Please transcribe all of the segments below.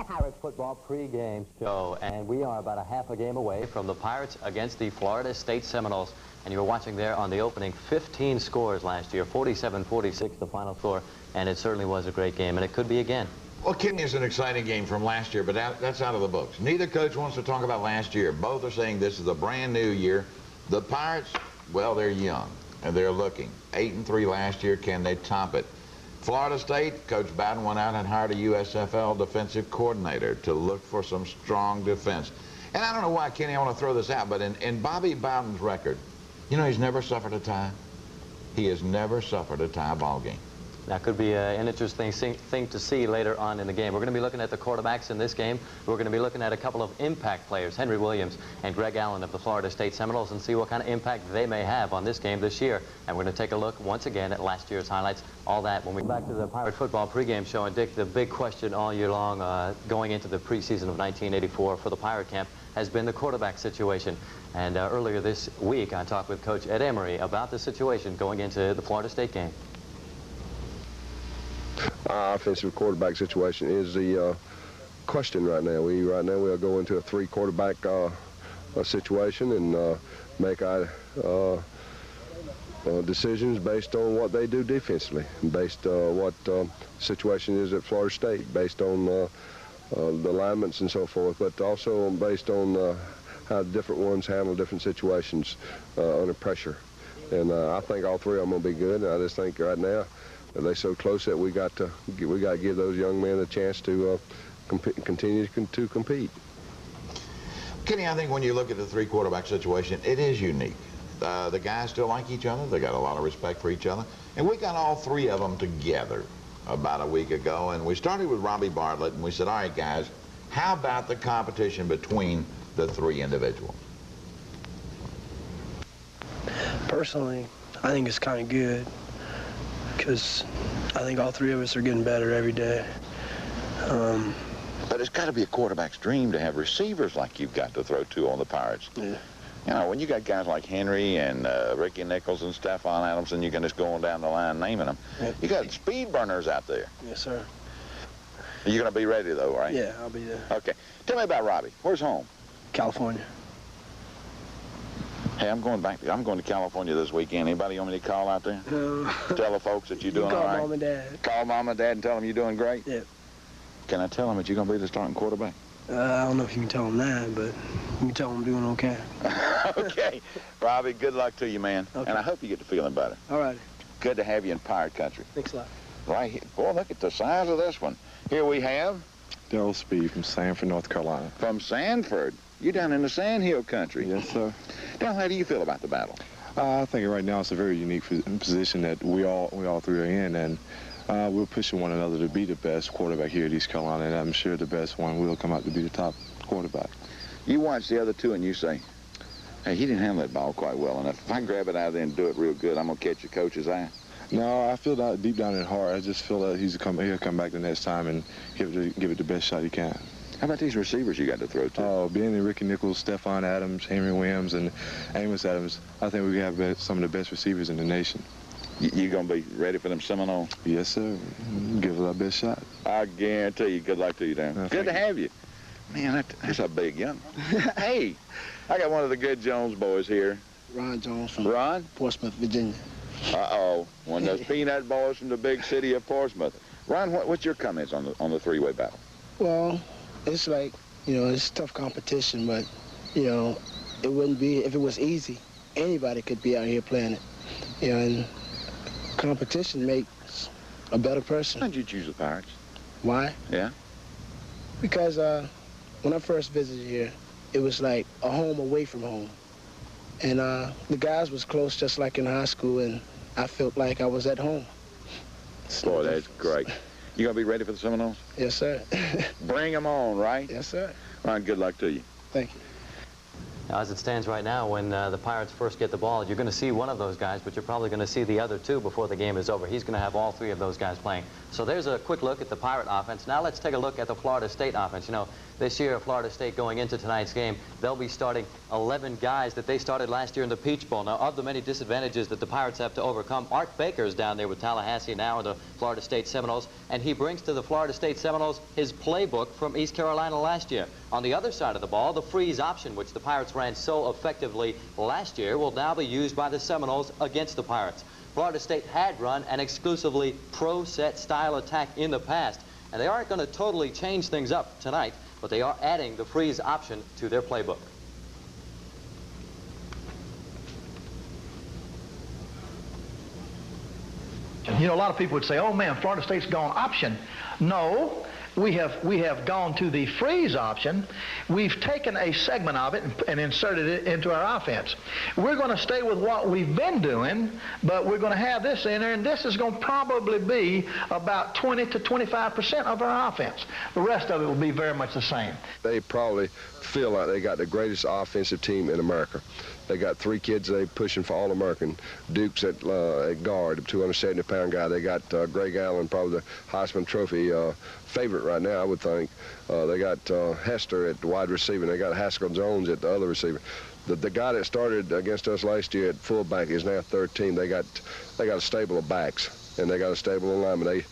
Pirates football pregame show, and we are about a half a game away from the Pirates against the Florida State Seminoles. And you were watching there on the opening 15 scores last year, 47-46 the final score, and it certainly was a great game, and it could be again. Well, Kenny, is an exciting game from last year, but that's out of the books. Neither coach wants to talk about last year. Both are saying this is a brand new year. The Pirates, well, they're young, and they're looking. 8-3 last year. Can they top it? Florida State, Coach Bowden went out and hired a USFL defensive coordinator to look for some strong defense. And I don't know why, Kenny, I want to throw this out, but in Bobby Bowden's record, you know, he's never suffered a tie. He has never suffered a tie ball game. That could be an interesting thing to see later on in the game. We're going to be looking at the quarterbacks in this game. We're going to be looking at a couple of impact players, Henry Williams and Greg Allen of the Florida State Seminoles, and see what kind of impact they may have on this game this year. And we're going to take a look once again at last year's highlights, all that when we get back to the Pirate football pregame show. And Dick, the big question all year long going into the preseason of 1984 for the Pirate camp has been the quarterback situation. And earlier this week, I talked with Coach Ed Emery about the situation going into the Florida State game. Offensive quarterback situation is the question right now. Right now we'll go into a three quarterback situation and make our decisions based on what they do defensively, based on what situation is at Florida State, based on the alignments and so forth, but also based on how different ones handle different situations under pressure. And I think all three of them will be good. And I just think right now they're so close that we got to give those young men a chance to continue to compete. Kenny, I think when you look at the three quarterback situation, it is unique. The guys still like each other. They got a lot of respect for each other. And we got all three of them together about a week ago. And we started with Robbie Bartlett, and we said, all right, guys, how about the competition between the three individuals? Personally, I think it's kind of good, because I think all three of us are getting better every day. But it's got to be a quarterback's dream to have receivers like you've got to throw to on the Pirates. Yeah. You know, when you got guys like Henry and Ricky Nichols and Stephon Adams, and you can just go on down the line naming them, Yep. You got speed burners out there. Yes, sir. You're going to be ready, though, right? Yeah, I'll be there. Okay. Tell me about Robbie. Where's home? California. Hey, I'm going to California this weekend. Anybody want me to call out there? Tell the folks that you're doing all right. Call Mom and Dad. Call Mom and Dad and tell them you're doing great? Yep. Can I tell them that you're going to be the starting quarterback? I don't know if you can tell them that, but you can tell them I'm doing okay. Okay. Robbie, good luck to you, man. Okay. And I hope you get to feeling better. All right. Good to have you in Pirate Country. Thanks a lot. Right here. Boy, look at the size of this one. Here we have... Darryl Speed from Sanford, North Carolina. From Sanford. You're down in the Sandhill country. Yes, sir. Now, how do you feel about the battle? I think right now it's a very unique position that we all three are in, and we're pushing one another to be the best quarterback here at East Carolina, and I'm sure the best one will come out to be the top quarterback. You watch the other two and you say, hey, he didn't handle that ball quite well enough. If I grab it out of there and do it real good, I'm going to catch the coach's eye. No, I feel that deep down in heart. I just feel that he'll come back the next time and give it the best shot he can. How about these receivers you got to throw to? Being in Ricky Nichols, Stephon Adams, Henry Williams, and Amos Adams, I think we have some of the best receivers in the nation. You going to be ready for them Seminoles? Yes, sir. Give it our best shot. I guarantee you. Good luck to you, Dan. Good to have you. Man, that's a big young. Hey, I got one of the good Jones boys here. Ron Jones from Ron? Portsmouth, Virginia. Uh-oh. One of those peanut boys from the big city of Portsmouth. Ron, what's your comments on the three-way battle? Well, it's like, you know, it's tough competition, but, you know, it wouldn't be, if it was easy, anybody could be out here playing it. You know, and competition makes a better person. Why did you choose the Pirates? Why? Yeah? Because when I first visited here, it was like a home away from home. And the guys was close just like in high school, and I felt like I was at home. Boy, that's great. You going to be ready for the Seminoles? Yes, sir. Bring them on, right? Yes, sir. Ron, good luck to you. Thank you. As it stands right now, when the Pirates first get the ball, you're going to see one of those guys, but you're probably going to see the other two before the game is over. He's going to have all three of those guys playing. So there's a quick look at the Pirate offense. Now let's take a look at the Florida State offense. You know, this year, Florida State going into tonight's game, they'll be starting 11 guys that they started last year in the Peach Bowl. Now, of the many disadvantages that the Pirates have to overcome, Art Baker's down there with Tallahassee now in the Florida State Seminoles, and he brings to the Florida State Seminoles his playbook from East Carolina last year. On the other side of the ball, the freeze option, which the Pirates ran so effectively last year, will now be used by the Seminoles against the Pirates. Florida State had run an exclusively pro-set style attack in the past, and they aren't going to totally change things up tonight, but they are adding the freeze option to their playbook. You know, a lot of people would say, oh man, Florida State's gone option. No, we have gone to the freeze option. We've taken a segment of it and inserted it into our offense. We're going to stay with what we've been doing, but we're going to have this in there, and this is going to probably be about 20 to 25% of our offense. The rest of it will be very much the same. They probably feel like they got the greatest offensive team in America. They got 3 kids they pushing for All-American. Duke's at guard, a 270-pound guy. They got Greg Allen, probably the Heisman Trophy favorite right now, I would think. They got Hester at wide receiver. They got Haskell Jones at the other receiver. The guy that started against us last year at fullback is now 13. They got a stable of backs, and they got a stable of linemen.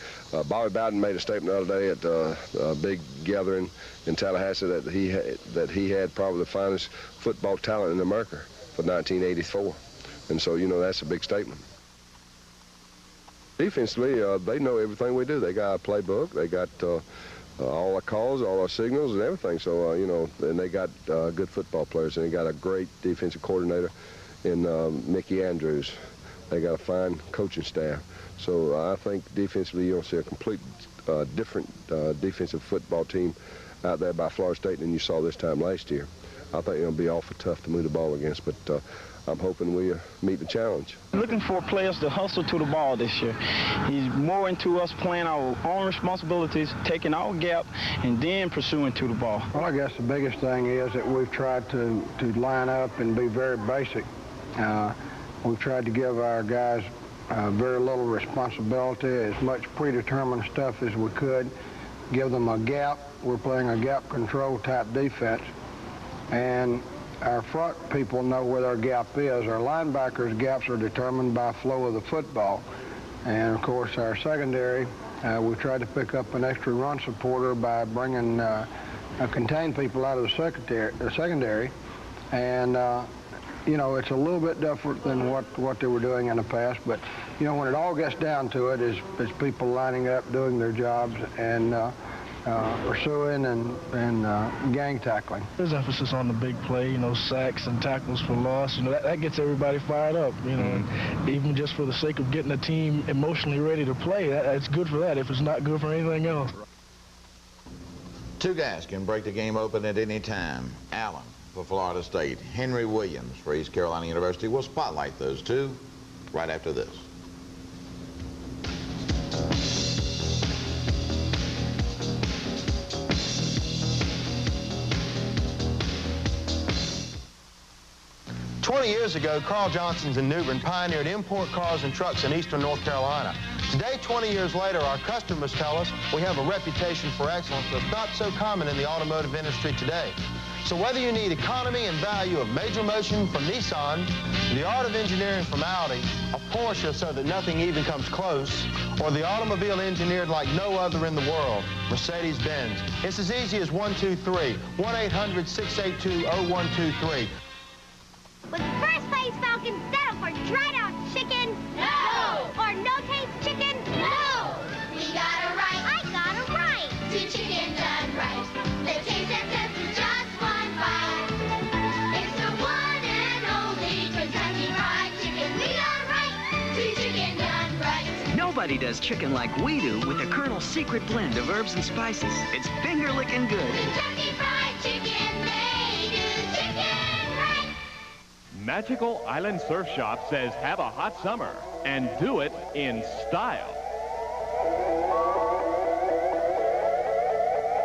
Bobby Bowden made a statement the other day at a big gathering in Tallahassee that he had probably the finest football talent in America for 1984. And so, you know, that's a big statement. Defensively, they know everything we do. They got a playbook. They got all our calls, all our signals and everything. So, you know, and they got good football players, and they got a great defensive coordinator in Mickey Andrews. They got a fine coaching staff. So I think defensively you'll see a complete different defensive football team out there by Florida State than you saw this time last year. I think it'll be awful tough to move the ball against, but I'm hoping we meet the challenge. Looking for players to hustle to the ball this year. He's more into us playing our own responsibilities, taking our gap, and then pursuing to the ball. Well, I guess the biggest thing is that we've tried to line up and be very basic. We've tried to give our guys very little responsibility, as much predetermined stuff as we could, give them a gap. We're playing a gap control type defense, and our front people know where their gap is. Our linebackers' gaps are determined by flow of the football. And of course, our secondary, we tried to pick up an extra run supporter by bringing contained people out of the secondary. And you know, it's a little bit different than what they were doing in the past, but you know, when it all gets down to it, is people lining up, doing their jobs, and pursuing and gang tackling. There's emphasis on the big play, you know, sacks and tackles for loss. You know, that gets everybody fired up, you know, and even just for the sake of getting the team emotionally ready to play, it's good for that if it's not good for anything else. 2 guys can break the game open at any time. Allen for Florida State, Henry Williams for East Carolina University. We'll spotlight those 2 right after this. Years ago, Carl Johnson's in New Bern pioneered import cars and trucks in eastern North Carolina. Today, 20 years later, our customers tell us we have a reputation for excellence that's not so common in the automotive industry today. So whether you need economy and value of major motion from Nissan, the art of engineering from Audi, a Porsche so that nothing even comes close, or the automobile engineered like no other in the world, Mercedes-Benz, it's as easy as 123, 1-800-682-0123. Was First Place Falcon settle for dried out chicken? No! Or no-taste chicken? No! We got it right. I got it right. 2 chicken done right. The taste that says it's just one bite. It's the one and only Kentucky Fried Chicken. We got it right. 2 chicken done right. Nobody does chicken like we do with the Colonel's secret blend of herbs and spices. It's finger-licking good. Kentucky Fried Chicken, they do chicken right. Magical Island Surf Shop says have a hot summer and do it in style.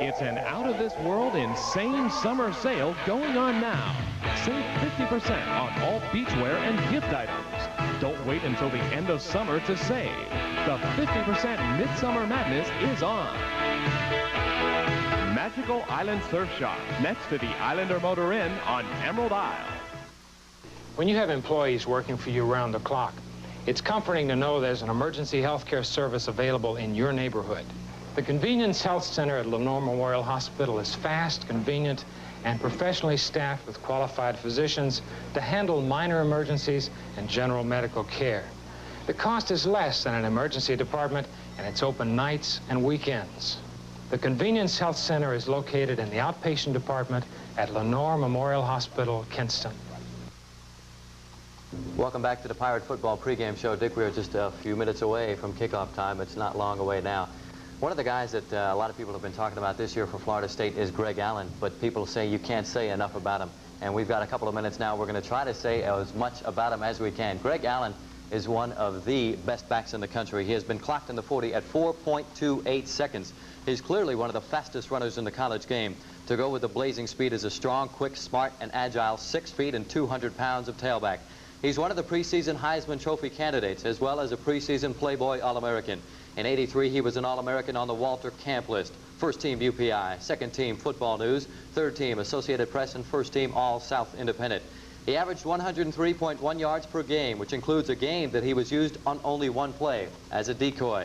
It's an out-of-this-world insane summer sale going on now. Save 50% on all beachwear and gift items. Don't wait until the end of summer to save. The 50% Midsummer Madness is on. Magical Island Surf Shop, next to the Islander Motor Inn on Emerald Isle. When you have employees working for you around the clock, it's comforting to know there's an emergency health care service available in your neighborhood. The Convenience Health Center at Lenore Memorial Hospital is fast, convenient, and professionally staffed with qualified physicians to handle minor emergencies and general medical care. The cost is less than an emergency department, and it's open nights and weekends. The Convenience Health Center is located in the outpatient department at Lenore Memorial Hospital, Kinston. Welcome back to the Pirate Football pregame show. Dick, we are just a few minutes away from kickoff time. It's not long away now. One of the guys that a lot of people have been talking about this year for Florida State is Greg Allen, but people say you can't say enough about him. And we've got a couple of minutes now. We're going to try to say as much about him as we can. Greg Allen is one of the best backs in the country. He has been clocked in the 40 at 4.28 seconds. He's clearly one of the fastest runners in the college game. To go with the blazing speed is a strong, quick, smart, and agile 6 feet and 200 pounds of tailback. He's one of the preseason Heisman Trophy candidates, as well as a preseason Playboy All-American. In '83, he was an All-American on the Walter Camp list. First team UPI, second team Football News, third team Associated Press, and first team All-South Independent. He averaged 103.1 yards per game, which includes a game that he was used on only one play as a decoy.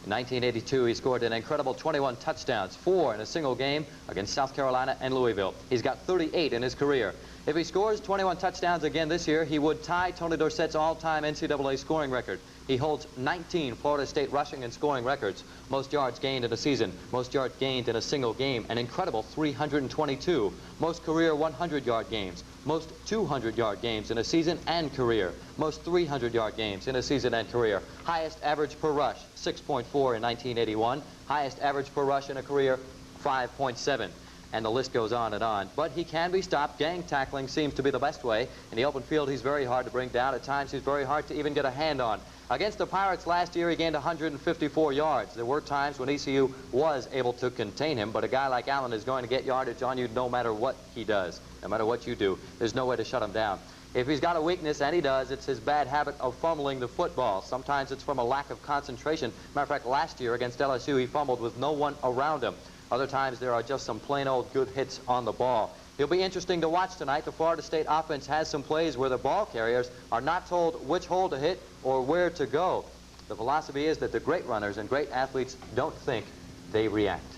In 1982, he scored an incredible 21 touchdowns, 4 in a single game against South Carolina and Louisville. He's got 38 in his career. If he scores 21 touchdowns again this year, he would tie Tony Dorsett's all-time NCAA scoring record. He holds 19 Florida State rushing and scoring records. Most yards gained in a season, most yards gained in a single game, an incredible 322. Most career 100-yard games, most 200-yard games in a season and career, most 300-yard games in a season and career. Highest average per rush, 6.4 in 1981. Highest average per rush in a career, 5.7. And the list goes on and on. But he can be stopped. Gang tackling seems to be the best way. In the open field, he's very hard to bring down. At times, he's very hard to even get a hand on. Against the Pirates last year, he gained 154 yards. There were times when ECU was able to contain him, but a guy like Allen is going to get yardage on you no matter what he does, no matter what you do. There's no way to shut him down. If he's got a weakness, and he does, it's his bad habit of fumbling the football. Sometimes it's from a lack of concentration. Matter of fact, last year against LSU, he fumbled with no one around him. Other times, there are just some plain old good hits on the ball. It'll be interesting to watch tonight. The Florida State offense has some plays where the ball carriers are not told which hole to hit or where to go. The philosophy is that the great runners and great athletes don't think, they react.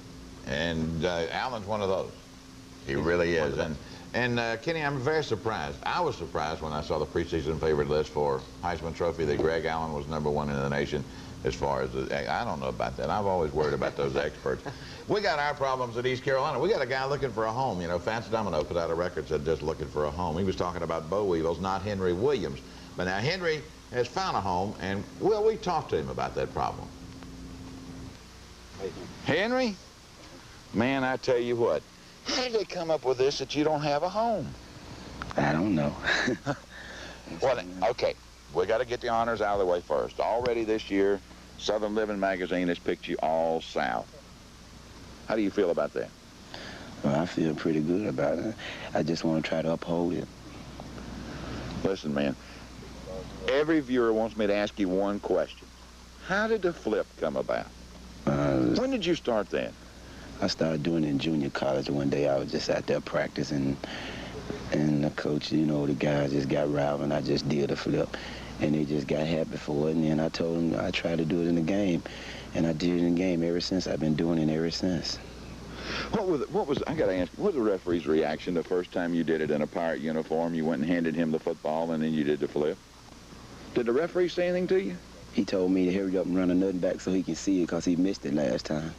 And Allen's one of those. He really is. And Kenny, I'm very surprised. I was surprised when I saw the preseason favorite list for Heisman Trophy that Greg Allen was #1 in the nation as far as, I don't know about that. I've always worried about those experts. We got our problems at East Carolina. We got a guy looking for a home. You know, Fats Domino put out a record that said just looking for a home. He was talking about Bo Weevils, not Henry Williams. But now Henry has found a home, and, well, we talked to him about that problem. Henry? Man, I tell you what. How did they come up with this that you don't have a home? I don't know. Well, okay, we got to get the honors out of the way first. Already this year, Southern Living magazine has picked you all South. How do you feel about that? Well, I feel pretty good about it. I just want to try to uphold it. Listen, man, every viewer wants me to ask you one question. How did the flip come about? When did you start that? I started doing it in junior college. One day I was just out there practicing, and the coach, you know, the guys just got riled, and I just did a flip. And they just got happy for it, and then I told them I tried to do it in the game. And I did it in the game ever since. I've been doing it ever since. What was I got to ask, what was the referee's reaction the first time you did it in a Pirate uniform? You went and handed him the football, and then you did the flip. Did the referee say anything to you? He told me to hurry up and run a nut back so he can see it because he missed it last time.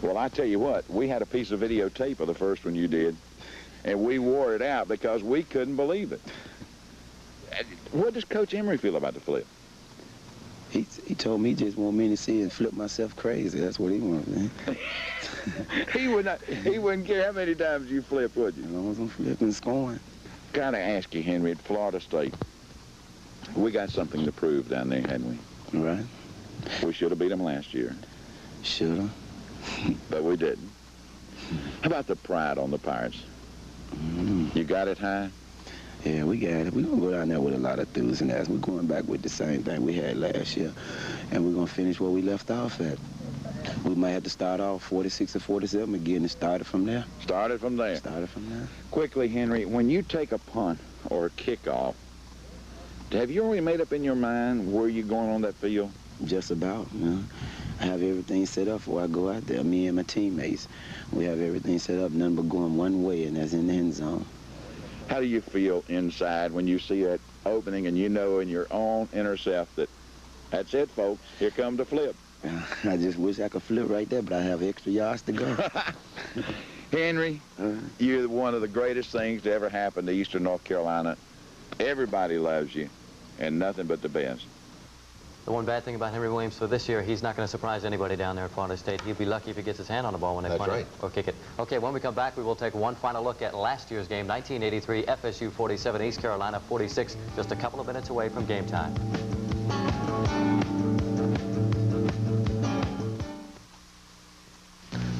Well, I tell you what, we had a piece of videotape of the first one you did, and we wore it out because we couldn't believe it. What does Coach Emery feel about the flip? He told me he just wanted me to see it flip myself crazy. That's what he wanted, man. He wouldn't care how many times you flipped, would you? As long as I'm flipping and scoring. Gotta ask you, Henry, at Florida State, we got something to prove down there, hadn't we? Right. We should have beat them last year. Should have. But we didn't. How about the pride on the Pirates? You got it high? Yeah, we got it. We're going to go down there with a lot of enthusiasm. We're going back with the same thing we had last year, and we're going to finish where we left off at. We might have to start off 46 or 47 again and start it from there. Started from there. Started from there. Quickly, Henry, when you take a punt or a kickoff, have you already made up in your mind where you're going on that field? Just about, you know. I have everything set up before I go out there. Me and my teammates, we have everything set up, nothing but going one way, and that's in the end zone. How do you feel inside when you see that opening and you know in your own intercept that that's it, folks, here come the flip? I just wish I could flip right there, but I have extra yards to go. Henry, you're one of the greatest things to ever happen to Eastern North Carolina. Everybody loves you, and nothing but the best. The one bad thing about Henry Williams for this year, he's not going to surprise anybody down there at Florida State. He'll be lucky if he gets his hand on the ball when they punt it or kick it. Okay, when we come back, we will take one final look at last year's game, 1983, FSU 47, East Carolina 46, just a couple of minutes away from game time.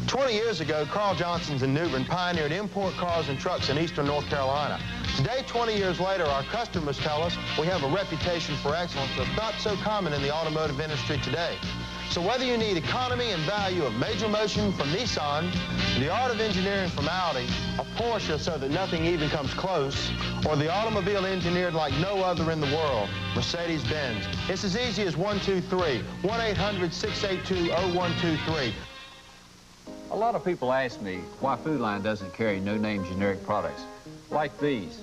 20 years ago, Carl Johnson's in New Bern pioneered import cars and trucks in Eastern North Carolina. Today, 20 years later, our customers tell us we have a reputation for excellence that's not so common in the automotive industry today. So whether you need economy and value of major motion from Nissan, the art of engineering from Audi, a Porsche so that nothing even comes close, or the automobile engineered like no other in the world, Mercedes-Benz, it's as easy as 123, 1-800-682-0123. A lot of people ask me why Food Lion doesn't carry no-name generic products like these.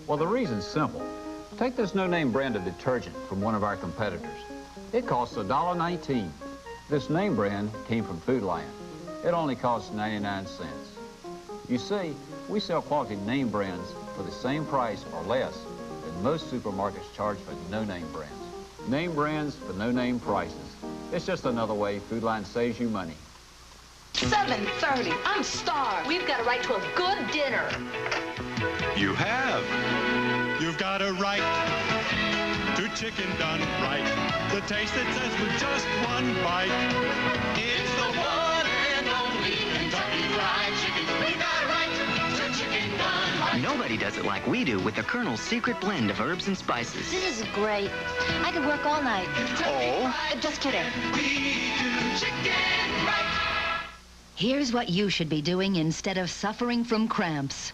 Well, the reason's simple. Take this no-name brand of detergent from one of our competitors. It costs $1.19. This name brand came from Food Lion. It only costs 99 cents. You see, we sell quality name brands for the same price or less than most supermarkets charge for no-name brands. Name brands for no-name prices. It's just another way Food Lion saves you money. 7:30. I'm starved. We've got a right to a good dinner. You have. You've got a right to chicken done right. The taste that says with just one bite. It's the one and only Kentucky Fried Chicken. We got a right to chicken done right. Nobody does it like we do with the Colonel's secret blend of herbs and spices. This is great. I could work all night. Oh? Just kidding. We do chicken right. Here's what you should be doing instead of suffering from cramps.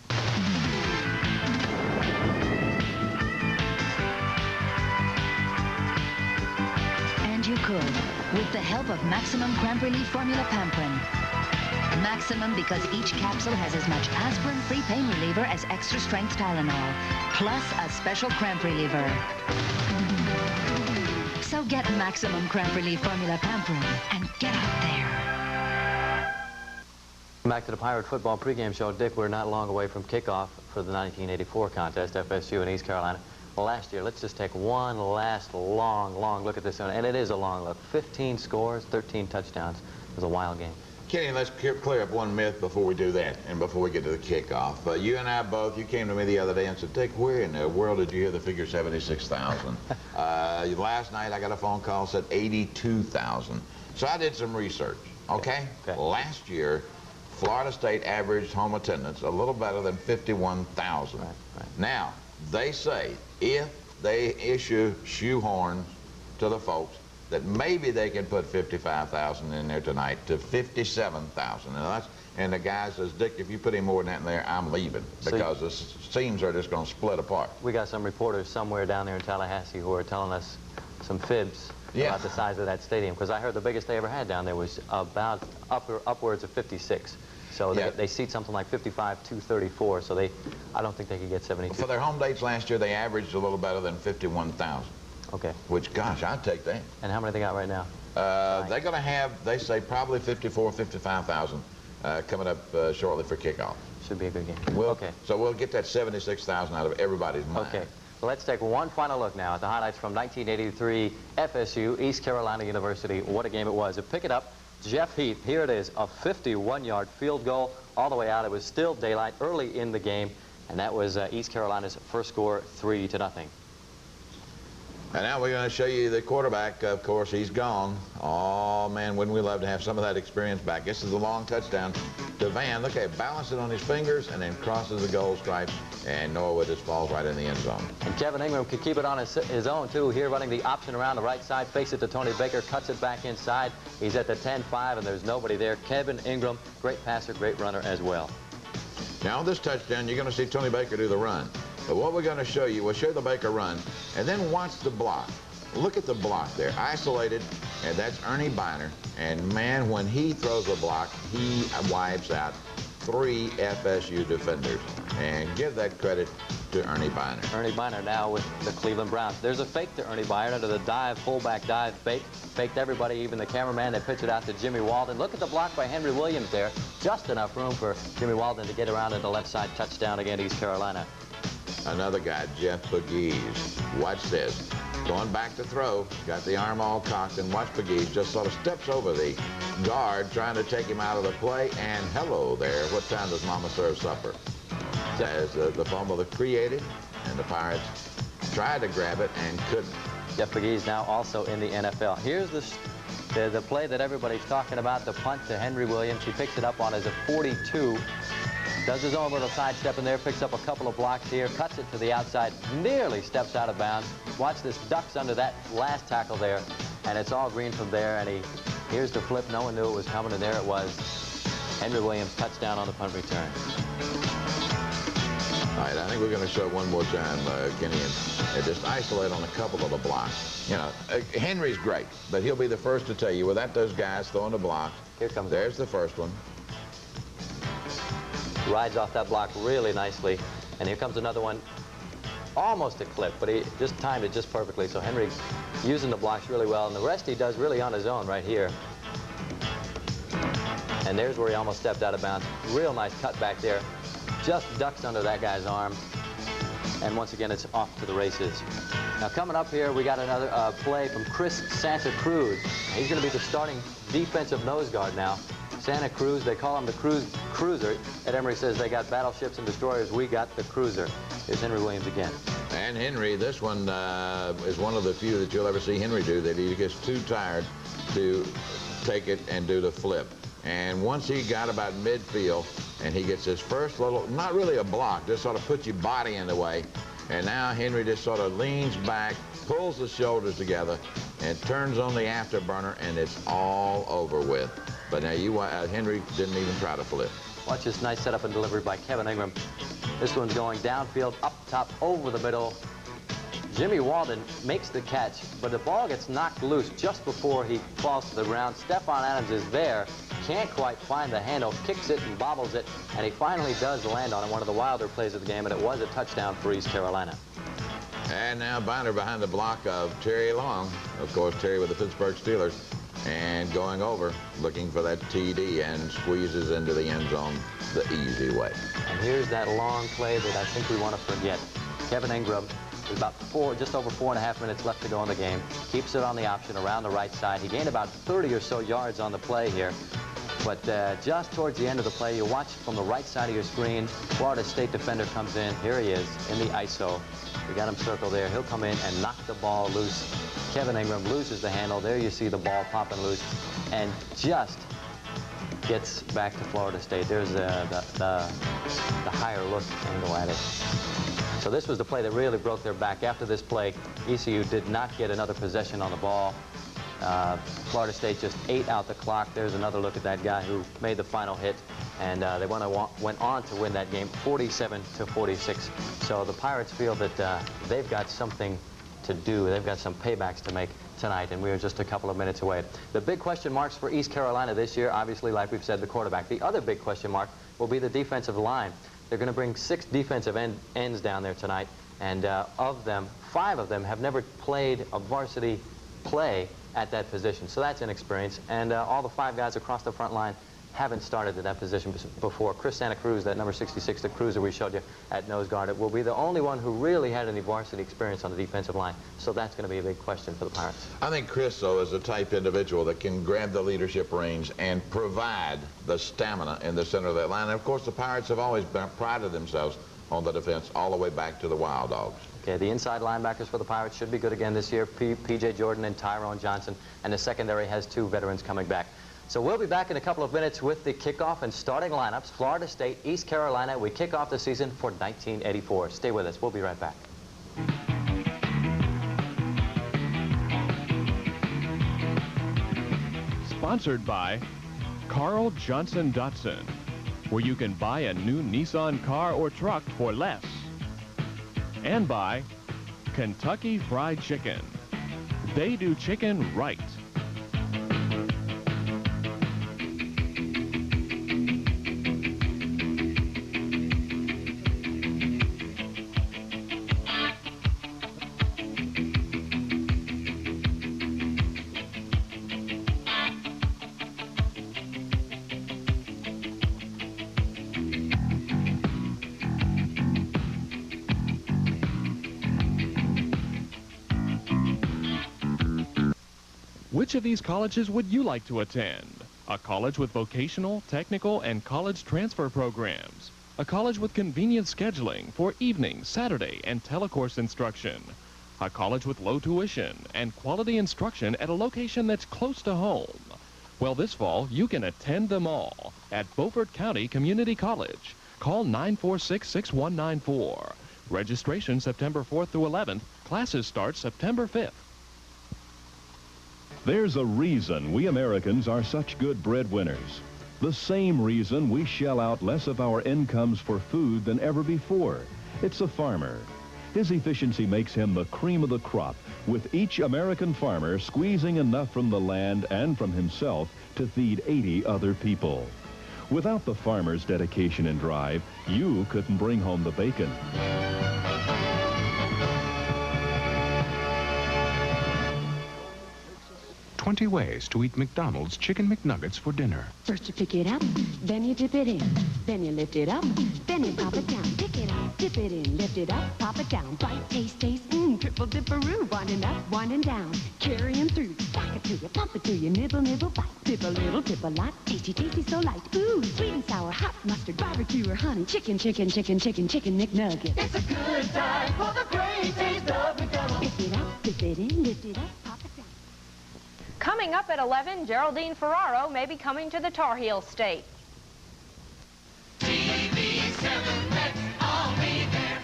And you could, with the help of Maximum Cramp Relief Formula Pamprin. Maximum because each capsule has as much aspirin-free pain reliever as extra-strength Tylenol, plus a special cramp reliever. So get Maximum Cramp Relief Formula Pamprin and get out there. Back to the Pirate football pregame show. Dick, we're not long away from kickoff for the 1984 contest, FSU and East Carolina. Last year, let's just take one last long look at this one, and it is a long look. 15 scores, 13 touchdowns. It was a wild game. Kenny, let's clear up one myth before we do that and before we get to the kickoff. You and I both, you came to me the other day and said, Dick, where in the world did you hear the figure 76,000? Last night I got a phone call that said 82,000. So I did some research, okay? Last year, Florida State averaged home attendance a little better than 51,000. Now, they say if they issue shoehorns to the folks, that maybe they can put 55,000 in there tonight to 57,000. And the guy says, Dick, if you put any more than that in there, I'm leaving because the teams are just going to split apart. We got some reporters somewhere down there in Tallahassee who are telling us some fibs about the size of that stadium, because I heard the biggest they ever had down there was about upwards of 56. So they seat something like 55,234, so I don't think they could get 72. For their home dates last year, they averaged a little better than 51,000. Okay. Which, gosh, I'd take that. And how many they got right now? They're going to have, they say, probably 55,000 coming up shortly for kickoff. Should be a good game. Okay. So we'll get that 76,000 out of everybody's mind. Okay. Well, let's take one final look now at the highlights from 1983 FSU, East Carolina University. What a game it was. To pick it up, Jeff Heath, here it is, a 51-yard field goal all the way out. It was still daylight early in the game, and that was East Carolina's first score, 3-0. And now we're going to show you the quarterback. Of course, he's gone. Oh, man, wouldn't we love to have some of that experience back. This is a long touchdown to Van. Look at, balance it on his fingers and then crosses the goal stripe, and Norwood just falls right in the end zone. And Kevin Ingram could keep it on his own, too. Here running the option around the right side, fakes it to Tony Baker, cuts it back inside. He's at the 10-5, and there's nobody there. Kevin Ingram, great passer, great runner as well. Now on this touchdown, you're going to see Tony Baker do the run. But what we're going to show you, we'll show the Baker run, and then watch the block. Look at the block there, isolated, and that's Ernie Biner. And man, when he throws a block, he wipes out 3 FSU defenders. And give that credit to Ernie Biner. Ernie Biner now with the Cleveland Browns. There's a fake to Ernie Biner under the dive, fullback dive fake. Faked everybody, even the cameraman. They pitch it out to Jimmy Walden. Look at the block by Henry Williams there. Just enough room for Jimmy Walden to get around into the left side. Touchdown again, East Carolina. Another guy, Jeff Pegues. Watch this. Going back to throw, got the arm all cocked, and watch Pegues just sort of steps over the guard, trying to take him out of the play, and hello there. What time does Mama serve supper? As the fumble is created, and the Pirates tried to grab it and couldn't. Jeff Pegues now also in the NFL. Here's the play that everybody's talking about, the punt to Henry Williams. He picks it up on as a 42. Does his own little sidestep in there, picks up a couple of blocks here, cuts it to the outside, nearly steps out of bounds. Watch this, ducks under that last tackle there, and it's all green from there, and here's the flip. No one knew it was coming, and there it was. Henry Williams, touchdown on the punt return. All right, I think we're going to show it one more time, Kenny, and just isolate on a couple of the blocks. You know, Henry's great, but he'll be the first to tell you, without those guys throwing the blocks. Here comes There's the first one. Rides off that block really nicely, and here comes another one. Almost a clip, but he just timed it just perfectly, so Henry using the blocks really well, and the rest he does really on his own right here. And there's where he almost stepped out of bounds. Real nice cut back there. Just ducks under that guy's arm. And once again, it's off to the races. Now coming up here, we got another play from Chris Santa Cruz. He's going to be the starting defensive nose guard now. Santa Cruz, they call him the Cruiser. Ed Emery says they got battleships and destroyers. We got the Cruiser. Here's Henry Williams again. And Henry, this one is one of the few that you'll ever see Henry do, that he gets too tired to take it and do the flip. And once he got about midfield, and he gets his first little, not really a block, just sort of puts your body in the way. And now Henry just sort of leans back, pulls the shoulders together, and turns on the afterburner, and it's all over with. But now Henry didn't even try to flip. Watch this nice setup and delivery by Kevin Ingram. This one's going downfield, up top, over the middle. Jimmy Walden makes the catch, but the ball gets knocked loose just before he falls to the ground. Stephon Adams is there, can't quite find the handle, kicks it and bobbles it, and he finally does land on it, one of the wilder plays of the game, and it was a touchdown for East Carolina. And now Biner behind the block of Terry Long. Of course, Terry with the Pittsburgh Steelers. And going over, looking for that TD, and squeezes into the end zone the easy way. And here's that long play that I think we want to forget. Kevin Ingram, with about just over 4.5 minutes left to go in the game, keeps it on the option around the right side. He gained about 30 or so yards on the play here. But just towards the end of the play, you watch from the right side of your screen, Florida State defender comes in. Here he is in the ISO. We got him circled there. He'll come in and knock the ball loose. Kevin Ingram loses the handle. There you see the ball popping loose and just gets back to Florida State. There's the higher look angle at it. So this was the play that really broke their back. After this play, ECU did not get another possession on the ball. Florida State just ate out the clock. There's another look at that guy who made the final hit. And they went on to win that game 47-46. So the Pirates feel that they've got something to do. They've got some paybacks to make tonight, and we are just a couple of minutes away. The big question marks for East Carolina this year, obviously, like we've said, the quarterback. The other big question mark will be the defensive line. They're going to bring 6 defensive ends down there tonight, and of them, 5 of them have never played a varsity play at that position. So that's inexperience, and all the 5 guys across the front line haven't started at that position before. Chris Santa Cruz, that number 66, the cruiser we showed you at nose guard, it will be the only one who really had any varsity experience on the defensive line. So that's going to be a big question for the Pirates. I think Chris, though, is the type individual that can grab the leadership reins and provide the stamina in the center of that line. And, of course, the Pirates have always prided themselves on the defense all the way back to the Wild Dogs. Okay, the inside linebackers for the Pirates should be good again this year, P.J. Jordan and Tyrone Johnson, and the secondary has 2 veterans coming back. So we'll be back in a couple of minutes with the kickoff and starting lineups. Florida State, East Carolina. We kick off the season for 1984. Stay with us. We'll be right back. Sponsored by Carl Johnson Datsun, where you can buy a new Nissan car or truck for less. And by Kentucky Fried Chicken. They do chicken right. Which of these colleges would you like to attend? A college with vocational, technical, and college transfer programs. A college with convenient scheduling for evening, Saturday, and telecourse instruction. A college with low tuition and quality instruction at a location that's close to home. Well, this fall, you can attend them all at Beaufort County Community College. Call 946-6194. Registration September 4th through 11th. Classes start September 5th. There's a reason we Americans are such good breadwinners. The same reason we shell out less of our incomes for food than ever before. It's the farmer. His efficiency makes him the cream of the crop, with each American farmer squeezing enough from the land and from himself to feed 80 other people. Without the farmer's dedication and drive, you couldn't bring home the bacon. 20 ways to eat McDonald's Chicken McNuggets for dinner. First you pick it up, then you dip it in, then you lift it up, then you pop it down. Pick it up, dip it in, lift it up, pop it down. Bite, taste, taste, triple dipperoo. Winding up, winding down, carrying through. Back it to you, pump it to you, nibble, nibble, bite. Dip a little, dip a lot, tasty, tasty, so light. Ooh, sweet and sour, hot mustard, barbecue or honey. Chicken, chicken, chicken, chicken, chicken McNuggets. It's a good time for the great taste of McDonald's. Pick it up, dip it in, lift it up, pop it down. Coming up at 11, Geraldine Ferraro may be coming to the Tar Heel State. TV7, let's all be there.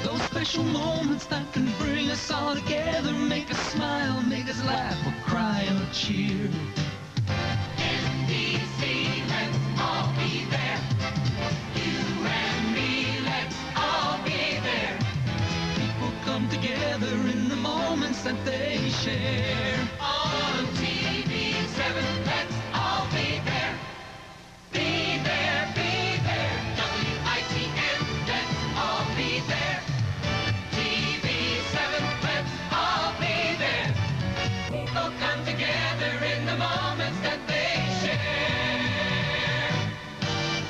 Those special moments that can bring us all together, make us smile, make us laugh, or cry or cheer. NBC, let's all be there. You and me, let's all be there. People come together in the moments that they share. On TV7, let's all be there. Be there, be there. WITN, let's all be there. TV7, let's all be there. People come together in the moments that they share.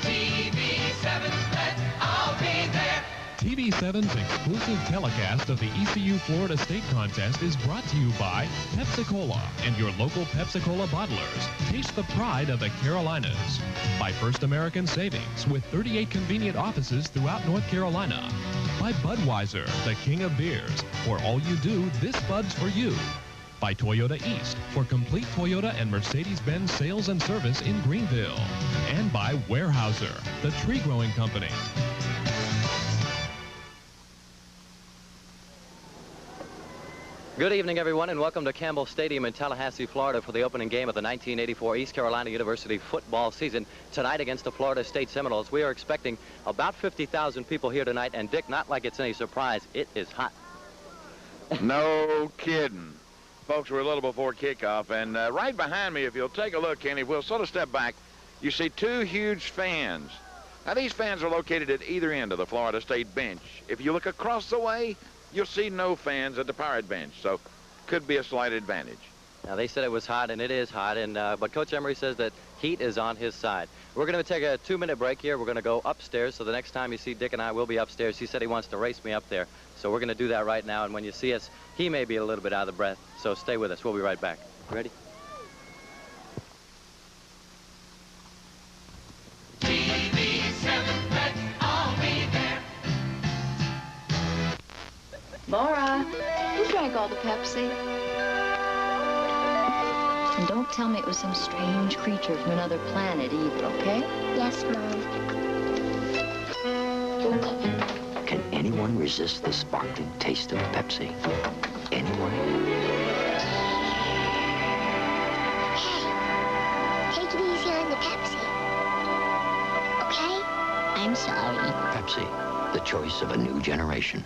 TV7, let's all be there. TV7's exclusive telecast of the ECU Florida State Contest is brought to you by Pepsi-Cola and your local Pepsi-Cola bottlers. Taste the pride of the Carolinas. By First American Savings, with 38 convenient offices throughout North Carolina. By Budweiser, the king of beers. For all you do, this Bud's for you. By Toyota East, for complete Toyota and Mercedes-Benz sales and service in Greenville. And by Weyerhaeuser, the tree growing company. Good evening, everyone, and welcome to Campbell Stadium in Tallahassee, Florida for the opening game of the 1984 East Carolina University football season. Tonight against the Florida State Seminoles, we are expecting about 50,000 people here tonight, and Dick, not like it's any surprise, it is hot. No kidding. Folks, we're a little before kickoff, and right behind me, if you'll take a look, Kenny, we'll sort of step back, you see 2 huge fans. Now, these fans are located at either end of the Florida State bench. If you look across the way, you'll see no fans at the Pirate bench, so could be a slight advantage. Now, they said it was hot, and it is hot, and but Coach Emery says that heat is on his side. We're going to take a 2-minute break here. We're going to go upstairs, so the next time you see Dick and I, we'll be upstairs. He said he wants to race me up there, so we're going to do that right now, and when you see us, he may be a little bit out of breath, so stay with us. We'll be right back. Ready? TV7, let's Laura, who drank all the Pepsi? And don't tell me it was some strange creature from another planet either, okay? Yes, Mom. Can anyone resist the sparkling taste of Pepsi? Anyone? Take it easy on the Pepsi. Okay? I'm sorry. Pepsi, the choice of a new generation.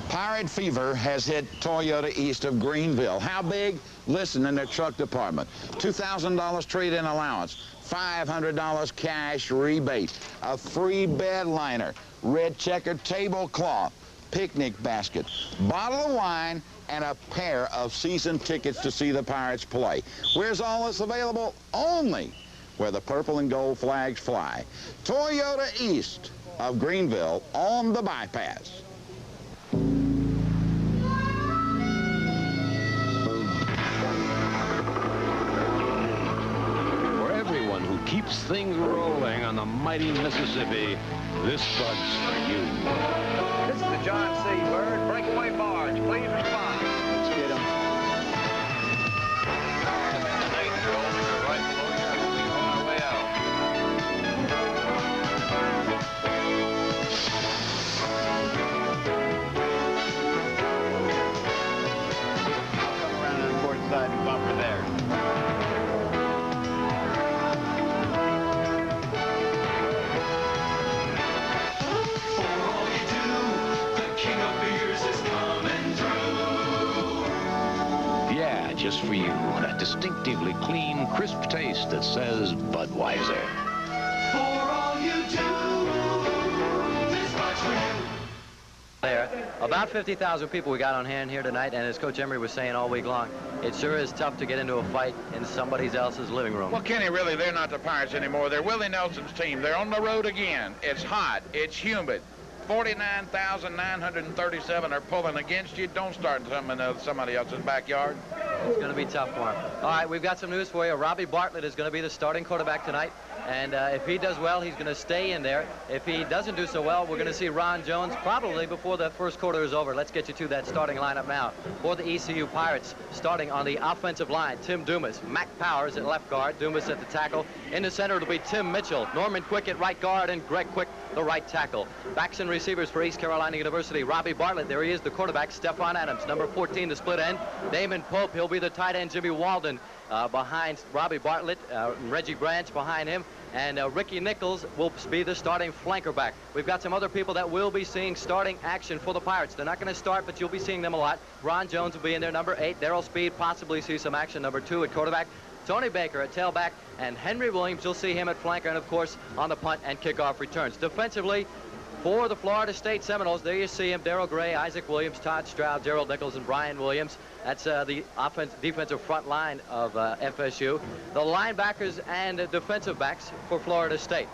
Pirate fever has hit Toyota east of Greenville. How big? Listen, in their truck department. $2,000 trade-in allowance, $500 cash rebate, a free bed liner, red checkered tablecloth, picnic basket, bottle of wine, and a pair of season tickets to see the Pirates play. Where's all this available? Only where the purple and gold flags fly. Toyota east of Greenville on the bypass. Keeps things rolling on the mighty Mississippi. This bug's for you. This is the John C. Bird breakaway barge. Please respond. Let's get him. Right below you. We on our way out. I'll come around on the port side and bumper there. Just for you, that distinctively clean, crisp taste that says Budweiser. For all you do, this much for you. There, about 50,000 people we got on hand here tonight, and as Coach Emery was saying all week long, it sure is tough to get into a fight in somebody else's living room. Well, Kenny, really, they're not the Pirates anymore. They're Willie Nelson's team. They're on the road again. It's hot. It's humid. 49,937 are pulling against you. Don't start in somebody else's backyard. It's going to be tough for him. All right, we've got some news for you. Robbie Bartlett is going to be the starting quarterback tonight. And if he does well, he's going to stay in there. If he doesn't do so well, we're going to see Ron Jones probably before the first quarter is over. Let's get you to that starting lineup now. For the ECU Pirates, starting on the offensive line, Tim Dumas, Mac Powers at left guard, Dumas at the tackle. In the center, it'll be Tim Mitchell, Norman Quick at right guard, and Greg Quick, the right tackle. Backs and receivers for East Carolina University, Robbie Bartlett. There he is, the quarterback, Stephon Adams. Number 14, the split end, Damon Pope. He'll be the tight end, Jimmy Walden, behind Robbie Bartlett, Reggie Branch behind him. And Ricky Nichols will be the starting flanker back. We've got some other people that will be seeing starting action for the Pirates. They're not going to start, but you'll be seeing them a lot. Ron Jones will be in there, number 8. Darrell Speed possibly see some action, number 2 at quarterback. Tony Baker at tailback, and Henry Williams, you'll see him at flanker, and of course on the punt and kickoff returns. Defensively, for the Florida State Seminoles, there you see him, Darrell Gray, Isaac Williams, Todd Stroud, Gerald Nichols, and Brian Williams. That's the defensive front line of FSU. The linebackers and defensive backs for Florida State.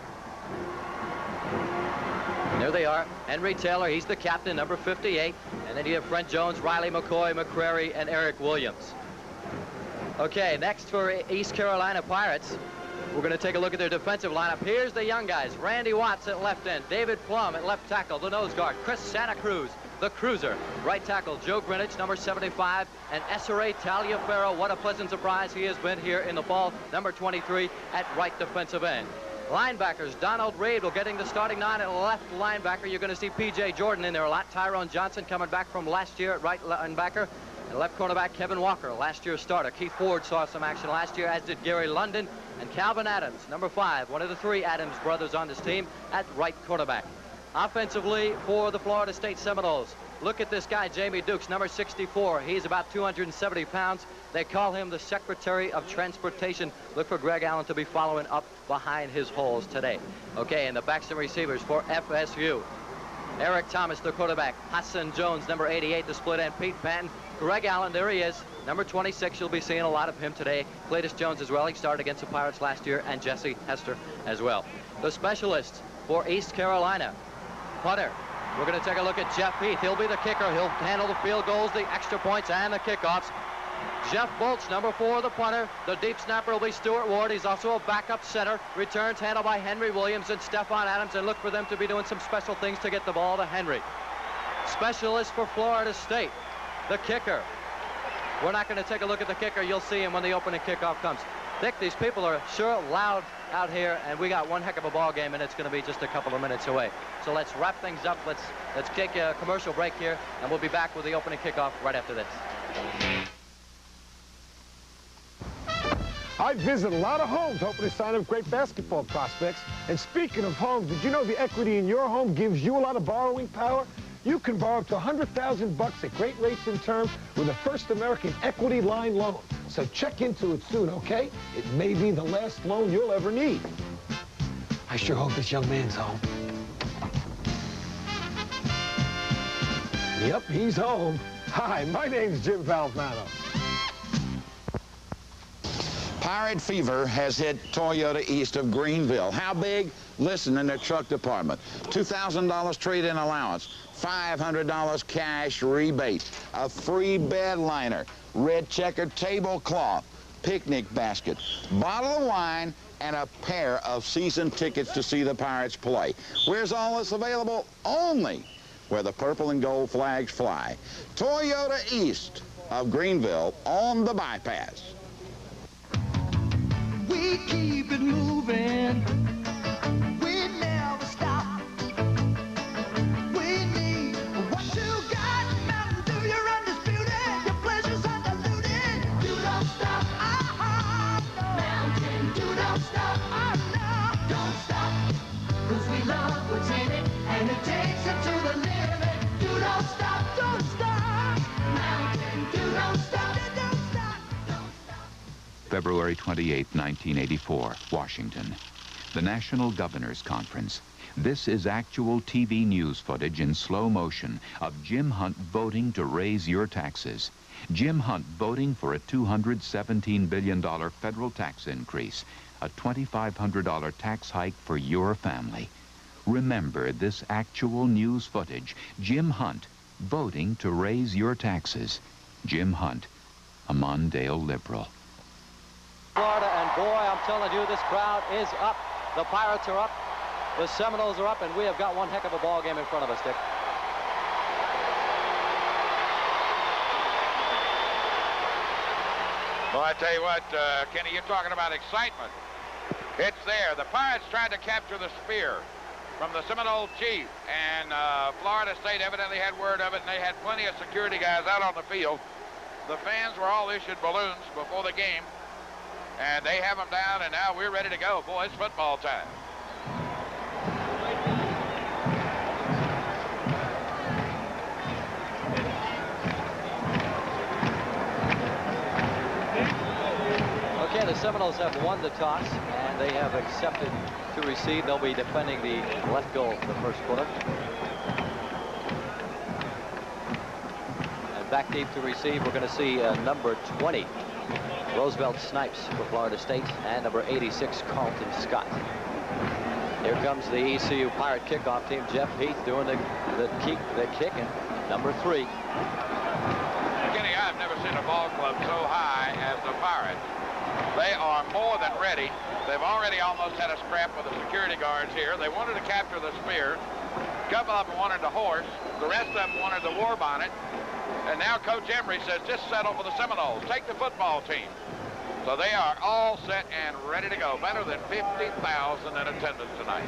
And there they are. Henry Taylor, he's the captain, number 58. And then you have Brent Jones, Riley McCoy, McCrary, and Eric Williams. Okay, next for East Carolina Pirates, we're going to take a look at their defensive lineup. Here's the young guys. Randy Watts at left end, David Plum at left tackle, the nose guard, Chris Santa Cruz, the cruiser. Right tackle, Joe Greenwich, number 75, and Essere Taliaferro. What a pleasant surprise he has been here in the fall, number 23 at right defensive end. Linebackers, Donald Reed will getting the starting 9 at left linebacker. You're going to see P.J. Jordan in there a lot. Tyrone Johnson coming back from last year at right linebacker. And left cornerback, Kevin Walker, last year's starter. Keith Ford saw some action last year, as did Gary London. And Calvin Adams, number 5, one of the 3 Adams brothers on this team, at right quarterback. Offensively for the Florida State Seminoles, look at this guy, Jamie Dukes, number 64. He's about 270 pounds. They call him the Secretary of Transportation. Look for Greg Allen to be following up behind his holes today. Okay, and the backs and receivers for FSU. Eric Thomas, the quarterback. Hassan Jones, number 88, the split end. Pete Patton. Greg Allen, there he is, number 26. You'll be seeing a lot of him today. Cletus Jones as well. He started against the Pirates last year, and Jesse Hester as well. The specialists for East Carolina. Punter. We're going to take a look at Jeff Heath. He'll be the kicker. He'll handle the field goals, the extra points, and the kickoffs. Jeff Bolts, number 4, the punter. The deep snapper will be Stuart Ward. He's also a backup center. Returns handled by Henry Williams and Stephon Adams, and look for them to be doing some special things to get the ball to Henry. Specialist for Florida State, the kicker. We're not going to take a look at the kicker. You'll see him when the opening kickoff comes. Dick, these people are sure loud out here, and we got one heck of a ball game, and it's going to be just a couple of minutes away. So let's wrap things up. Let's take a commercial break here, and we'll be back with the opening kickoff right after this. I visit a lot of homes hoping to sign up great basketball prospects. And speaking of homes, did you know the equity in your home gives you a lot of borrowing power? You can borrow up to $100,000 at great rates and terms with a First American Equity Line loan. So check into it soon, okay? It may be the last loan you'll ever need. I sure hope this young man's home. Yep, he's home. Hi, my name's Jim Valvano. Pirate fever has hit Toyota east of Greenville. How big? Listen, in their truck department. $2,000 trade-in allowance, $500 cash rebate, a free bed liner, red checkered tablecloth, picnic basket, bottle of wine, and a pair of season tickets to see the Pirates play. Where's all this available? Only where the purple and gold flags fly. Toyota east of Greenville on the bypass. We keep it moving. We never stop. We need what you got. Mountain Dew, you're undisputed. Your pleasure's undiluted. You don't stop. Mountain Dew, don't stop. Don't stop. 'Cause we love what's in it, and it takes it to the limit. You don't stop. Don't stop. Mountain Dew, don't stop. February 28, 1984, Washington. The National Governors Conference. This is actual TV news footage in slow motion of Jim Hunt voting to raise your taxes. Jim Hunt voting for a $217 billion federal tax increase, a $2,500 tax hike for your family. Remember this actual news footage. Jim Hunt voting to raise your taxes. Jim Hunt, a Mondale liberal. Florida, and boy, I'm telling you, this crowd is up. The Pirates are up, the Seminoles are up, and we have got one heck of a ball game in front of us, Dick. Well, I tell you what, Kenny, you're talking about excitement. It's there. The Pirates tried to capture the spear from the Seminole chief, and Florida State evidently had word of it, and they had plenty of security guys out on the field. The fans were all issued balloons before the game, and they have them down, and now we're ready to go. Boy, it's football time. Okay, the Seminoles have won the toss, and they have accepted to receive. They'll be defending the left goal for the first quarter. And back deep to receive, we're going to see number 20. Roosevelt Snipes for Florida State, and number 86, Carlton Scott. Here comes the ECU Pirate kickoff team. Jeff Heath doing the kicking. Number 3. Kenny, I've never seen a ball club so high as the Pirates. They are more than ready. They've already almost had a scrap with the security guards here. They wanted to capture the spear. A couple of them wanted the horse. The rest of them wanted the war bonnet. And now Coach Emery says, just settle for the Seminoles. Take the football team. So they are all set and ready to go. Better than 50,000 in attendance tonight.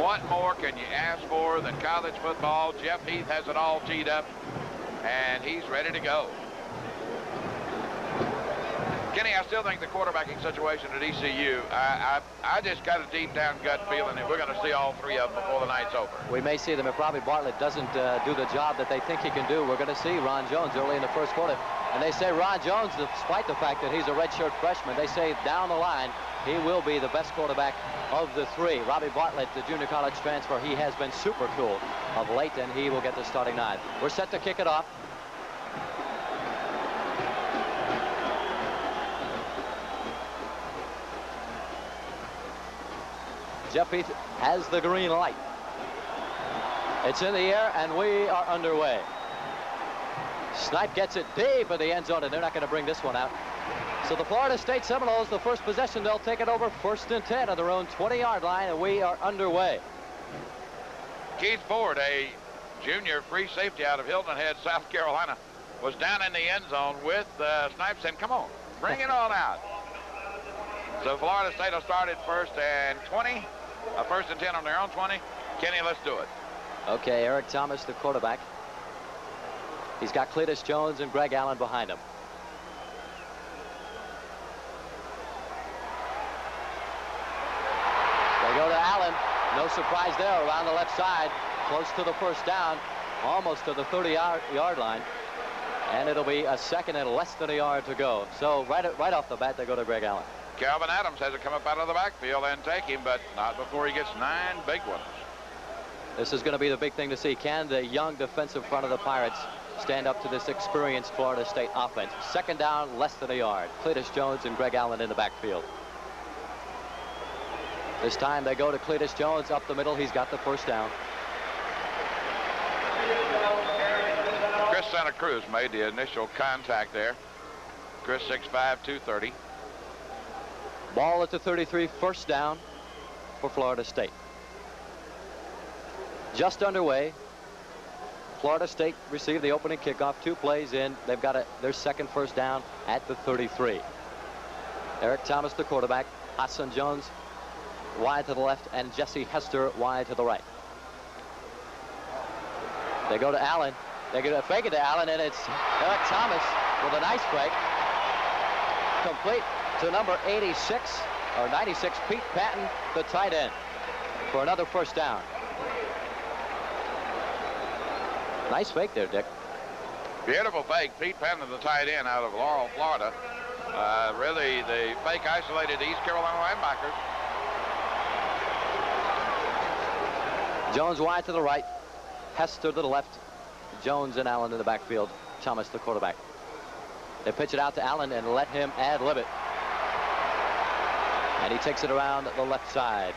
What more can you ask for than college football? Jeff Heath has it all teed up, and he's ready to go. Kenny, I still think the quarterbacking situation at ECU, I just got a deep down gut feeling that we're going to see all 3 of them before the night's over. We may see them if Robbie Bartlett doesn't do the job that they think he can do. We're going to see Ron Jones early in the first quarter. And they say Ron Jones, despite the fact that he's a redshirt freshman, they say down the line he will be the best quarterback of the 3. Robbie Bartlett, the junior college transfer, he has been super cool of late, and he will get the starting 9. We're set to kick it off. Jeff Heath has the green light. It's in the air, and we are underway. Snipe gets it deep in the end zone, and they're not going to bring this one out. So the Florida State Seminoles, the first possession, they'll take it over 1st and 10 on their own 20-yard line, and we are underway. Keith Ford, a junior free safety out of Hilton Head, South Carolina, was down in the end zone with Snipes saying, come on, bring it on out. So Florida State will start at 1st and 20, 1st and 10 on their own 20. Kenny, let's do it. Okay, Eric Thomas, the quarterback. He's got Cletus Jones and Greg Allen behind him. They go to Allen. No surprise there, around the left side, close to the first down, almost to the 30-yard line. And it'll be a second and less than a yard to go. So right off the bat, they go to Greg Allen. Calvin Adams has to come up out of the backfield and take him, but not before he gets 9 big ones. This is going to be the big thing to see. Can the young defensive front of the Pirates stand up to this experienced Florida State offense? Second down, less than a yard. Cletus Jones and Greg Allen in the backfield. This time they go to Cletus Jones up the middle. He's got the first down. Chris Santa Cruz made the initial contact there. Chris 6'5", 230. Ball at the 33, first down for Florida State. Just underway. Florida State received the opening kickoff. 2 plays in. They've got their second first down at the 33. Eric Thomas, the quarterback. Hassan Jones wide to the left, and Jesse Hester wide to the right. They go to Allen. They get a fake it to Allen, and it's Eric Thomas with a nice break. Complete to number 86 or 96, Pete Patton, the tight end, for another first down. Nice fake there, Dick. Beautiful fake. Pete Patton, the tight end out of Laurel, Florida. Really, the fake isolated East Carolina linebackers. Jones wide to the right, Hester to the left, Jones and Allen in the backfield. Thomas, the quarterback. They pitch it out to Allen and let him ad-lib it. And he takes it around the left side.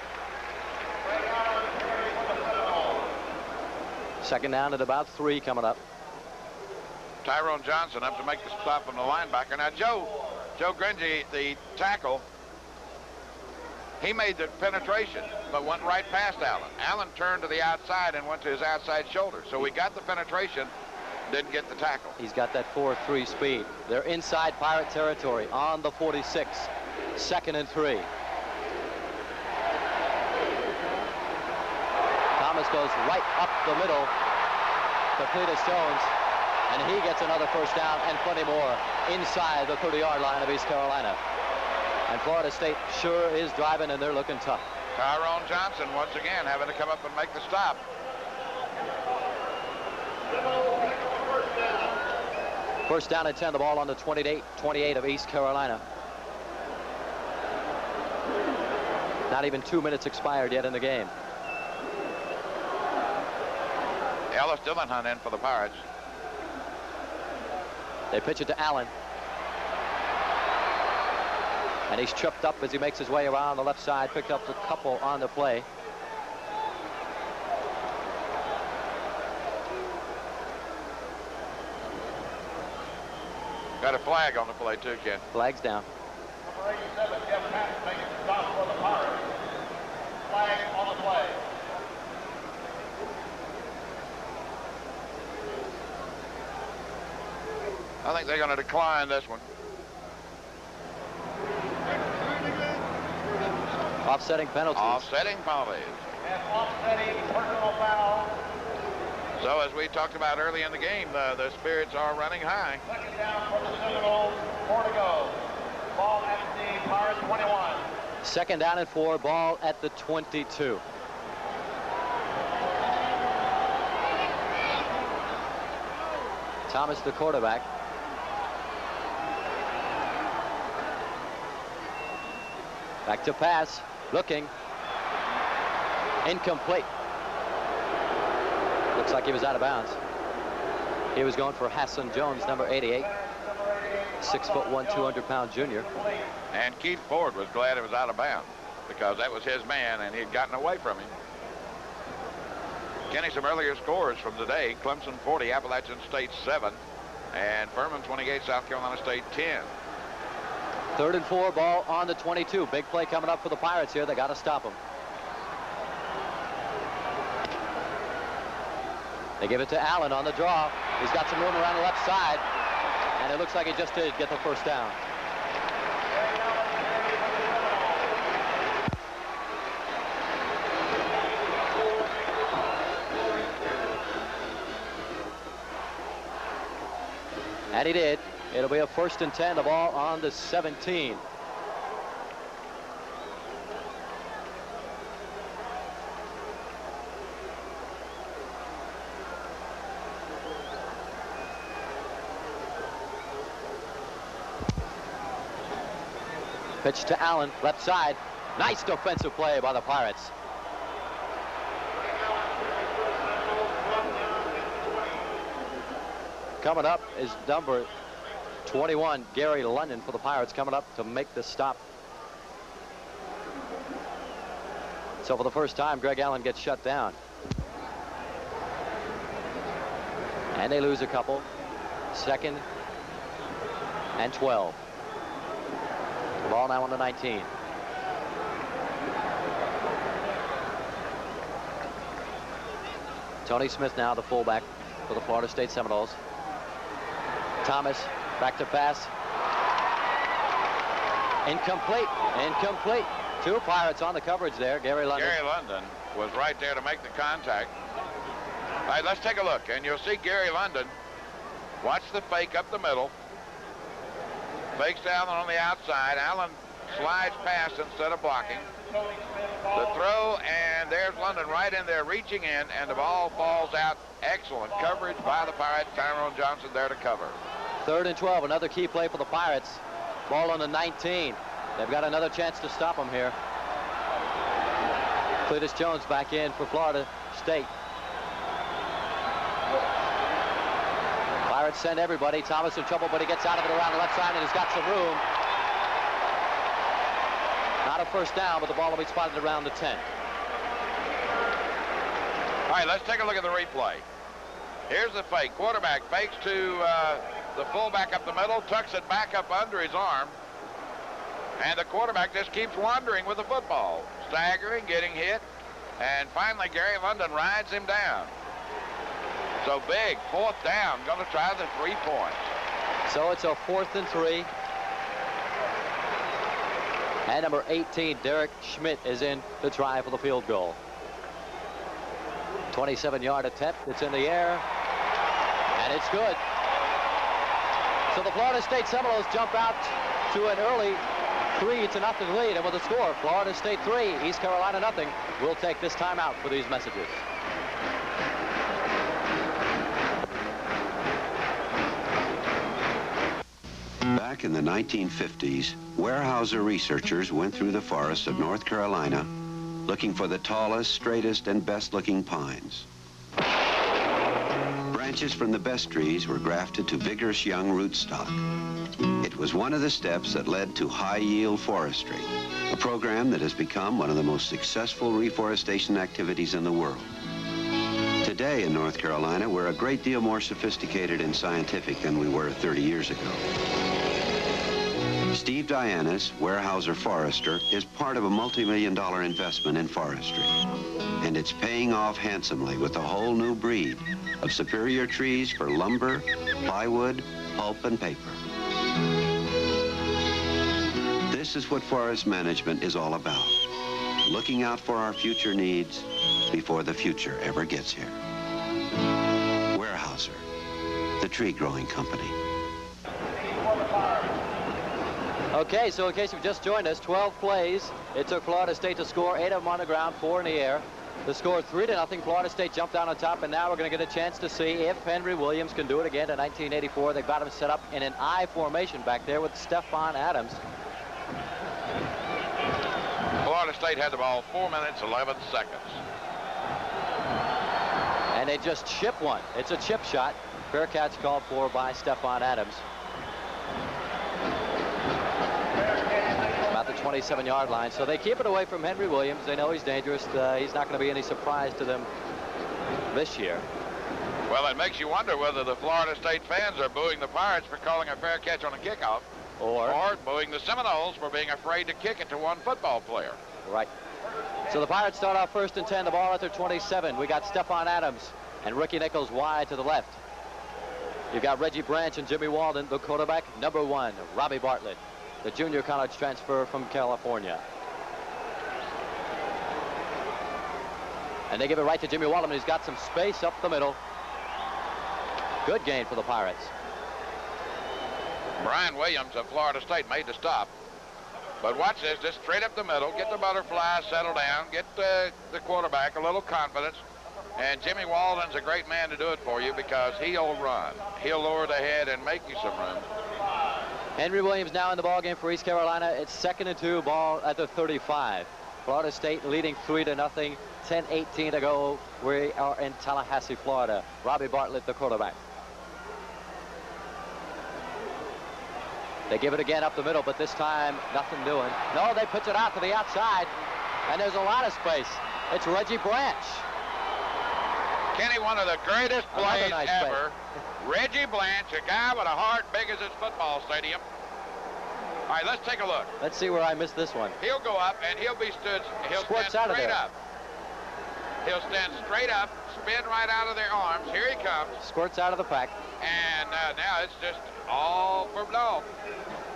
Second down at about 3 coming up. Tyrone Johnson up to make the stop from the linebacker. Now, Joe Gringy, the tackle, he made the penetration, but went right past Allen. Allen turned to the outside and went to his outside shoulder. So we got the penetration, didn't get the tackle. He's got that 4-3 speed. They're inside Pirate territory on the 46. Second and 3. Thomas goes right up the middle to Cletus Jones, and he gets another first down and plenty more inside the 30-yard line of East Carolina. And Florida State sure is driving, and they're looking tough. Tyrone Johnson once again having to come up and make the stop. First down and 10, the ball on the 28 of East Carolina. Not even 2 minutes expired yet in the game. Ellis Dillingham in for the Pirates. They pitch it to Allen. And he's tripped up as he makes his way around the left side. Picked up a couple on the play. Got a flag on the play too, Ken. Flag's down. Number 87, Jeff Patton making the stop for the Pirates. Flag on the play. I think they're going to decline this one. Offsetting penalties. Offsetting penalties. And offsetting personal foul. So as we talked about early in the game, the spirits are running high. Second down for the Seminoles. 4 to go. Ball at the Pirates 21. Second down and 4. Ball at the 22. Thomas, the quarterback. Back to pass. Looking. Incomplete. Looks like he was out of bounds. He was going for Hassan Jones, number 88. 6'1", 200-pound junior. And Keith Ford was glad it was out of bounds because that was his man and he had gotten away from him. Kenny, some earlier scores from today. Clemson 40, Appalachian State 7, and Furman 28, South Carolina State 10. 3rd and 4, ball on the 22. Big play coming up for the Pirates here. They got to stop him. They give it to Allen on the draw. He's got some room around the left side, and it looks like he just did get the first down. And he did. It'll be a 1st and 10, the ball on the 17. Pitch to Allen, left side. Nice defensive play by the Pirates. Coming up is number 21, Gary London, for the Pirates, coming up to make the stop. So for the first time, Greg Allen gets shut down. And they lose a couple. 2nd and 12. The ball now on the 19. Tony Smith now the fullback for the Florida State Seminoles. Thomas back to pass. Incomplete. Incomplete. 2 Pirates on the coverage there. Gary London. Gary London was right there to make the contact. All right, let's take a look, and you'll see Gary London. Watch the fake up the middle. Fakes down on the outside. Allen slides past instead of blocking. The throw, and there's London right in there reaching in, and the ball falls out. Excellent coverage by the Pirates. Tyrone Johnson there to cover. 3rd and 12, another key play for the Pirates. Ball on the 19. They've got another chance to stop them here. Cletus Jones back in for Florida State. Pirates send everybody. Thomas in trouble, but he gets out of it around the left side, and he's got some room. Not a first down, but the ball will be spotted around the 10. All right, let's take a look at the replay. Here's the fake. Quarterback fakes to the fullback up the middle, tucks it back up under his arm, and the quarterback just keeps wandering with the football, staggering, getting hit, and finally Gary London rides him down. So big, 4th down, going to try the 3 points. So it's a 4th and 3. And number 18, Derek Schmidt, is in to try for the field goal. 27-yard attempt. It's in the air, and it's good. So the Florida State Seminoles jump out to an early 3-0 lead, and with the score, Florida State 3, East Carolina nothing. We'll take this time out for these messages. Back in the 1950s, Weyerhaeuser researchers went through the forests of North Carolina looking for the tallest, straightest, and best-looking pines. Branches from the best trees were grafted to vigorous young rootstock. It was one of the steps that led to high-yield forestry, a program that has become one of the most successful reforestation activities in the world. Today in North Carolina, we're a great deal more sophisticated and scientific than we were 30 years ago. Steve Dianis, Weyerhaeuser forester, is part of a multi-million-dollar investment in forestry. And it's paying off handsomely with a whole new breed of superior trees for lumber, plywood, pulp, and paper. This is what forest management is all about. Looking out for our future needs before the future ever gets here. Weyerhaeuser, the tree growing company. Okay, so in case you've just joined us, 12 plays. It took Florida State to score, 8 of them on the ground, 4 in the air. The score 3-0. Florida State jumped down on top, and now we're going to get a chance to see if Henry Williams can do it again in 1984. They've got him set up in an I formation back there with Stephon Adams. Florida State had the ball 4 minutes, 11 seconds. And they just chip one. It's a chip shot. Fair catch called for by Stephon Adams. About the 27-yard line. So they keep it away from Henry Williams. They know he's dangerous. He's not going to be any surprise to them this year. Well, it makes you wonder whether the Florida State fans are booing the Pirates for calling a fair catch on a kickoff, or booing the Seminoles for being afraid to kick it to one football player. Right. So the Pirates start off 1st and 10, the ball at their 27. We got Stephon Adams and Ricky Nichols wide to the left. You've got Reggie Branch and Jimmy Walden, the quarterback. Number 1, Robbie Bartlett, the junior college transfer from California. And they give it right to Jimmy Walden. He's got some space up the middle. Good gain for the Pirates. Brian Williams of Florida State made the stop. But watch this, just straight up the middle, get the butterfly, settle down, get the quarterback a little confidence. And Jimmy Walden's a great man to do it for you because he'll run. He'll lower the head and make you some room. Henry Williams now in the ball game for East Carolina. It's 2nd and 2, ball at the 35. Florida State leading 3-0. 10:18 to go. We are in Tallahassee, Florida. Robbie Bartlett, the quarterback. They give it again up the middle, but this time nothing doing. No, they pitch it out to the outside, and there's a lot of space. It's Reggie Branch. Kenny, one of the greatest plays nice ever. Reggie Branch, a guy with a heart big as his football stadium. All right, let's take a look. Let's see where I missed this one. He'll go up, and he'll Squirts stand out of straight there. up. He'll stand straight up, spin right out of their arms. Here he comes. Squirts out of the pack. And now it's just all for blow.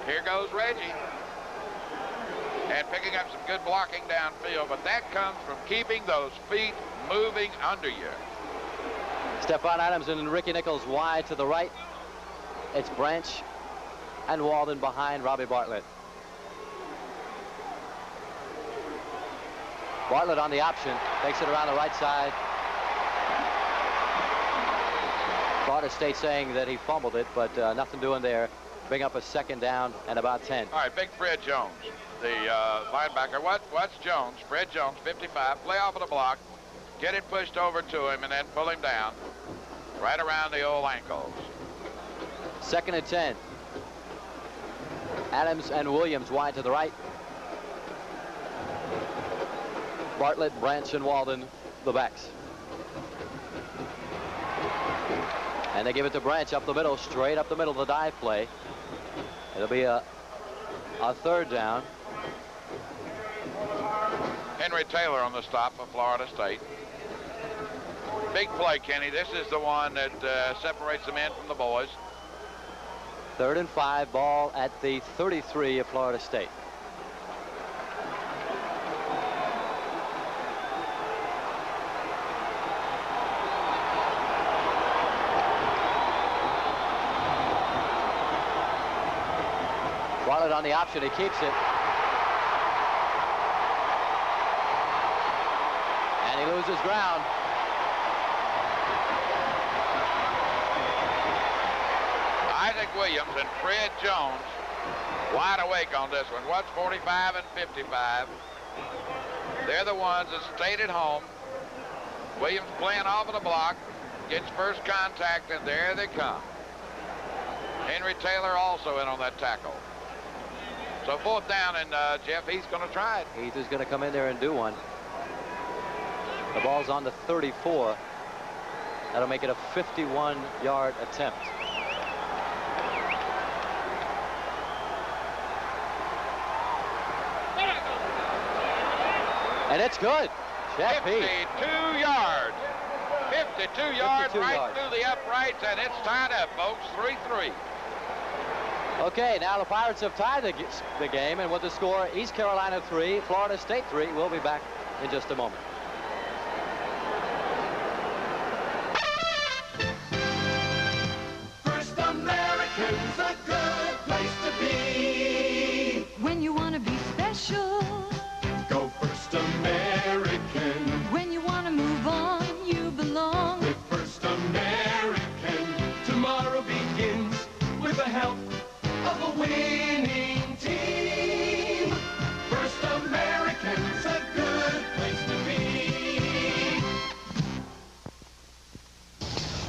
Here goes Reggie. And picking up some good blocking downfield, but that comes from keeping those feet moving under you. Stephon Adams and Ricky Nichols wide to the right. It's Branch and Walden behind Robbie Bartlett. Bartlett on the option, takes it around the right side. Florida State saying that he fumbled it, but nothing doing there. Bring up a 2nd down and about 10. All right, big Fred Jones, the linebacker. What's Jones? Fred Jones, 55. Play off of the block, get it pushed over to him, and then pull him down right around the old ankles. 2nd and 10. Adams and Williams wide to the right. Bartlett, Branch, and Walden, the backs. And they give it to Branch up the middle, straight up the middle, the dive play. It'll be a 3rd down. Henry Taylor on the stop for Florida State. Big play, Kenny. This is the one that separates the men from the boys. 3rd and 5, ball at the 33 of Florida State. Bartlett on the option, he keeps it. And he loses ground. Isaac Williams and Fred Jones wide awake on this one. What's 45 and 55? They're the ones that stayed at home. Williams playing off of the block, gets first contact, and there they come. Henry Taylor also in on that tackle. So 4th down, and Jeff, he's going to try it. Heath is going to come in there and do one. The ball's on the 34. That'll make it a 51-yard attempt. And it's good. Jeff Heath. 52 yards. 52 yards right yards. through the uprights, and it's tied up, folks. 3-3. Okay, now the Pirates have tied the game, and with the score, East Carolina 3, Florida State 3. We'll be back in just a moment. First American's a good place to be. When you want to be special. Go First American. When you want to move on, you belong. With First American, tomorrow begins with the help of a winning team. First American's a good place to be.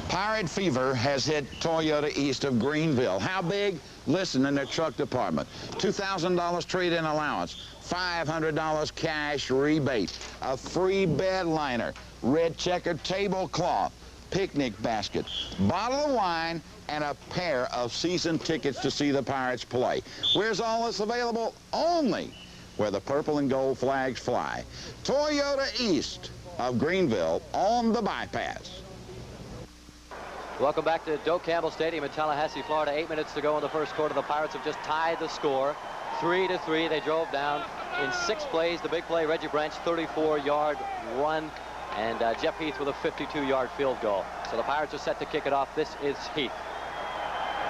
Pirate fever has hit Toyota east of Greenville. How big? Listen, in their truck department. $2,000 trade-in allowance, $500 cash rebate, a free bed liner, red checkered tablecloth, picnic basket, bottle of wine, and a pair of season tickets to see the Pirates play. Where's all this available? Only where the purple and gold flags fly. Toyota east of Greenville on the bypass. Welcome back to Doak Campbell Stadium in Tallahassee, Florida. 8 minutes to go in the first quarter. The Pirates have just tied the score 3-3. They drove down in 6 plays. The big play, Reggie Branch, 34-yard run, and Jeff Heath with a 52-yard field goal. So the Pirates are set to kick it off. This is Heath.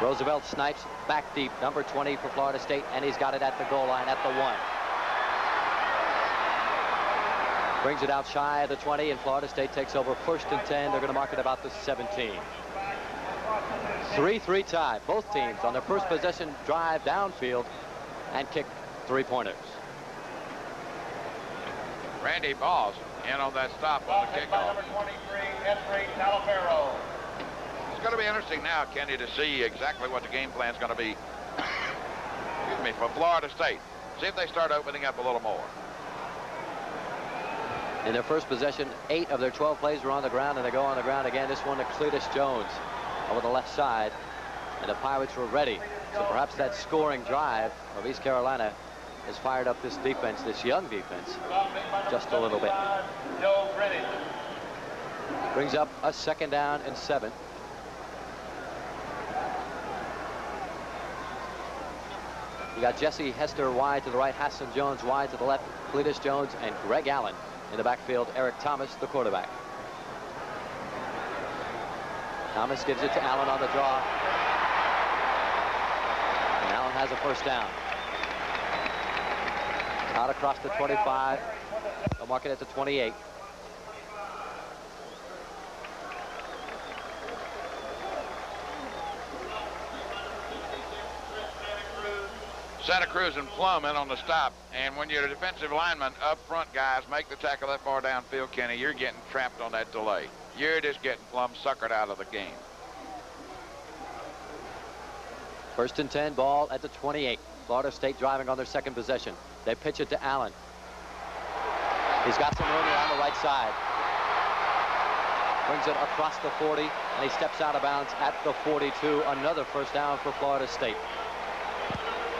Roosevelt snipes back deep, number 20 for Florida State, and he's got it at the goal line at the 1. Brings it out shy of the 20, and Florida State takes over 1st and 10. They're going to mark it about the 17. 3-3 tie. Both teams on their first possession drive downfield and kick 3-pointers. Randy Boss in on that stop on the kickoff. Number 23, Henry Talavero. It's going to be interesting now, Kenny, to see exactly what the game plan is going to be excuse me, for Florida State. See if they start opening up a little more. In their first possession, 8 of their 12 plays were on the ground, and they go on the ground again. This one to Cletus Jones over the left side, and the Pirates were ready. So perhaps that scoring drive of East Carolina has fired up this defense, this young defense, just a little bit. Brings up a 2nd down and 7. You got Jesse Hester wide to the right, Hassan Jones wide to the left, Cletus Jones and Greg Allen. In the backfield, Eric Thomas, the quarterback. Thomas gives it to Allen on the draw. And Allen has a 1st down. Out across the 25. They'll mark it at the 28. Santa Cruz and Plum in on the stop, and when you're a defensive lineman up front, guys, make the tackle that far downfield, Kenny, you're getting trapped on that delay. You're just getting Plum suckered out of the game. 1st and 10, ball at the 28. Florida State driving on their 2nd possession. They pitch it to Allen. He's got some room around the right side. Brings it across the 40, and he steps out of bounds at the 42. Another 1st down for Florida State.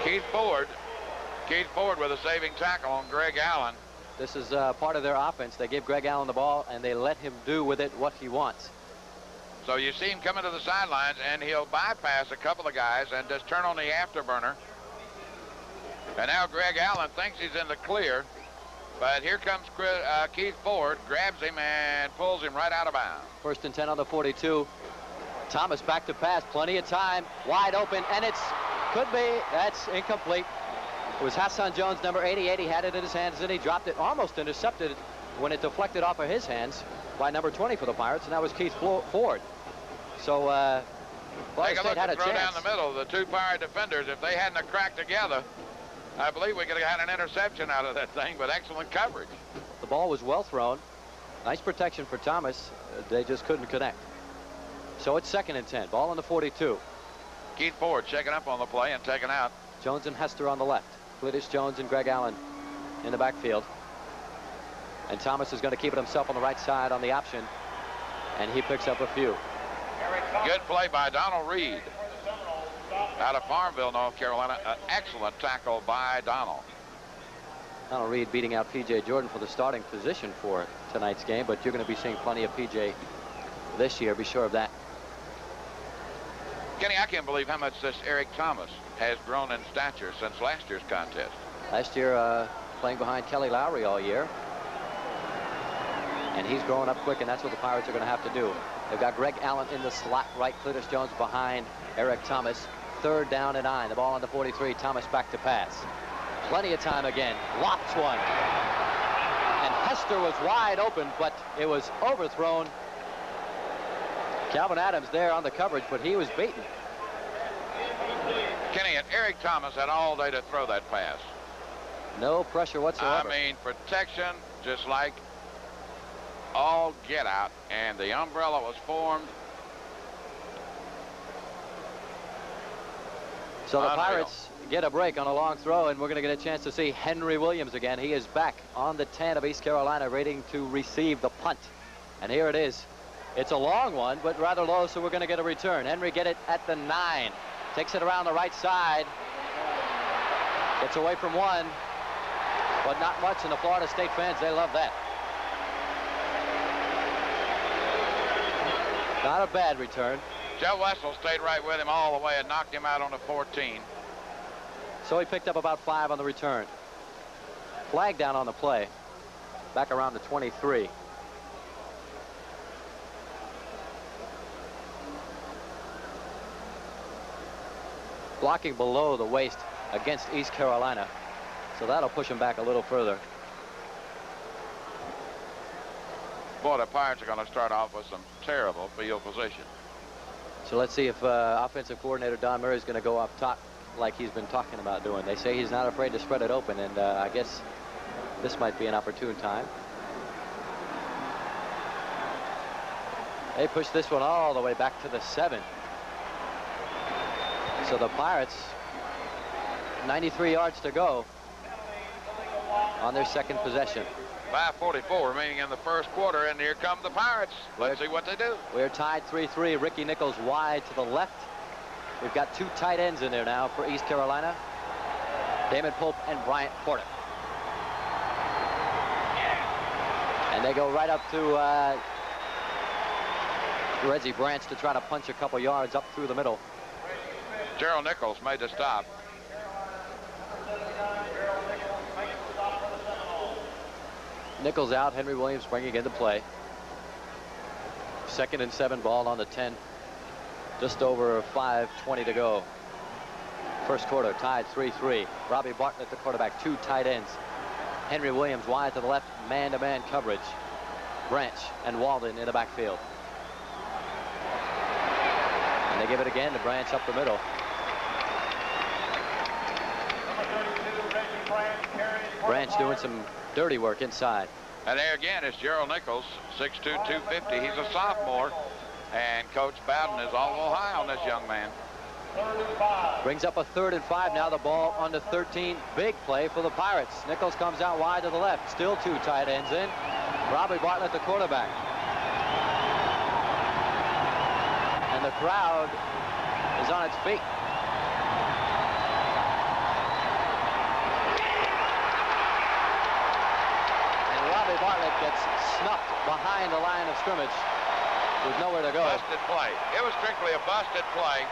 Keith Ford with a saving tackle on Greg Allen. This is part of their offense. They give Greg Allen the ball, and they let him do with it what he wants. So you see him coming to the sidelines, and he'll bypass a couple of guys and just turn on the afterburner. And now Greg Allen thinks he's in the clear, but here comes Keith Ford, grabs him and pulls him right out of bounds. 1st and 10 on the 42. Thomas back to pass, plenty of time, wide open, and could be, that's incomplete. It was Hassan Jones, number 88. He had it in his hands, and he dropped it, almost intercepted it when it deflected off of his hands by number 20 for the Pirates, and that was Keith Ford. So, Florida State had a throw down the middle. The 2 Pirate defenders, if they hadn't cracked together, I believe we could have had an interception out of that thing, but excellent coverage. The ball was well thrown. Nice protection for Thomas. They just couldn't connect. So it's 2nd and 10. Ball on the 42. Keith Ford checking up on the play and taken out. Jones and Hester on the left. Cletus Jones and Greg Allen in the backfield. And Thomas is going to keep it himself on the right side on the option. And he picks up a few. Good play by Donald Reed out of Farmville, North Carolina. An excellent tackle by Donald. Donald Reed beating out P.J. Jordan for the starting position for tonight's game, but you're going to be seeing plenty of P.J. this year. Be sure of that. Kenny, I can't believe how much this Eric Thomas has grown in stature since last year's contest. Last year, playing behind Kelly Lowry all year. And he's growing up quick, and that's what the Pirates are going to have to do. They've got Greg Allen in the slot right, Cletus Jones behind Eric Thomas. 3rd down and 9. The ball on the 43. Thomas back to pass. Plenty of time again. Lops one. And Hester was wide open, but it was overthrown. Calvin Adams there on the coverage, but he was beaten. Kenny, and Eric Thomas had all day to throw that pass. No pressure whatsoever. I mean, protection just like all get out, and the umbrella was formed. So the Pirates get a break on a long throw, and we're going to get a chance to see Henry Williams again. He is back on the 10 of East Carolina, waiting to receive the punt. And here it is. It's a long one, but rather low, so we're going to get a return. Henry get it at the 9. Takes it around the right side. Gets away from one, but not much, and the Florida State fans, they love that. Not a bad return. Joe Wessel stayed right with him all the way and knocked him out on the 14. So he picked up about 5 on the return. Flag down on the play. Back around the 23. Blocking below the waist against East Carolina. So that'll push him back a little further. Boy, the Pirates are going to start off with some terrible field position. So let's see if offensive coordinator Don Murray is going to go up top like he's been talking about doing. They say he's not afraid to spread it open, and I guess this might be an opportune time. They push this one all the way back to the 7. So the Pirates, 93 yards to go on their second possession. 5:44 remaining in the first quarter, and here come the Pirates. Let's see what they do. We're tied 3-3. Ricky Nichols wide to the left. We've got 2 tight ends in there now for East Carolina. Damon Pope and Bryant Porter. And they go right up to Reggie Branch to try to punch a couple yards up through the middle. Gerald Nichols made the stop. Nichols out, Henry Williams bringing into play. 2nd and 7, ball on the 10. Just over 5:20 to go. First quarter, tied 3-3. Robbie Bartlett, the quarterback, 2 tight ends. Henry Williams wide to the left, man-to-man coverage. Branch and Walden in the backfield. And they give it again to Branch up the middle. Branch doing some dirty work inside. And there again is Gerald Nichols, 6'2", 250. He's a sophomore, and Coach Bowden is all high on this young man. Brings up a 3rd and 5 now. The ball on the 13. Big play for the Pirates. Nichols comes out wide to the left. Still 2 tight ends in. Robbie Bartlett, the quarterback. And the crowd is on its feet. Bartlett gets snuffed behind the line of scrimmage with nowhere to go. Busted play. It was strictly a busted play.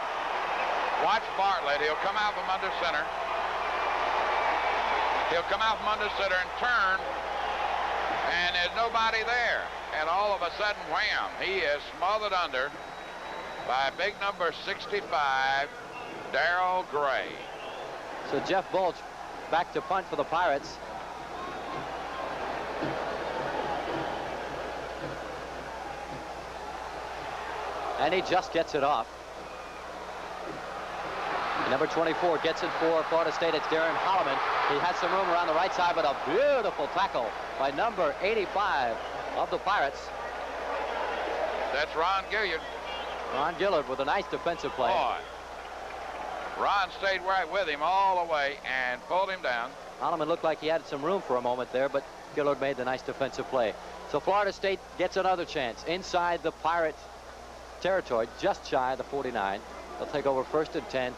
Watch Bartlett. He'll come out from under center. He'll come out from under center and turn, and there's nobody there. And all of a sudden, wham, he is smothered under by big number 65, Darrell Gray. So Jeff Bulch back to punt for the Pirates. And he just gets it off. Number 24 gets it for Florida State. It's Darren Holloman. He has some room around the right side, but a beautiful tackle by number 85 of the Pirates. That's Ron Gillard. Ron Gillard with a nice defensive play. Boy. Ron stayed right with him all the way and pulled him down. Holloman looked like he had some room for a moment there, but Gillard made the nice defensive play. So Florida State gets another chance inside the Pirate territory, just shy of the 49. They'll take over 1st and 10.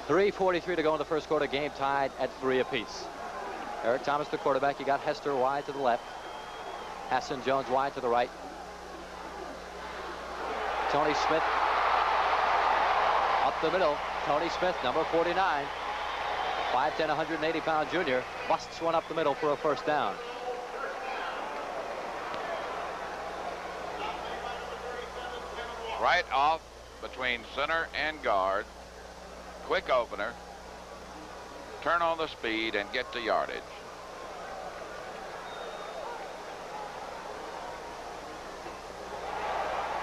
3:43 to go in the first quarter. Game tied at 3 apiece. Eric Thomas, the quarterback. You got Hester wide to the left. Hassan Jones wide to the right. Tony Smith up the middle. Tony Smith, number 49. 5'10", 180-pound junior. Busts one up the middle for a first down. Right off between center and guard. Quick opener. Turn on the speed and get the yardage.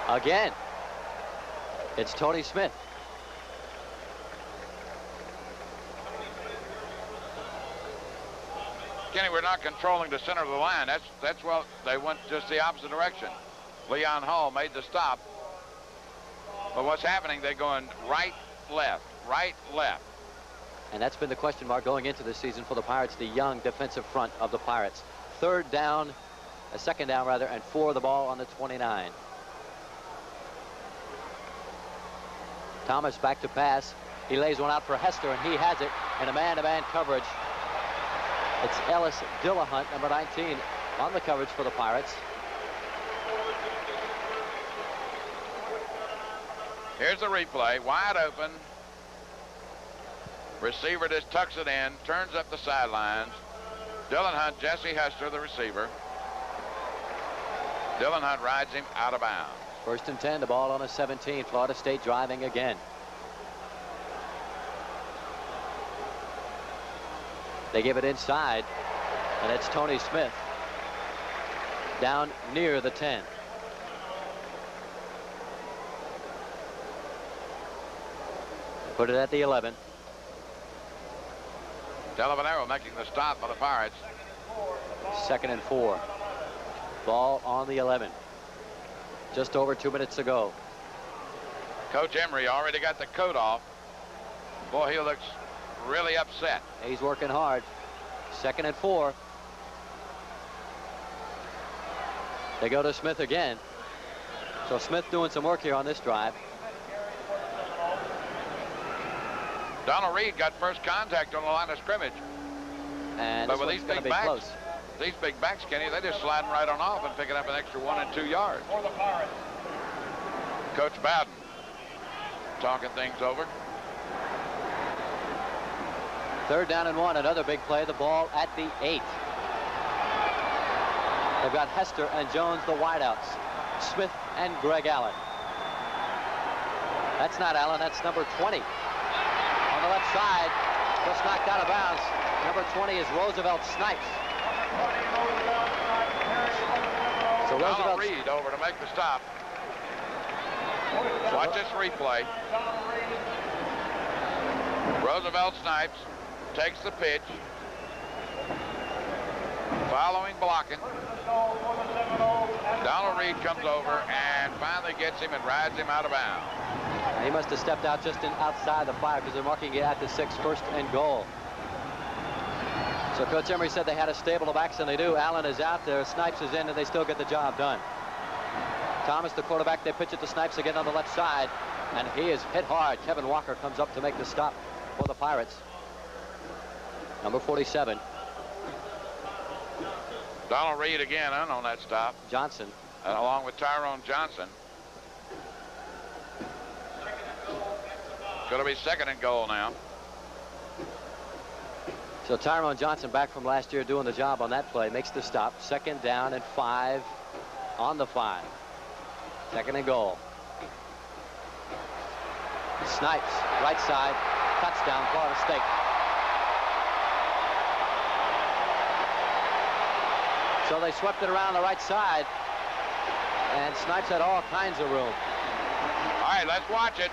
Again, it's Tony Smith. Kenny, we're not controlling the center of the line. That's well, they went just the opposite direction. Leon Hall made the stop. But what's happening, they're going right, left, right, left. And that's been the question mark going into this season for the Pirates, the young defensive front of the Pirates. 3rd down, a 2nd down rather, and 4 the ball on the 29. Thomas back to pass. He lays one out for Hester, and he has it in a man-to-man coverage. It's Ellis Dillahunt, number 19, on the coverage for the Pirates. Here's the replay, wide open. Receiver just tucks it in, turns up the sidelines. Dylan Hunt, Jesse Hester, the receiver. Dylan Hunt rides him out of bounds. 1st and 10, the ball on a 17. Florida State driving again. They give it inside, and it's Tony Smith down near the 10. Put it at the 11. Delavanero making the stop by the Pirates. 2nd and 4. Ball on the 11. Just over 2 minutes to go. Coach Emery already got the coat off. Boy, he looks really upset. He's working hard. 2nd and 4. They go to Smith again. So Smith doing some work here on this drive. Donald Reed got first contact on the line of scrimmage. And but with these big backs, Kenny, they just sliding right on off and picking up an extra 1 and 2 yards. Coach Bowden talking things over. 3rd down and 1, another big play, the ball at the 8. They've got Hester and Jones, the wideouts. Smith and Greg Allen. That's not Allen, that's number 20. On the left side, just knocked out of bounds. Number 20 is Roosevelt Snipes. So Donald Reed over to make the stop. Watch this replay. Roosevelt Snipes takes the pitch. Following blocking. Donald Reed comes over and finally gets him and rides him out of bounds. He must have stepped out just outside the 5 because they're marking it at the 6, 1st and goal. So Coach Emery said they had a stable of backs, and they do. Allen is out there, Snipes is in, and they still get the job done. Thomas, the quarterback, they pitch it to Snipes again on the left side, and he is hit hard. Kevin Walker comes up to make the stop for the Pirates. Number 47. Donald Reed again on that stop. Johnson. Along with Tyrone Johnson. Going to be 2nd and goal now. So Tyrone Johnson, back from last year, doing the job on that play, makes the stop. 2nd down and 5 on the 5. 2nd and goal. Snipes, right side, touchdown, Florida State. So they swept it around the right side, and Snipes had all kinds of room. All right, let's watch it.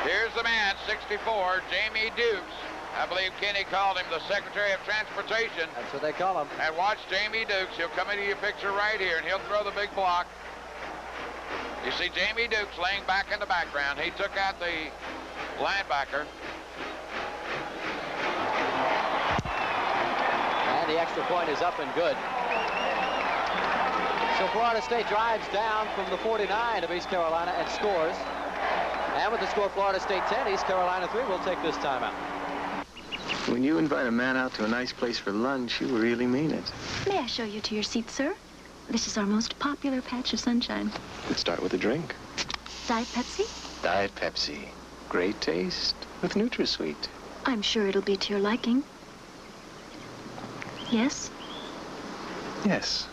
Here's the man, 64, Jamie Dukes. I believe Kenny called him the Secretary of Transportation. That's what they call him. And watch Jamie Dukes. He'll come into your picture right here, and he'll throw the big block. You see Jamie Dukes laying back in the background. He took out the linebacker. And the extra point is up and good. So Florida State drives down from the 49 of East Carolina and scores. And with the score Florida State 10, East Carolina 3 will take this timeout. When you invite a man out to a nice place for lunch, you really mean it. May I show you to your seat, sir? This is our most popular patch of sunshine. Let's start with a drink. Diet Pepsi? Diet Pepsi. Great taste with NutraSweet. I'm sure it'll be to your liking. Yes? Yes.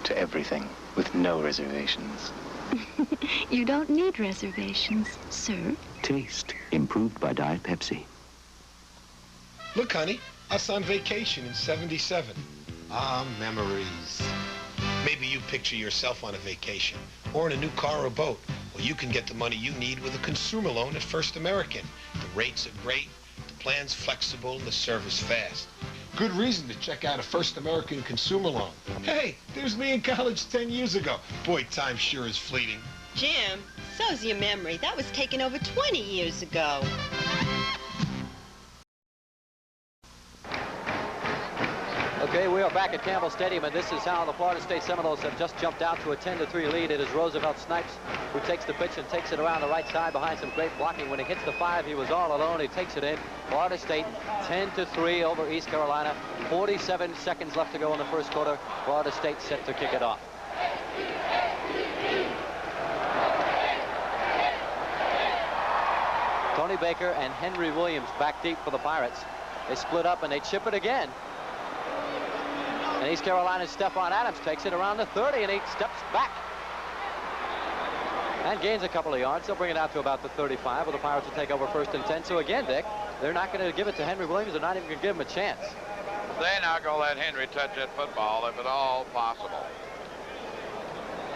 To everything with no reservations. You don't need reservations, sir. Taste improved by Diet Pepsi. Look, honey, us on vacation in '77. Ah, memories. Maybe you picture yourself on a vacation or in a new car or boat. Well, you can get the money you need with a consumer loan at First American. The rates are great, the plan's flexible, and the service fast. Good reason to check out a First American consumer loan. Hey, there's me in college 10 years ago. Boy, time sure is fleeting. Jim, so's your memory. That was taken over 20 years ago. Okay, we are back at Campbell Stadium, and this is how the Florida State Seminoles have just jumped out to a 10-3 lead. It is Roosevelt Snipes who takes the pitch and takes it around the right side behind some great blocking. When he hits the 5, he was all alone. He takes it in. Florida State 10-3 over East Carolina. 47 seconds left to go in the first quarter. Florida State set to kick it off. Tony Baker and Henry Williams back deep for the Pirates. They split up and they chip it again. And East Carolina's Stephon Adams takes it around the 30 and he steps back. And gains a couple of yards. They'll bring it out to about the 35 where the Pirates will take over 1st and 10. So again, Dick, they're not going to give it to Henry Williams. They're not even going to give him a chance. They're not going to let Henry touch that football if at all possible.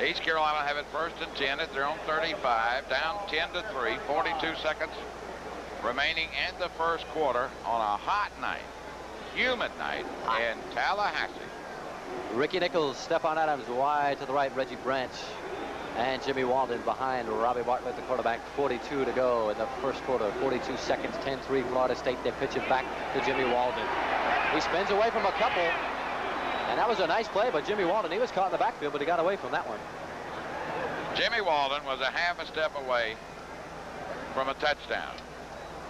East Carolina have it 1st and 10 at their own 35, down 10-3, 42 seconds remaining in the 1st quarter on a hot night, humid night in Tallahassee. Ricky Nichols, Stephon Adams wide to the right, Reggie Branch and Jimmy Walden behind Robbie Bartlett, the quarterback. 42 to go in the 1st quarter, 42 seconds, 10-3 Florida State. They pitch it back to Jimmy Walden. He spins away from a couple, and that was a nice play by Jimmy Walden. He was caught in the backfield, but he got away from that one. Jimmy Walden was a half a step away from a touchdown.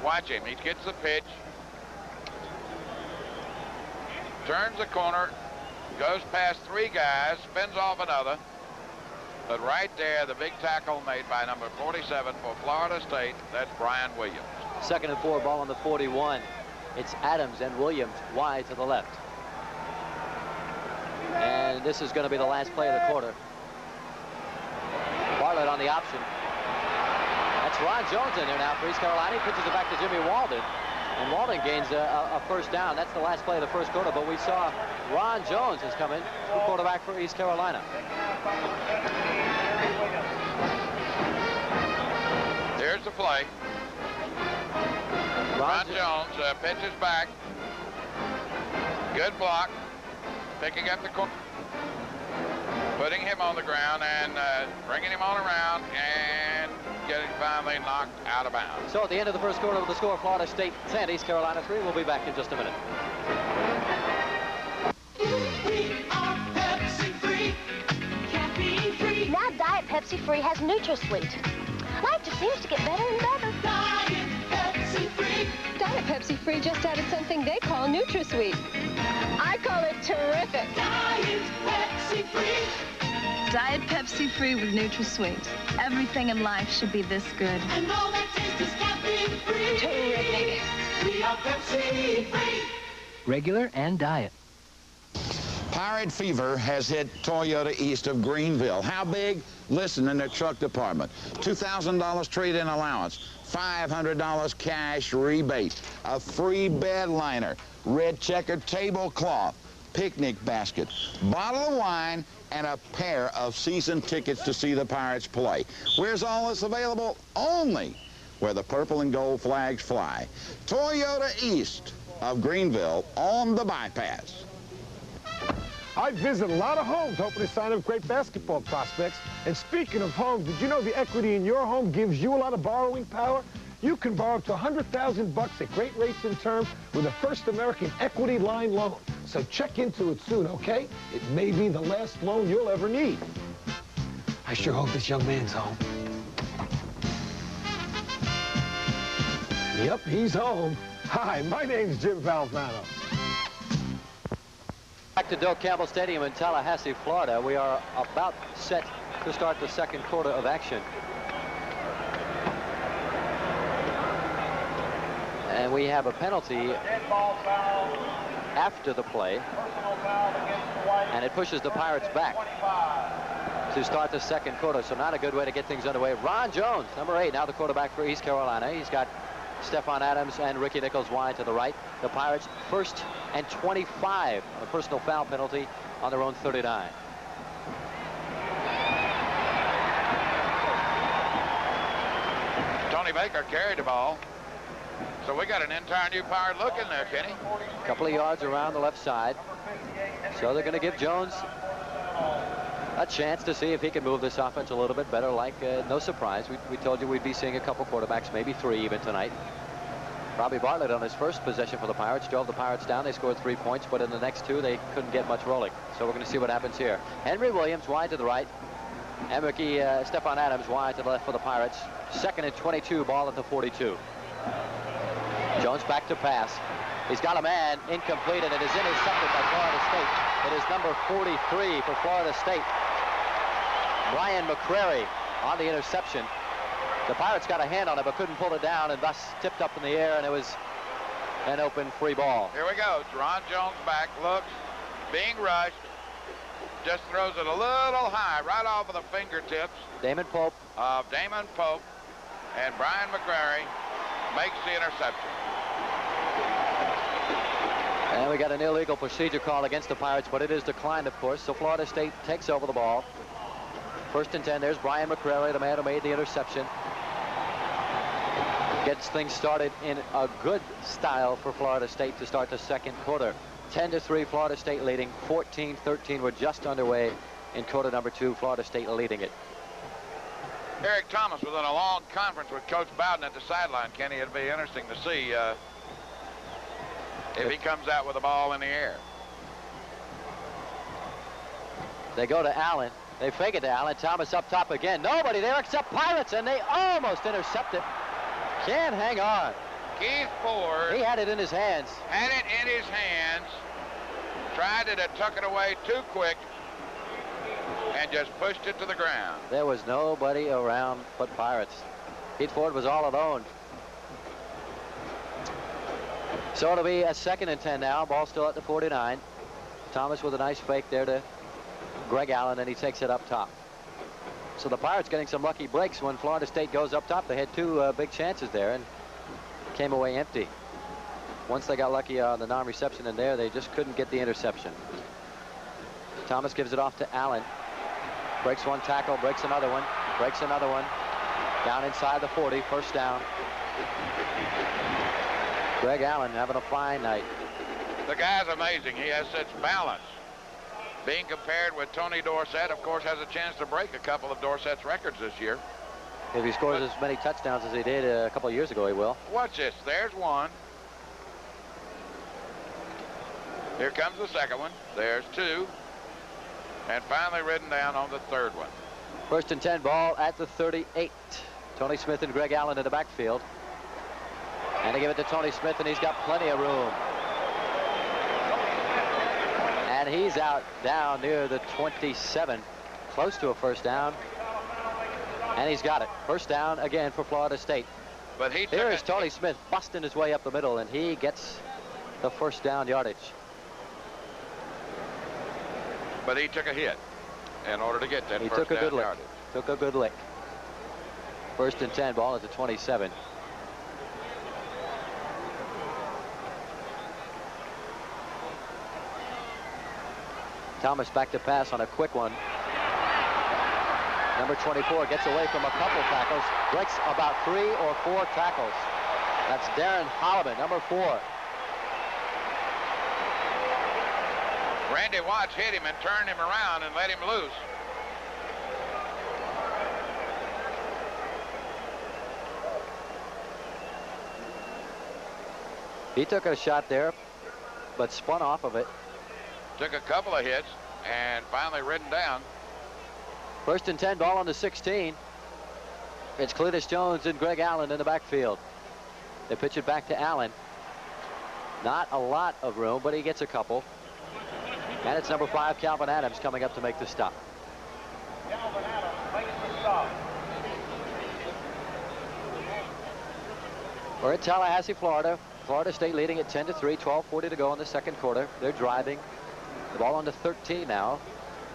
Watch him. He gets the pitch, turns the corner, goes past 3 guys, spins off another. But right there, the big tackle made by number 47 for Florida State. That's Brian Williams. 2nd and 4, ball on the 41. It's Adams and Williams wide to the left. And this is going to be the last play of the quarter. Bartlett on the option. That's Ron Jones in there now for East Carolina. He pitches it back to Jimmy Walden. And Walden gains a 1st down. That's the last play of the 1st quarter. But we saw Ron Jones has come in, the quarterback for East Carolina. Here's the play. Ron Jones pitches back. Good block. Picking up the corner. Putting him on the ground and bringing him on around and getting finally knocked out of bounds. So at the end of the 1st quarter with the score, Florida State 10, East Carolina 3. We'll be back in just a minute. Now Diet Pepsi Free has NutraSweet. Life just seems to get better and better. Diet Pepsi Free. Diet Pepsi Free just added something they call NutraSweet. I call it terrific. Diet Pepsi Free. Diet Pepsi Free with NutraSweet. Everything in life should be this good. And all that taste is caffeine free. Terrific. We are Pepsi Free. Regular and diet. Pirate fever has hit Toyota east of Greenville. How big? Listen, in their truck department. $2,000 trade-in allowance, $500 cash rebate, a free bed liner, red checkered tablecloth, picnic basket, bottle of wine, and a pair of season tickets to see the Pirates play. Where's all this available? Only where the purple and gold flags fly. Toyota east of Greenville on the bypass. I visit a lot of homes hoping to sign up great basketball prospects. And speaking of homes, did you know the equity in your home gives you a lot of borrowing power? You can borrow up to $100,000 at great rates and terms with a First American Equity Line loan. So check into it soon, okay? It may be the last loan you'll ever need. I sure hope this young man's home. Yep, he's home. Hi, my name's Jim Valvano. Back to Doak Campbell Stadium in Tallahassee, Florida. We are about set to start the 2nd quarter of action. And we have a penalty after the play. And it pushes the Pirates back to start the 2nd quarter. So not a good way to get things underway. Ron Jones, number 8, now the quarterback for East Carolina. He's got Stephon Adams and Ricky Nichols wide to the right. The Pirates 1st and 25 on a personal foul penalty on their own 39. Tony Baker carried the ball. So we got an entire new Pirate look in there, Kenny. A couple of yards around the left side. So they're going to give Jones a chance to see if he can move this offense a little bit better. Like, no surprise, we told you we'd be seeing a couple quarterbacks, maybe 3 even tonight. Robbie Bartlett on his first possession for the Pirates drove the Pirates down. They scored 3 points, but in the next 2, they couldn't get much rolling. So we're going to see what happens here. Henry Williams wide to the right. And Ricky Stephon Adams wide to the left for the Pirates. 2nd and 22, ball at the 42. Jones back to pass. He's got a man, incomplete, and it is intercepted by Florida State. It is number 43 for Florida State. Brian McCrary on the interception. The Pirates got a hand on it, but couldn't pull it down, and thus tipped up in the air, and it was an open free ball. Here we go. Ron Jones back, looks, being rushed, just throws it a little high, right off of the fingertips. Damon Pope. Of Damon Pope, and Brian McCrary makes the interception. And we got an illegal procedure call against the Pirates, but it is declined, of course, so Florida State takes over the ball. 1st and 10. There's Brian McCrary, the man who made the interception. Gets things started in a good style for Florida State to start the second quarter. 10-3, Florida State leading. 14-13, we're just underway in quarter number 2, Florida State leading it. Eric Thomas was in a long conference with Coach Bowden at the sideline. Kenny, it'd be interesting to see if he comes out with the ball in the air. They go to Allen. They fake it to Allen. Thomas up top again. Nobody there except Pirates, and they almost intercept it. Can't hang on. Keith Ford. He had it in his hands. Had it in his hands. Tried to tuck it away too quick. And just pushed it to the ground. There was nobody around but Pirates. Keith Ford was all alone. So it'll be a 2nd and 10 now. Ball still at the 49. Thomas with a nice fake there to Greg Allen, and he takes it up top. So the Pirates getting some lucky breaks when Florida State goes up top. They had 2 big chances there and came away empty. Once they got lucky on the non-reception in there, they just couldn't get the interception. Thomas gives it off to Allen. Breaks one tackle, breaks another one, breaks another one. Down inside the 40, 1st down. Greg Allen having a fine night. The guy's amazing. He has such balance. Being compared with Tony Dorsett, of course, has a chance to break a couple of Dorsett's records this year. If he scores as many touchdowns as he did a couple of years ago, he will. Watch this. There's one. Here comes the second one. There's 2. And finally ridden down on the 3rd one. 1st and 10, ball at the 38. Tony Smith and Greg Allen in the backfield. And they give it to Tony Smith, and he's got plenty of room. And he's out down near the 27, close to a 1st down. And he's got it. 1st down again for Florida State. But here is Tony Smith busting his way up the middle, and he gets the 1st down yardage. But he took a hit in order to get that He first took a good down lick. yardage. Took a good lick. 1st and 10, ball at the 27. Thomas back to pass on a quick one. Number 24 gets away from a couple tackles, breaks about 3 or 4 tackles. That's Darren Holloman, number 4. Randy Watts hit him and turned him around and let him loose. He took a shot there, but spun off of it. Took a couple of hits and finally ridden down. 1st and 10, ball on the 16. It's Cletus Jones and Greg Allen in the backfield. They pitch it back to Allen. Not a lot of room, but he gets a couple. And it's number 5, Calvin Adams, coming up to make the stop. Calvin Adams makes the stop. We're in Tallahassee, Florida. Florida State leading at 10-3, 12:40 to go in the second quarter. They're driving. The ball on the 13 now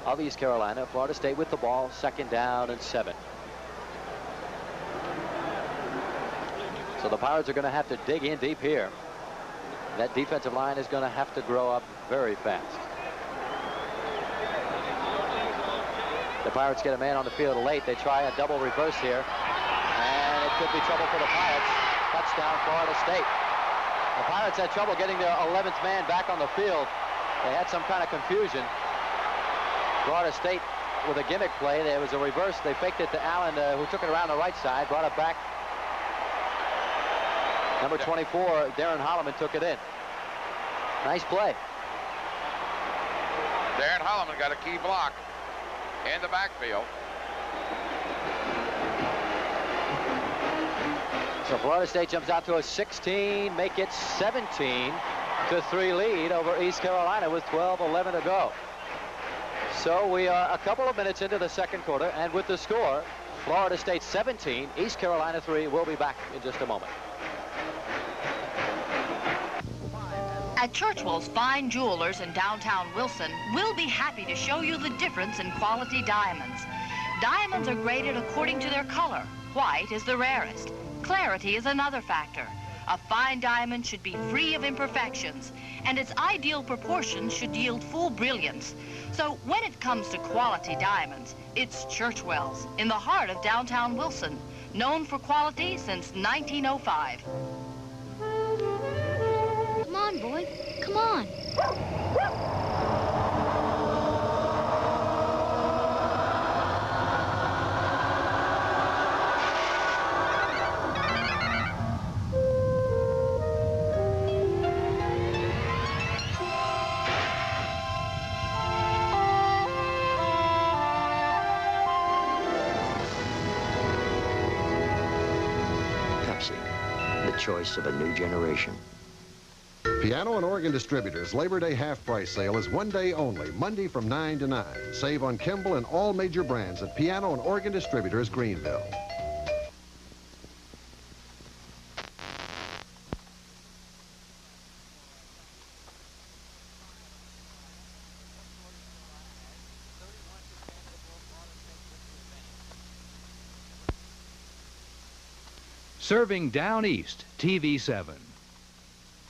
of East Carolina. Florida State with the ball, 2nd down and 7. So the Pirates are going to have to dig in deep here. That defensive line is going to have to grow up very fast. The Pirates get a man on the field late. They try a double reverse here. And it could be trouble for the Pirates. Touchdown, Florida State. The Pirates had trouble getting their 11th man back on the field. They had some kind of confusion. Florida State with a gimmick play. There was a reverse. They faked it to Allen, who took it around the right side, brought it back. Number 24, Darren Holloman, took it in. Nice play. Darren Holloman got a key block in the backfield. So Florida State jumps out to a 16, make it 17-3 lead over East Carolina with 12:11 to go. So we are a couple of minutes into the second quarter, and with the score Florida State 17, East Carolina 3. We'll be back in just a moment. At Churchwell's Fine Jewelers in downtown Wilson, we'll be happy to show you the difference in quality diamonds. Diamonds are graded according to their color. White is the rarest. Clarity is another factor. A fine diamond should be free of imperfections, and its ideal proportions should yield full brilliance. So when it comes to quality diamonds, it's Churchwell's in the heart of downtown Wilson, known for quality since 1905. Come on, boy. Come on. Pepsi, the choice of a new generation. Piano and Organ Distributors' Labor Day half-price sale is one day only, Monday from 9 to 9. Save on Kimball and all major brands at Piano and Organ Distributors, Greenville. Serving Down East, TV7.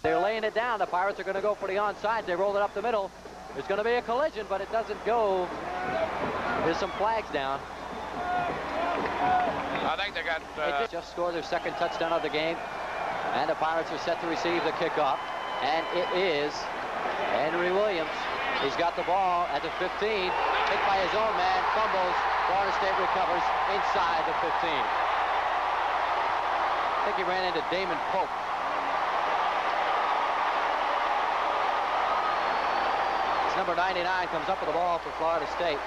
They're laying it down. The Pirates are going to go for the onside. They roll it up the middle. There's going to be a collision, but it doesn't go. There's some flags down. I think they got... They just scored their second touchdown of the game. And the Pirates are set to receive the kickoff. And it is Henry Williams. He's got the ball at the 15. Hit by his own man. Fumbles. Florida State recovers inside the 15. I think he ran into Damon Pope. It's number 99 comes up with the ball for Florida State.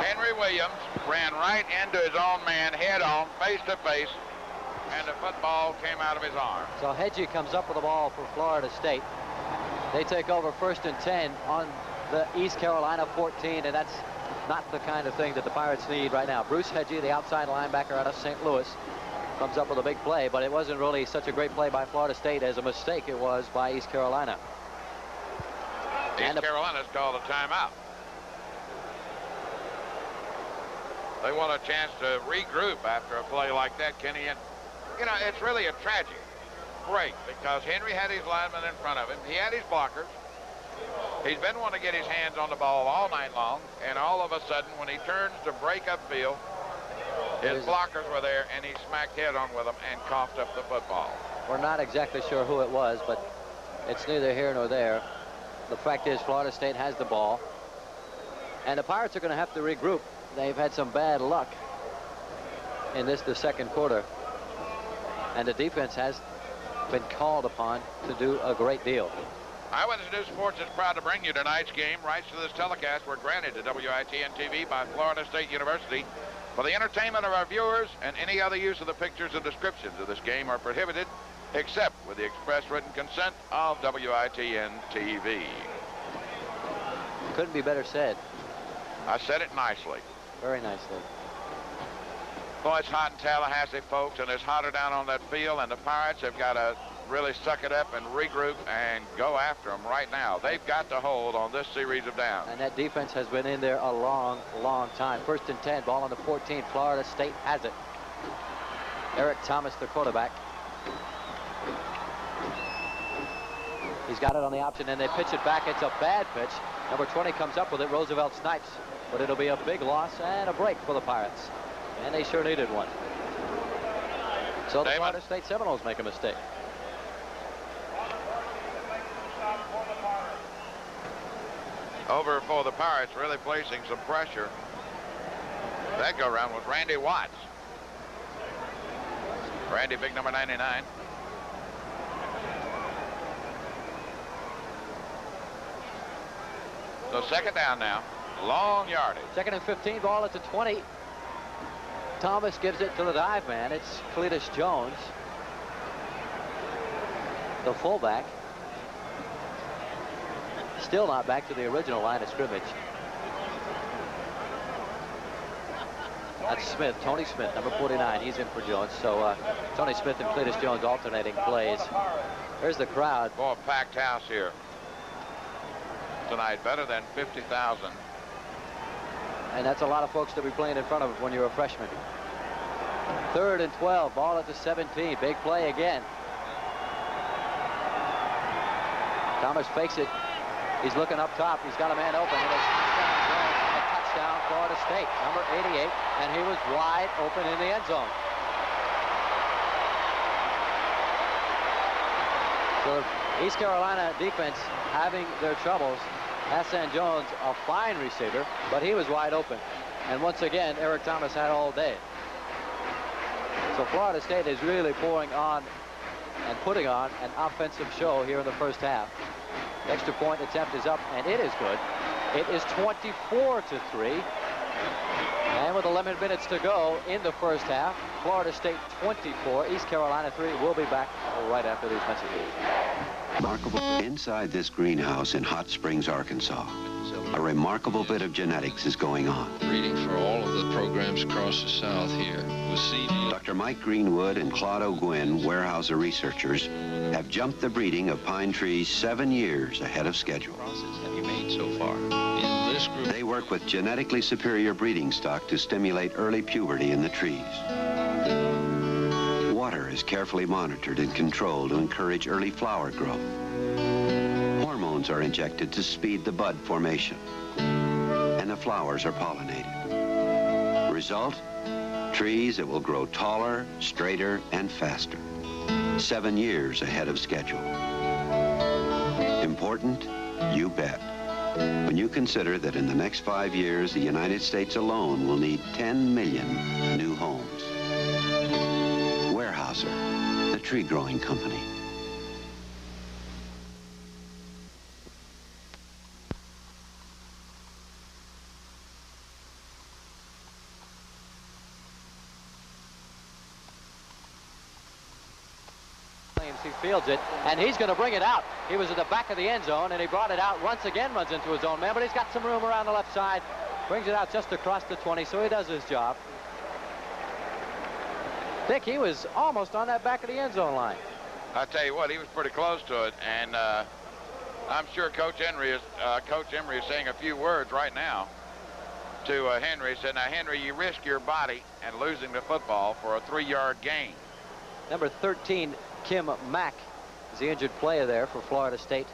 Henry Williams ran right into his own man, head on, face to face, and the football came out of his arm. So Hedgie comes up with the ball for Florida State. They take over 1st and 10 on the East Carolina 14, and that's not the kind of thing that the Pirates need right now. Bruce Hedgie, the outside linebacker out of St. Louis, comes up with a big play, but it wasn't really such a great play by Florida State as a mistake it was by East Carolina. East Carolina's called a timeout. They want a chance to regroup after a play like that, Kenny. And, you know, it's really a tragic break because Henry had his lineman in front of him. He had his blockers. He's been wanting to get his hands on the ball all night long, and all of a sudden, when he turns to break upfield, his blockers were there, and he smacked head on with them and coughed up the football. We're not exactly sure who it was, but it's neither here nor there. The fact is, Florida State has the ball, and the Pirates are going to have to regroup. They've had some bad luck in the second quarter, and the defense has been called upon to do a great deal. Eyewitness News Sports is proud to bring you tonight's game. Rights to this telecast were granted to WITN-TV by Florida State University. For the entertainment of our viewers, and any other use of the pictures and descriptions of this game are prohibited, except with the express written consent of WITN-TV. Couldn't be better said. I said it nicely. Very nicely. Boy, it's hot in Tallahassee, folks, and it's hotter down on that field, and the Pirates have got to really suck it up and regroup and go after them right now. They've got to hold on this series of downs. And that defense has been in there a long, long time. 1st and 10, ball on the 14. Florida State has it. Eric Thomas, the quarterback. He's got it on the option, and they pitch it back. It's a bad pitch. Number 20 comes up with it, Roosevelt Snipes. But it'll be a big loss and a break for the Pirates. And they sure needed one. So the Florida State Seminoles make a mistake. Over for the Pirates, really placing some pressure. That go-around was Randy Watts. Randy, big number 99. So second down now. Long yardage. 2nd and 15, ball at the 20. Thomas gives it to the dive man. It's Cletus Jones, the fullback. Still not back to the original line of scrimmage. That's Smith, Tony Smith, number 49. He's in for Jones. So Tony Smith and Cletus Jones alternating plays. There's the crowd. Boy, packed house here tonight, better than 50,000. And that's a lot of folks to be playing in front of when you're a freshman. 3rd and 12, ball at the 17. Big play again. Thomas fakes it. He's looking up top. He's got a man open. And a touchdown, Florida State, number 88. And he was wide open in the end zone. So East Carolina defense having their troubles. Hassan Jones, a fine receiver, but he was wide open. And once again, Eric Thomas had all day. So Florida State is really pouring on and putting on an offensive show here in the first half. The extra point attempt is up, and it is good. It is 24-3. And with 11 minutes to go in the first half, Florida State 24, East Carolina 3. We'll be back right after these messages. Remarkable. Inside this greenhouse in Hot Springs, Arkansas, a remarkable bit of genetics is going on. Breeding for all of the programs across the South here with seed. Dr. Mike Greenwood and Claude O'Gwyn, Weyerhaeuser researchers, have jumped the breeding of pine trees 7 years ahead of schedule. Have you made so far? In this group, they work with genetically superior breeding stock to stimulate early puberty in the trees. Water is carefully monitored and controlled to encourage early flower growth. Hormones are injected to speed the bud formation, and the flowers are pollinated. Result? Trees that will grow taller, straighter, and faster. 7 years ahead of schedule. Important? You bet. When you consider that in the next 5 years, the United States alone will need 10 million new homes. Weyerhaeuser, the tree growing company. He fields it, and he's going to bring it out. He was at the back of the end zone, and he brought it out once again, runs into his own man, but he's got some room around the left side. Brings it out just across the 20, so he does his job. Dick, he was almost on that back of the end zone line. I tell you what, he was pretty close to it, and I'm sure Coach Emery is saying a few words right now to Henry. He said, now, Henry, you risk your body and losing the football for a 3-yard gain. Number 13, Kim Mack is the injured player there for Florida State.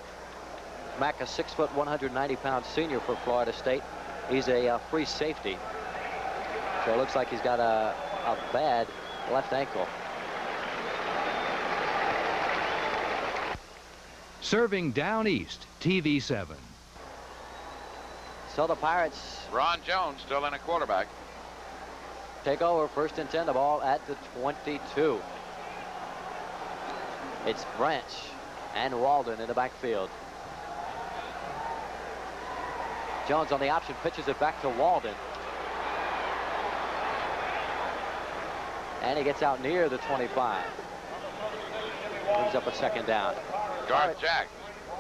Mack, a 6 foot, 190-pound senior for Florida State. He's a free safety. So it looks like he's got a bad left ankle. Serving down east, TV7. So the Pirates. Ron Jones still in at quarterback. Take over, 1st and 10, the ball at the 22. It's Branch and Walden in the backfield. Jones on the option, pitches it back to Walden. And he gets out near the 25. Brings up a 2nd down. Garth Jack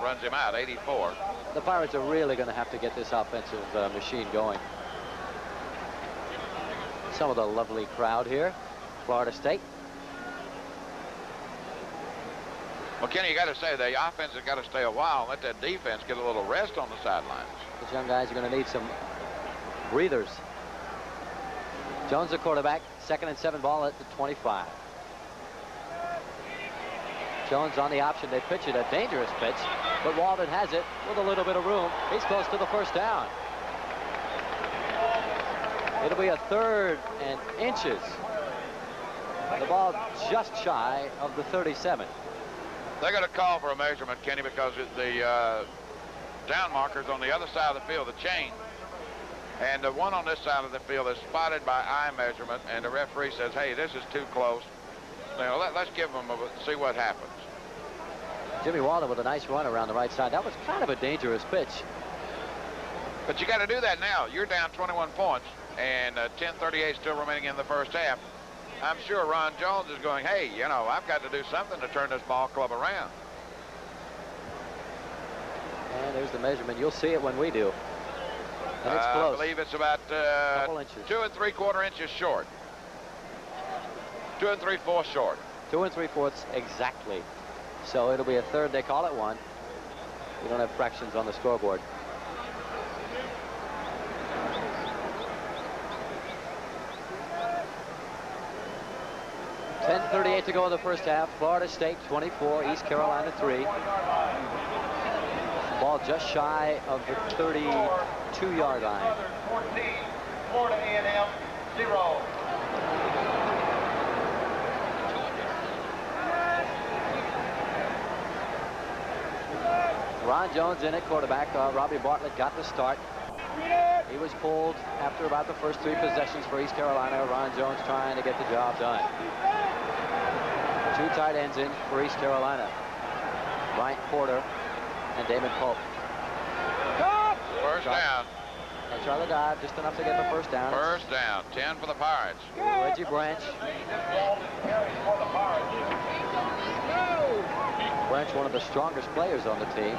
runs him out, 84. The Pirates are really going to have to get this offensive machine going. Some of the lovely crowd here. Florida State. Well, Kenny, you got to say, the offense has got to stay a while and let that defense get a little rest on the sidelines. These young guys are going to need some breathers. Jones, the quarterback, 2nd and 7, ball at the 25. Jones on the option. They pitch it, a dangerous pitch, but Walden has it with a little bit of room. He's close to the 1st down. It'll be a 3rd and inches. The ball just shy of the 37. They're going to call for a measurement, Kenny, because the down marker's on the other side of the field, the chain. And the one on this side of the field is spotted by eye measurement, and the referee says, hey, this is too close. Now, let's give them see what happens. Jimmy Walden with a nice run around the right side. That was kind of a dangerous pitch. But you got to do that now. You're down 21 points, and 10:38 still remaining in the first half. I'm sure Ron Jones is going, hey, you know, I've got to do something to turn this ball club around. And there's the measurement. You'll see it when we do. And it's close. I believe it's about couple inches. 2 3/4 inches short. 2 3/4 short. 2 3/4 exactly. So it'll be a third. They call it 1. We don't have fractions on the scoreboard. .10:38 to go in the first half. Florida State 24, East Carolina 3. Ball just shy of the 32-yard line. 14, Florida A&M 0. Ron Jones in at quarterback. Robbie Bartlett got the start. He was pulled after about the first 3 possessions for East Carolina. Ron Jones trying to get the job done. 2 tight ends in for East Carolina. Bryant Porter and Damon Pope. First down. They try the dive just enough to get the first down. First down. 10 for the Pirates. Reggie Branch. Branch, one of the strongest players on the team.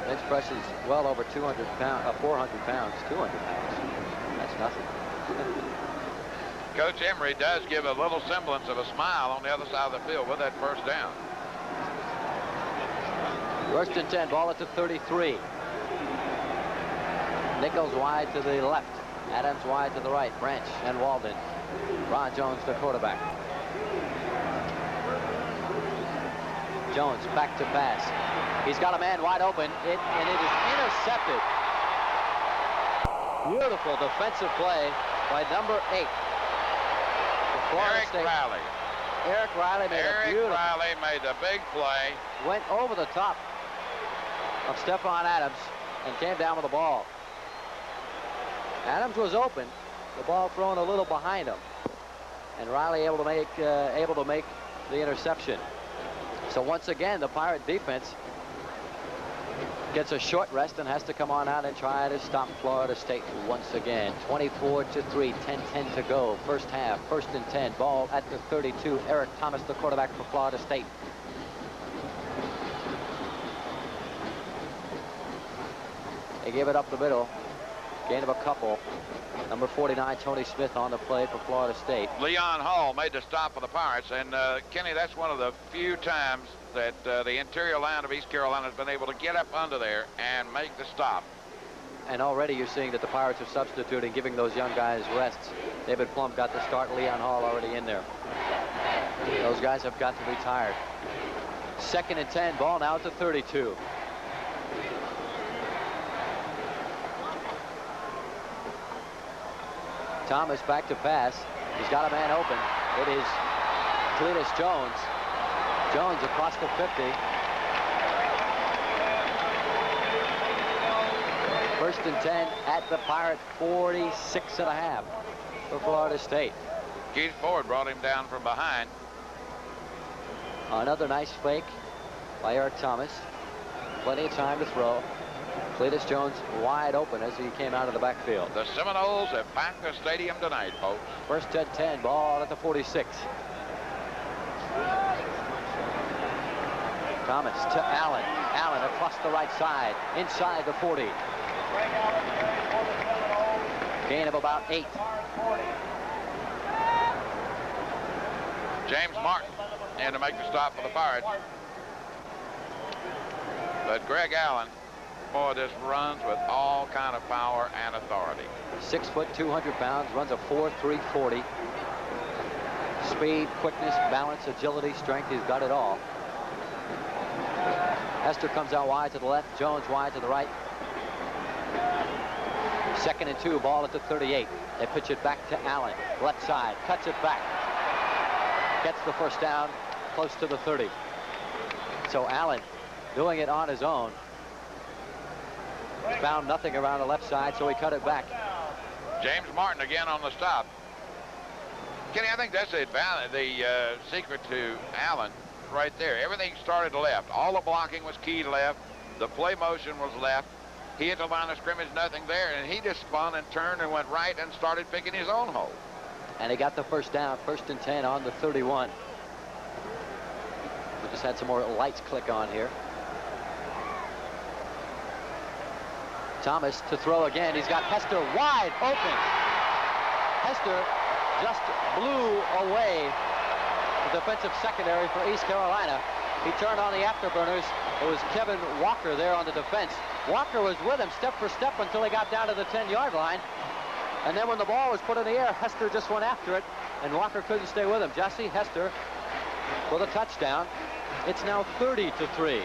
Bench press is well over 200 pounds, 400 pounds, 200 pounds. That's nothing. Coach Emery does give a little semblance of a smile on the other side of the field with that first down. First and 10, ball at the 33. Nichols wide to the left. Adams wide to the right. Branch and Walden. Ron Jones, the quarterback. Jones back to pass. He's got a man wide open, and it is intercepted. Beautiful defensive play by number 8. Eric Riley. Eric Riley made a beautiful. Eric Riley made the big play. Went over the top of Stephon Adams and came down with the ball. Adams was open. The ball thrown a little behind him, and Riley able to make the interception. So once again, the Pirate defense gets a short rest and has to come on out and try to stop Florida State once again. 24-3, 10-10 to go. First half, first and 10. Ball at the 32. Eric Thomas, the quarterback for Florida State. They give it up the middle. Gain of a couple. Number 49, Tony Smith on the play for Florida State. Leon Hall made the stop for the Pirates, and Kenny, that's one of the few times that the interior line of East Carolina has been able to get up under there and make the stop. And already you're seeing that the Pirates are substituting, giving those young guys rests. David Plum got the start, Leon Hall already in there. Those guys have got to be tired. Second and 10, ball now at the 32. Thomas back to pass. He's got a man open. It is Cletus Jones. Jones across the 50. First and 10 at the Pirate 46.5 for Florida State. Keith Ford brought him down from behind. Another nice fake by Eric Thomas. Plenty of time to throw. Cletus Jones wide open as he came out of the backfield. The Seminoles have packed the stadium tonight, folks. First and 10, ball at the 46. Thomas to Allen. Allen across the right side, inside the 40. Gain of about 8. James Martin in to make the stop for the Pirates. But Greg Allen, boy, this runs with all kind of power and authority. 6 foot, 200 pounds, runs a 4.340. Speed, quickness, balance, agility, strength, he's got it all. Hester comes out wide to the left, Jones wide to the right. Second and 2, ball at the 38. They pitch it back to Allen, left side, cuts it back. Gets the first down, close to the 30. So Allen doing it on his own. Found nothing around the left side, so he cut it back. James Martin again on the stop. Kenny, I think that's the secret to Allen right there. Everything started left. All the blocking was keyed left. The play motion was left. He hit the line of scrimmage, nothing there, and he just spun and turned and went right and started picking his own hole. And he got the first down, first and 10 on the 31. We just had some more lights click on here. Thomas to throw again. He's got Hester wide open. Hester just blew away the defensive secondary for East Carolina. He turned on the afterburners. It was Kevin Walker there on the defense. Walker was with him step for step until he got down to the 10-yard line. And then when the ball was put in the air, Hester just went after it, and Walker couldn't stay with him. Jesse Hester for the touchdown. It's now 30-3.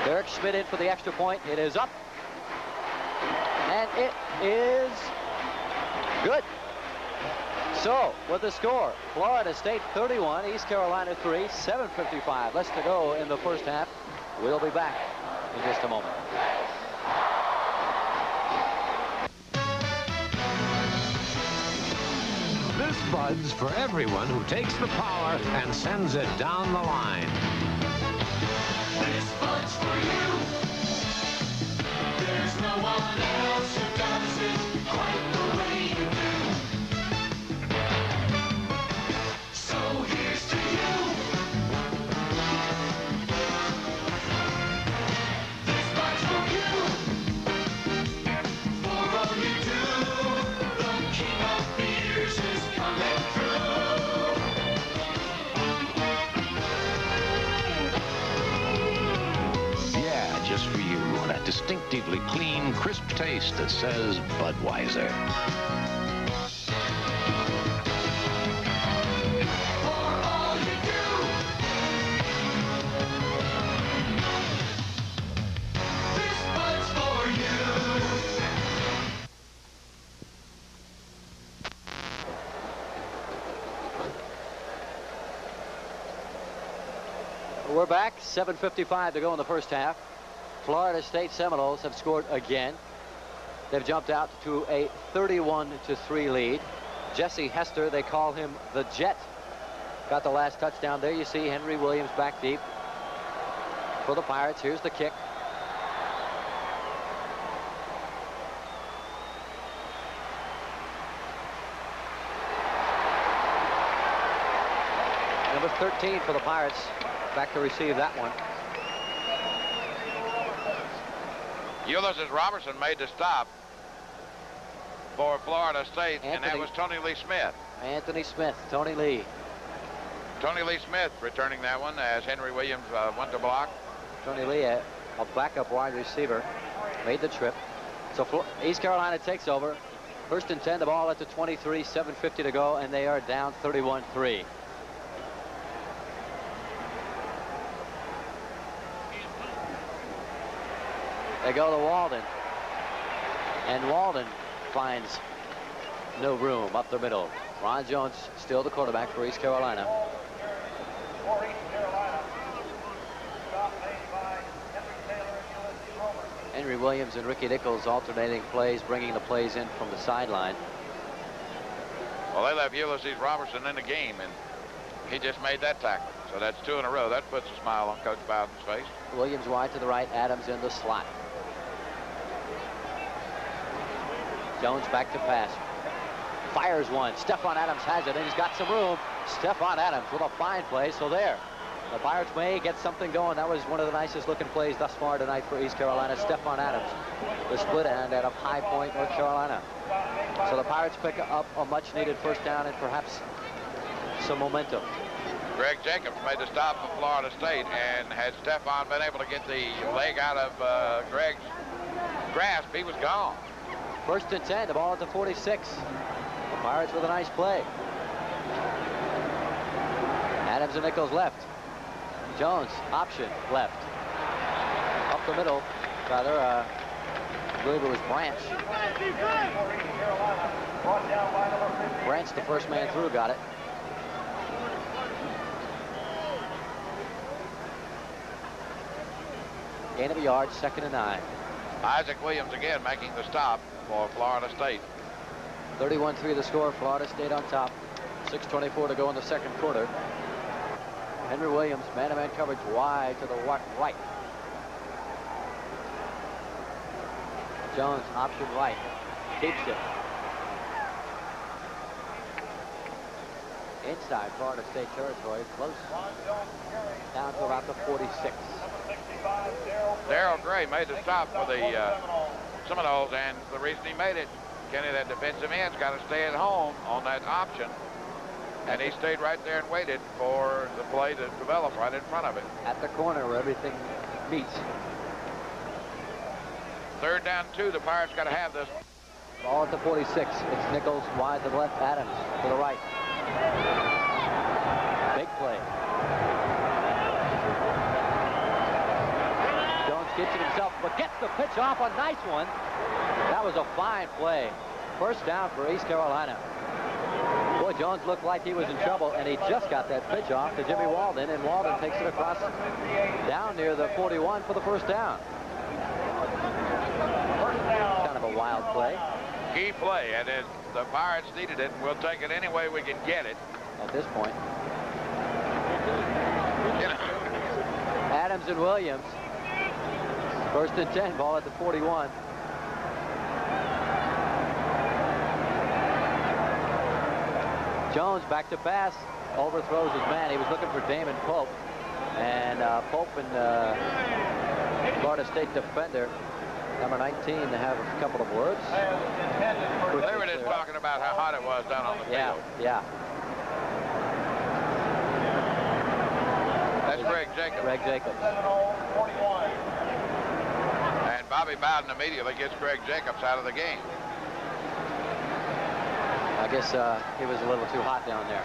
Derek Schmidt in for the extra point. It is up. And it is good. So, with the score, Florida State 31, East Carolina 3, 7:55 less to go in the first half. We'll be back in just a moment. This Bud's for everyone who takes the power and sends it down the line. This Bud's for you. There's no one else who does it quite the way you do. So here's to you. This Bud's for you. For all you do, the king of beers is coming through. Yeah, just for you. That distinctively clean, crisp taste that says Budweiser. For all you do. This Bud's for you. We're back, 7:55 to go in the first half. Florida State Seminoles have scored again. They've jumped out to a 31-3 lead. Jesse Hester, they call him the Jet, got the last touchdown. There you see Henry Williams back deep for the Pirates. Here's the kick. Number 13 for the Pirates, back to receive that one. Ulysses Robertson made the stop for Florida State, and that was Tony Lee Smith. Anthony Smith, Tony Lee. Tony Lee Smith returning that one as Henry Williams went to block. Tony Lee, a backup wide receiver, made the trip. So East Carolina takes over. First and 10, the ball at the 23, 7:50 to go, and they are down 31-3. They go to Walden, and Walden finds no room up the middle. Ron Jones still the quarterback for East Carolina. For East Carolina, stop made by Henry Taylor and Ulysses Robertson. Henry Williams and Ricky Nichols alternating plays, bringing the plays in from the sideline. Well, they left Ulysses Robertson in the game, and he just made that tackle. So that's 2 in a row. That puts a smile on Coach Bowden's face. Williams wide to the right, Adams in the slot. Jones back to pass. Fires one. Stephon Adams has it, and he's got some room. Stephon Adams with a fine play. So there, the Pirates may get something going. That was one of the nicest looking plays thus far tonight for East Carolina. Stephon Adams, the split end out of High Point, North Carolina. So the Pirates pick up a much needed first down and perhaps some momentum. Greg Jacobs made the stop for Florida State, and had Stephon been able to get the leg out of Greg's grasp, he was gone. First and 10, the ball at the 46. The Pirates with a nice play. Adams and Nichols left. Jones, option, left. Up the middle, rather, I believe it was Branch. Branch, the first man through, got it. Gain of a yard, 2nd and 9. Isaac Williams again making the stop for Florida State. 31-3 the score. Florida State on top. 6:24 to go in the second quarter. Henry Williams, man-to-man coverage wide to the right. Jones, option right. Keeps it. inside Florida State territory, close down to about the 46. Darrell Gray made the stop for the Seminoles, and the reason he made it, Kenny, that defensive end's got to stay at home on that option, and he stayed right there and waited for the play to develop right in front of it. At the corner where everything meets. 3rd down 2, the Pirates got to have this. Ball at the 46. It's Nichols wide to the left, Adams to the right. Big play. Jones gets it himself, but gets the pitch off. A nice one. That was a fine play. 1st down for East Carolina. Boy, Jones looked like he was in trouble, and he just got that pitch off to Jimmy Walden, and Walden takes it across down near the 41 for the 1st down. Kind of a wild play. Key play, and the Pirates needed it, and we'll take it any way we can get it. At this point. You know. Adams and Williams. 1st and 10, ball at the 41. Jones back to pass, overthrows his man. He was looking for Damon Pope, and Pope and Florida State defender number 19 to have a couple of words. They were just talking about how hot it was down on the field. Yeah. That's Greg Jacobs. Greg Jacobs. And Bobby Bowden immediately gets Greg Jacobs out of the game. I guess he was a little too hot down there.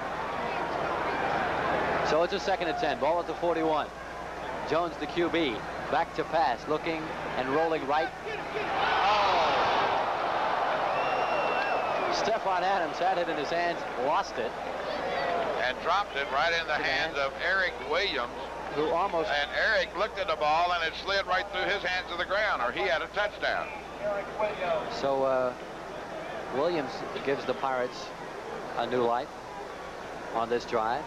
So it's a 2nd and 10. Ball at the 41. Jones, the QB, back to pass, looking and rolling right. Oh! Stephon Adams had it in his hands, lost it. And dropped it right in the hands of Eric Williams. Who almost... And Eric looked at the ball, and it slid right through his hands to the ground, or he had a touchdown. So, Williams gives the Pirates a new life on this drive.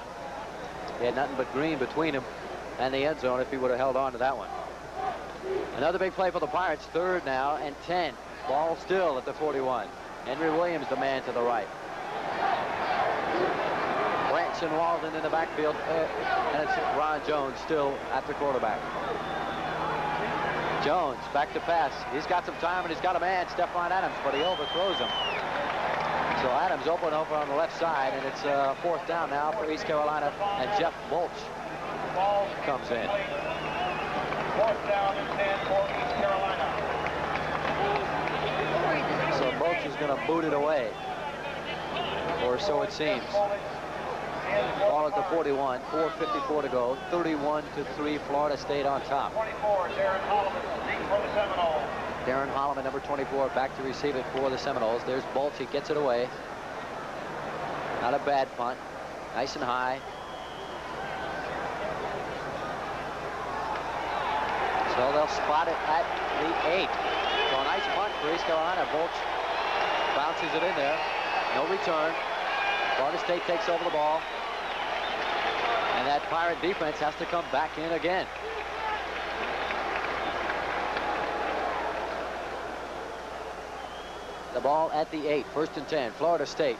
He had nothing but green between him and the end zone if he would have held on to that one. Another big play for the Pirates. 3rd now and 10. Ball still at the 41. Henry Williams, the man to the right. Branch and Walden in the backfield. And it's Ron Jones still at the quarterback. Jones back to pass. He's got some time and he's got a man, Stephon Adams, but he overthrows him. So Adams open over on the left side, and it's 4th down now for East Carolina, and Jeff Bolch comes in. 4th down and 10 for East Carolina. So Bolch is going to boot it away, or so it seems. Ball at the 41, 4:54 to go, 31-3, Florida State on top. 24, Darren Holloman, deep for the Seminoles. Darren Holloman, number 24, back to receive it for the Seminoles. There's Bolch, he gets it away. Not a bad punt, nice and high. So they'll spot it at the 8. So a nice punt for East Carolina. Bolch bounces it in there, no return. Florida State takes over the ball. And that Pirate defense has to come back in again. The ball at the 8, 1st and 10, Florida State.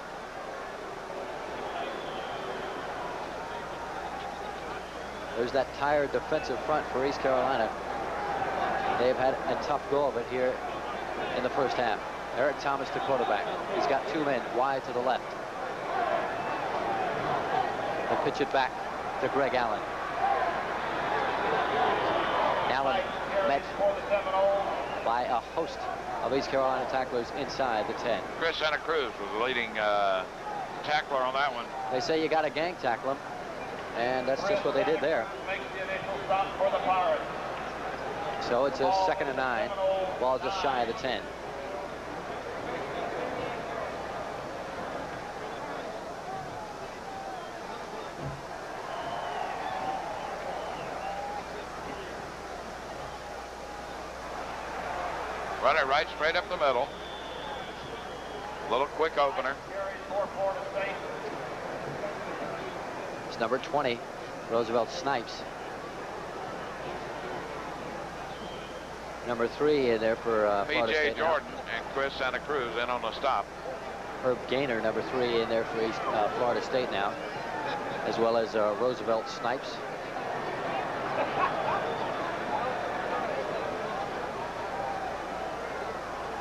There's that tired defensive front for East Carolina. They've had a tough go of it here in the 1st half. Eric Thomas, the quarterback. He's got 2 men wide to the left. They'll pitch it back to Greg Allen. Allen met by a host of East Carolina tacklers inside the 10. Chris Santa Cruz was the leading tackler on that one. They say you got to gang tackle him, and that's just what they did there. So it's a 2nd and 9. Ball just shy of the 10. Run it right straight up the middle. Little quick opener. It's number 20, Roosevelt Snipes. Number 3 in there for Florida State. P.J. Jordan and Chris Santa Cruz in on the stop. Herb Gaynor, number 3 in there for Florida State now. as well as Roosevelt Snipes.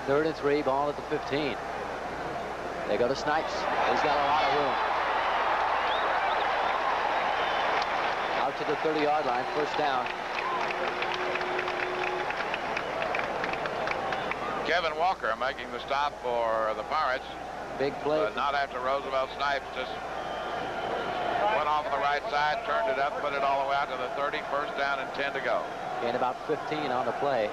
Third and 3, ball at the 15. They go to Snipes. He's got a lot of room. Out to the 30-yard line, first down. Kevin Walker making the stop for the Pirates. Big play. Not after Roosevelt Snipes just went off on the right side, turned it up, put it all the way out to the 30, first down and 10 to go. And about 15 on the play.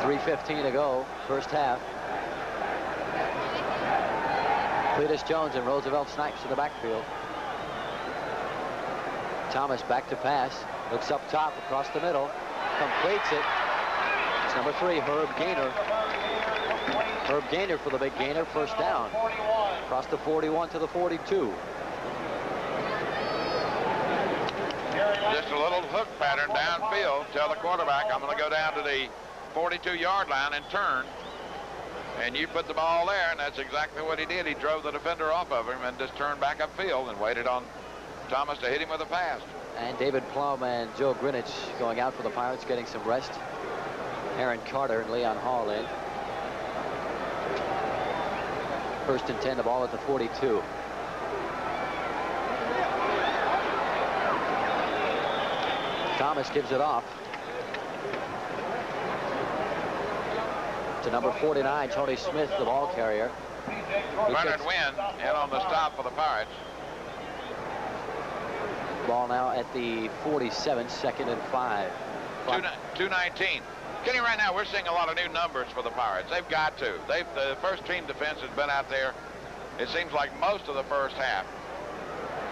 3:15 to go, first half. Cletus Jones and Roosevelt Snipes in the backfield. Thomas back to pass. Looks up top, across the middle. Completes it. It's number 3, Herb Gainer. Herb Gainer for the big gainer, first down. Across the 41 to the 42. Just a little hook pattern downfield. Tell the quarterback, I'm going to go down to the 42-yard line and turn. And you put the ball there, and that's exactly what he did. He drove the defender off of him and just turned back upfield and waited on Thomas to hit him with a pass. And David Plum and Joe Greenwich going out for the Pirates, getting some rest. Aaron Carter and Leon Hall in. First and 10, the ball at the 42. Thomas gives it off to number 49, Tony Smith, the ball carrier. Bernard Wynn in on the stop for the Pirates. Ball now at the 47, second and 5. 2:19. Kenny, right now we're seeing a lot of new numbers for the Pirates. They've got to. The first team defense has been out there, it seems like most of the first half.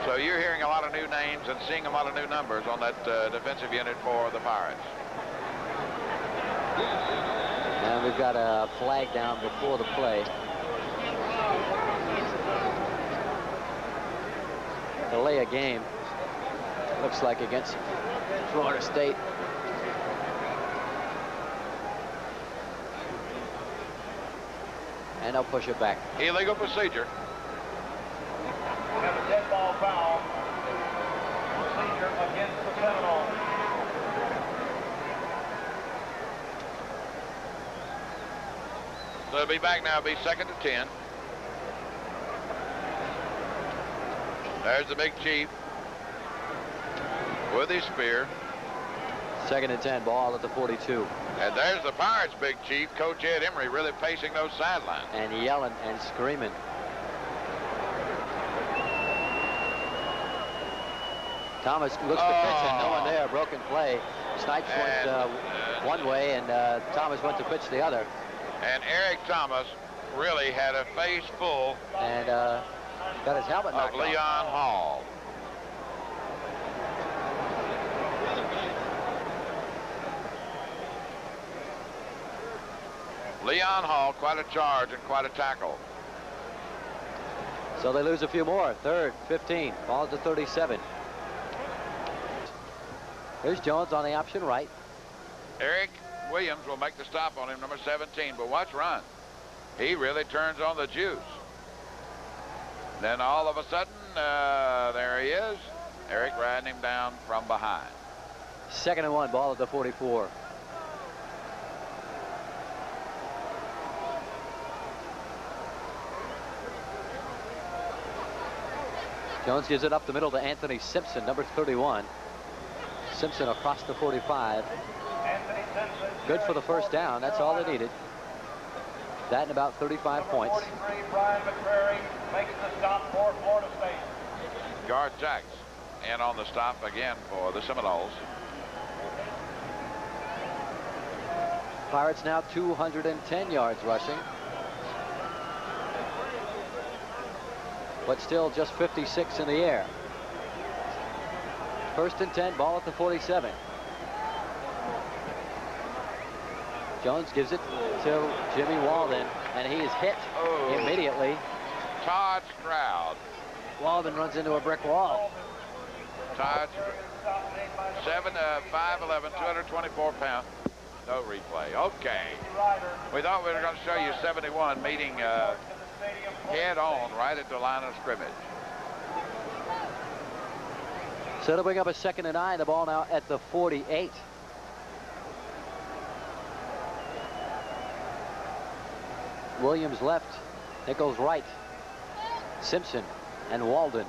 So you're hearing a lot of new names and seeing a lot of new numbers on that defensive unit for the Pirates. And we've got a flag down before the play. Delay a game, looks like, against Florida State. And they'll push it back. Illegal procedure. We have a dead ball foul. Procedure against the Seminoles. So it'll be back now. It'll be second and 10. There's the big chief with his spear. Second and 10, ball at the 42. And there's the Pirates' big chief, Coach Ed Emery, really pacing those sidelines. And yelling and screaming. Thomas looks to pitch and no one there. Broken play. Snipes went one way and Thomas went to pitch the other. And Eric Thomas really had a face full. And got his helmet knocked off. Leon Hall. Leon Hall, quite a charge and quite a tackle. So they lose a few more. Third, 15, ball at the 37. Here's Jones on the option right. Eric Williams will make the stop on him, number 17, but watch run. He really turns on the juice. Then all of a sudden, there he is. Eric riding him down from behind. Second and 1, ball at the 44. Jones gives it up the middle to Anthony Simpson, number 31. Simpson across the 45. Good for the first down. That's all they needed. That and about 35 points. 43, Brian McCrary makes the stop for Florida State. Garth Jacks in on the stop again for the Seminoles. Pirates now 210 yards rushing. But still just 56 in the air. First and 10, ball at the 47. Jones gives it to Jimmy Walden, and he is hit immediately. Todd Stroud. Walden runs into a brick wall. Todd, 5'11", 224 pounds. No replay. Okay. We thought we were going to show you 71 meeting head on right at the line of scrimmage. So it'll bring up a 2nd and 9. The ball now at the 48. Williams left, Nichols right. Simpson and Walden.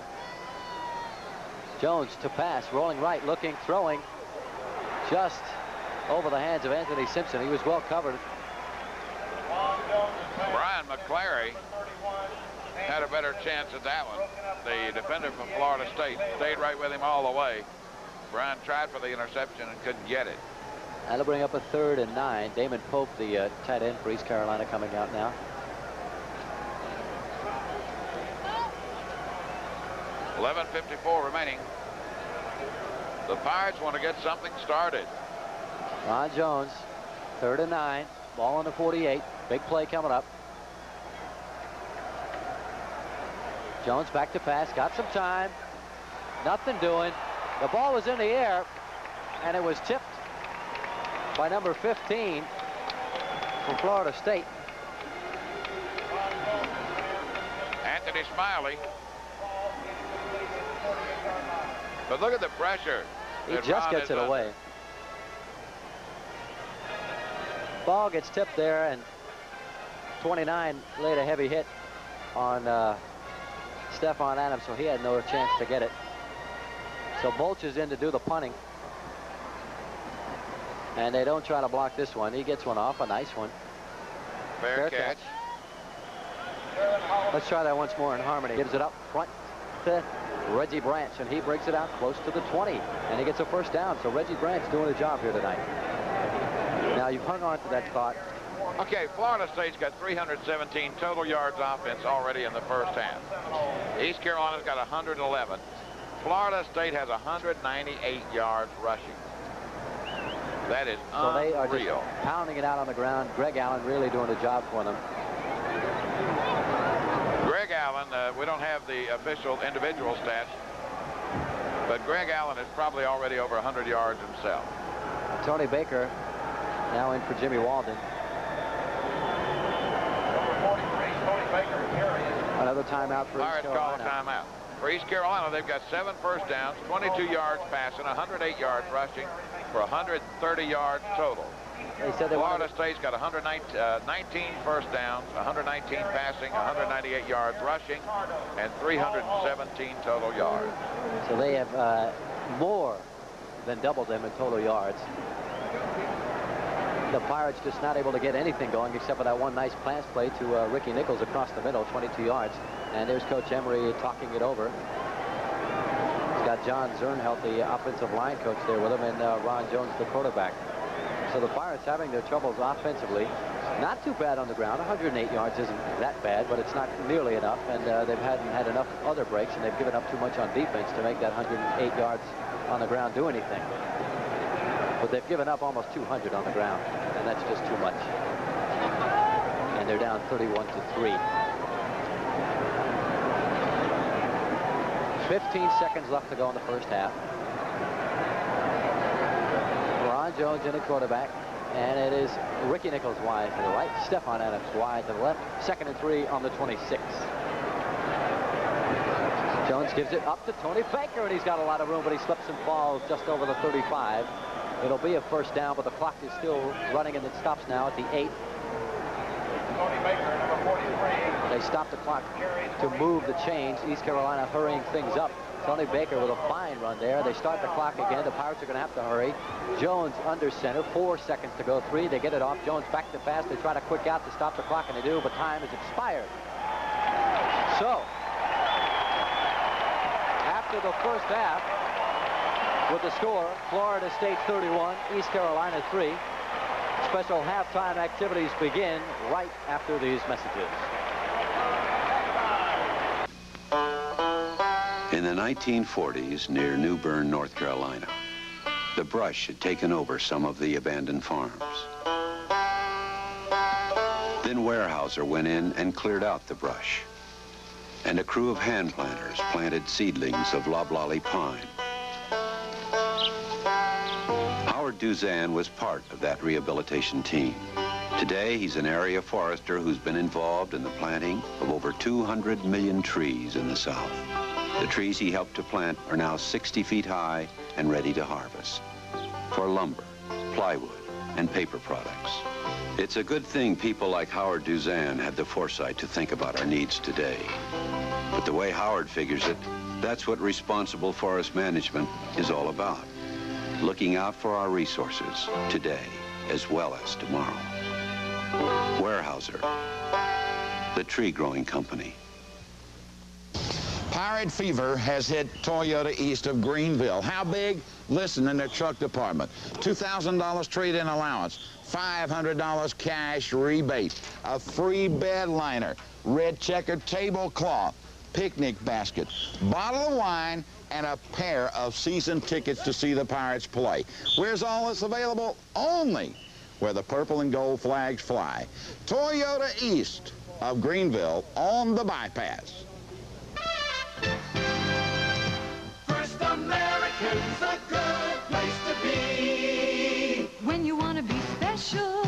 Jones to pass, rolling right, looking, throwing. Just over the hands of Anthony Simpson. He was well covered. Brian McClary had a better chance at that one. The defender from Florida State stayed right with him all the way. Brian tried for the interception and couldn't get it. That'll bring up a 3rd and 9. Damon Pope, the tight end for East Carolina, coming out now. .11:54 remaining. The Pirates want to get something started. Ron Jones, 3rd and 9. Ball on the 48. Big play coming up. Jones back to pass. Got some time. Nothing doing. The ball was in the air, and it was tipped by number 15 from Florida State. Anthony Smiley. But look at the pressure. He just gets it away. Ball gets tipped there, and 29 laid a heavy hit on Stephon Adams, so he had no chance to get it. So Bolch is in to do the punting. And they don't try to block this one. He gets one off, a nice one. Fair catch. Let's try that once more in harmony. Gives it up front to Reggie Branch, and he breaks it out close to the 20, and he gets a 1st down. So Reggie Branch doing a job here tonight. Now you've hung on to that thought. Okay, Florida State's got 317 total yards offense already in the 1st half. East Carolina's got 111. Florida State has 198 yards rushing. That is so unreal. They are just pounding it out on the ground. Greg Allen really doing a job for them. Greg Allen, we don't have the official individual stats, but Greg Allen is probably already over 100 yards himself. Tony Baker now in for Jimmy Walden. Another timeout for East Carolina. Call timeout. For East Carolina, they've got 7 first downs, 22 yards passing, 108 yards rushing for 130 yards total. They said Florida State's got 19 first downs, 119 passing, 198 yards rushing, and 317 total yards. So they have more than double them in total yards. The Pirates just not able to get anything going except for that one nice pass play to Ricky Nichols across the middle, 22 yards. And there's Coach Emery talking it over. He's got John Zernhelt, the offensive line coach, there with him, and Ron Jones, the quarterback. So the Pirates having their troubles offensively. Not too bad on the ground. 108 yards isn't that bad, but it's not nearly enough. And they've hadn't had enough other breaks, and they've given up too much on defense to make that 108 yards on the ground do anything. But they've given up almost 200 on the ground, and that's just too much. And they're down 31-3. 15 seconds left to go in the 1st half. Ron Jones in at quarterback, and it is Ricky Nichols wide to the right, Stephon Adams wide to the left. 2nd and 3 on the 26. Jones gives it up to Tony Baker, and he's got a lot of room, but he slips and falls just over the 35. It'll be a 1st down, but the clock is still running, and it stops now at the 8. Tony Baker, number 43. They stop the clock to move the chains. East Carolina hurrying things up. Tony Baker with a fine run there. They start the clock again. The Pirates are going to have to hurry. Jones under center. 4 seconds to go. 3. They get it off. Jones back to pass. They try to quick out to stop the clock, and they do, but time is expired. So, after the 1st half, with the score, Florida State 31, East Carolina 3. Special halftime activities begin right after these messages. In the 1940s, near New Bern, North Carolina, the brush had taken over some of the abandoned farms. Then Weyerhaeuser went in and cleared out the brush, and a crew of hand planters planted seedlings of loblolly pine. Howard Duzan was part of that rehabilitation team. Today, he's an area forester who's been involved in the planting of over 200 million trees in the South. The trees he helped to plant are now 60 feet high and ready to harvest for lumber, plywood, and paper products. It's a good thing people like Howard Duzan had the foresight to think about our needs today. But the way Howard figures it, that's what responsible forest management is all about. Looking out for our resources today as well as tomorrow. Weyerhaeuser, the tree growing company. Pirate fever has hit Toyota east of Greenville. How big? Listen, in their truck department. $2,000 trade-in allowance, $500 cash rebate, a free bed liner, red checkered tablecloth, picnic basket, bottle of wine, and a pair of season tickets to see the Pirates play. Where's all this available? Only where the purple and gold flags fly. Toyota east of Greenville on the bypass. First American's a good place to be. When you want to be special,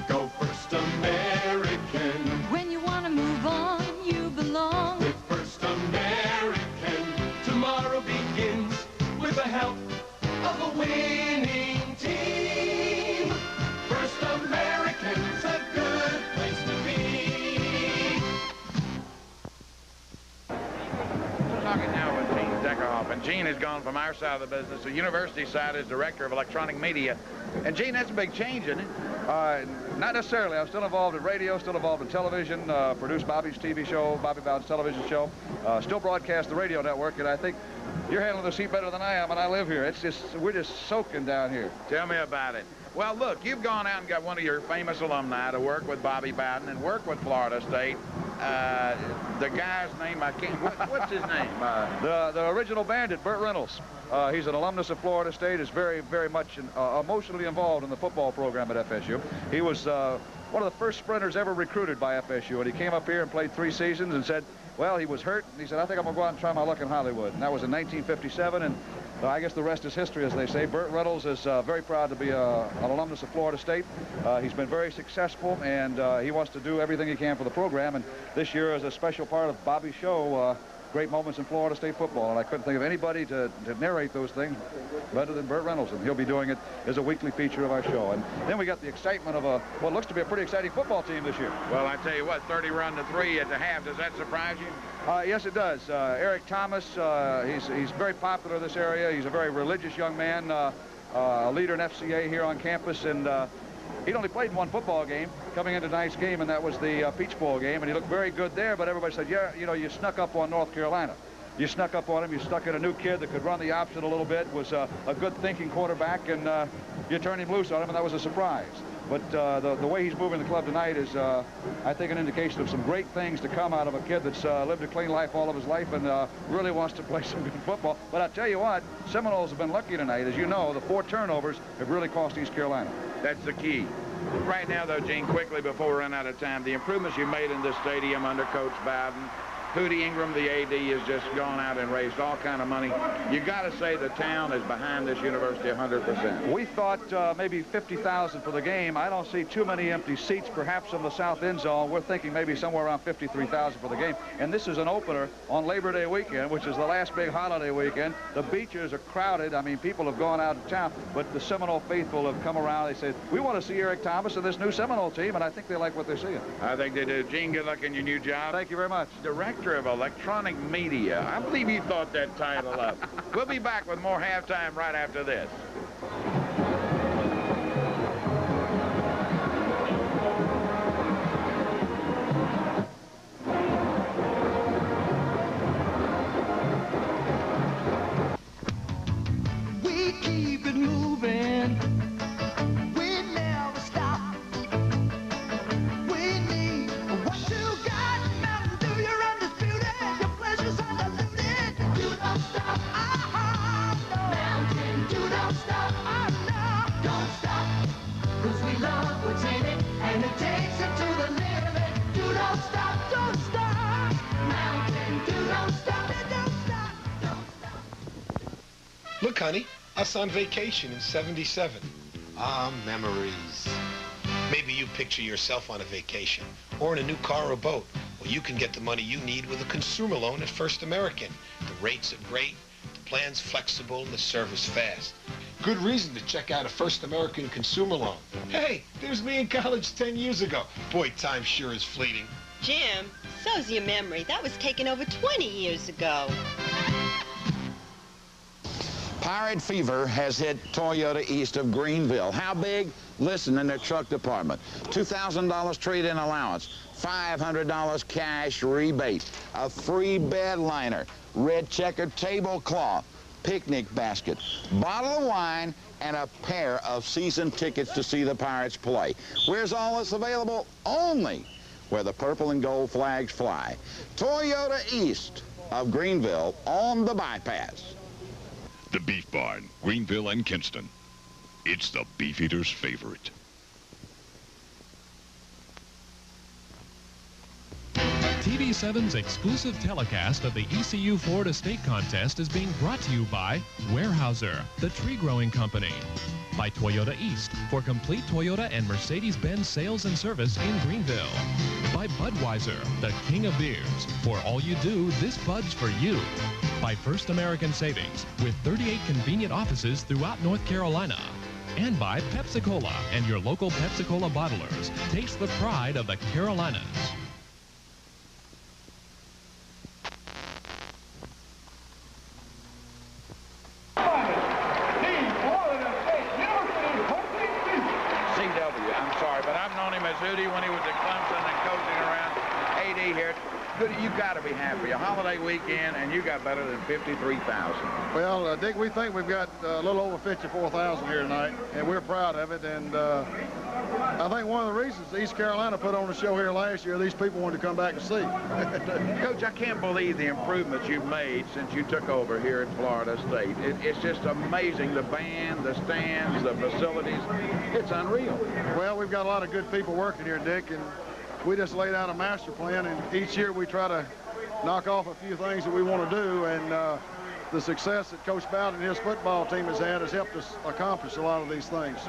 Go First American. when you want to move on, you belong. With First American, tomorrow begins with the help of a winning team. First American's a good place to be. Talking now with Gene Deckerhoff, and Gene has gone from our side of the business to the university side as director of electronic media. And Gene, that's a big change, isn't it? Not necessarily. I'm still involved in radio, still involved in television, produced Bobby's TV show, Bobby Bowden's television show, still broadcast the radio network, and I think you're handling the seat better than I am, and I live here. It's just, we're just soaking down here. Tell me about it. Well, look, you've gone out and got one of your famous alumni to work with Bobby Bowden and work with Florida State. The guy's name, I can't, what's his name? The original bandit, Burt Reynolds. He's an alumnus of Florida State, is very, very much emotionally involved in the football program at FSU. He was one of the first sprinters ever recruited by FSU, and he came up here and played 3 seasons and said, well, he was hurt, and he said, I think I'm going to go out and try my luck in Hollywood. And that was in 1957, and I guess the rest is history, as they say. Burt Reynolds is very proud to be an alumnus of Florida State. He's been very successful, and he wants to do everything he can for the program. And this year is a special part of Bobby's show, Great Moments in Florida State Football. And I couldn't think of anybody to narrate those things better than Burt Reynolds. And he'll be doing it as a weekly feature of our show. And then we got the excitement of what looks to be a pretty exciting football team this year. Well, I tell you what, 30-3 at the half. Does that surprise you? Yes, it does. Eric Thomas, he's very popular in this area. He's a very religious young man, a leader in FCA here on campus, and he'd only played in 1 football game coming into tonight's game, and that was the Peach Bowl game, and he looked very good there, but everybody said, yeah, you know, you snuck up on North Carolina. You snuck up on him. You stuck in a new kid that could run the option a little bit, was a good thinking quarterback, and you turned him loose on him, and that was a surprise. But the way he's moving the club tonight is, I think, an indication of some great things to come out of a kid that's lived a clean life all of his life and really wants to play some good football. But I tell you what, Seminoles have been lucky tonight. As you know, the 4 turnovers have really cost East Carolina. That's the key. Right now, though, Gene, quickly before we run out of time, the improvements you made in this stadium under Coach Bowden, Hootie Ingram, the AD, has just gone out and raised all kind of money. You got to say the town is behind this university 100%. We thought maybe 50,000 for the game. I don't see too many empty seats, perhaps in the south end zone. We're thinking maybe somewhere around 53,000 for the game. And this is an opener on Labor Day weekend, which is the last big holiday weekend. The beaches are crowded. I mean, people have gone out of town, but the Seminole faithful have come around. They say, we want to see Eric Thomas and this new Seminole team, and I think they like what they're seeing. I think they do. Gene, good luck in your new job. Thank you very much. Director of Electronic Media. I believe you thought that title up. We'll be back with more halftime right after this. We keep it moving. We never stop. We need what you got. Mountain Dew, you're undisputed. Your pleasure's undiluted. You don't stop. No. Mountain Dew, don't stop. No. Don't stop. 'Cause we love what's in it, and it takes it to the limit. You don't stop. Don't stop. Mountain Dew, don't stop. Don't stop. Don't stop. Look, honey, us on vacation in '77. Ah, memories. Maybe you picture yourself on a vacation or in a new car or boat. Well, you can get the money you need with a consumer loan at First American. rates are great, the plan's flexible, and the service fast. Good reason to check out a First American consumer loan. Hey, there's me in college 10 years ago. Boy, time sure is fleeting. Jim, so's your memory. That was taken over 20 years ago. Pirate fever has hit Toyota east of Greenville. How big? Listen, in their truck department. $2,000 trade-in allowance, $500 cash rebate, a free bed liner, red checkered tablecloth, picnic basket, bottle of wine, and a pair of season tickets to see the Pirates play. Where's all this available? Only where the purple and gold flags fly. Toyota east of Greenville on the bypass. The Beef Barn, Greenville and Kinston. It's the Beef Eater's favorite. TV7's exclusive telecast of the ECU Florida State Contest is being brought to you by Weyerhaeuser, the tree growing company, by Toyota East for complete Toyota and Mercedes-Benz sales and service in Greenville, by Budweiser, the king of beers. For all you do, this Bud's for you. By First American Savings, with 38 convenient offices throughout North Carolina. And by Pepsi-Cola and your local Pepsi-Cola bottlers. Taste the pride of the Carolinas. CW, I'm sorry, but I've known him as Hootie when he was at Clemson and coaching around AD here. Hootie, you got to be happy. A holiday weekend, and you got better than 53,000. Well, Dick, we think we've got a little over 54,000 here tonight, and we're proud of it. And I think one of the reasons East Carolina put on a show here last year, these people wanted to come back and see. Coach, I can't believe the improvements you've made since you took over here at Florida State. It's just amazing. The band, the stands, the facilities. It's unreal. Well, we've got a lot of good people working here, Dick, and we just laid out a master plan, and each year we try to knock off a few things that we want to do, and the success that Coach Bowden and his football team has had has helped us accomplish a lot of these things.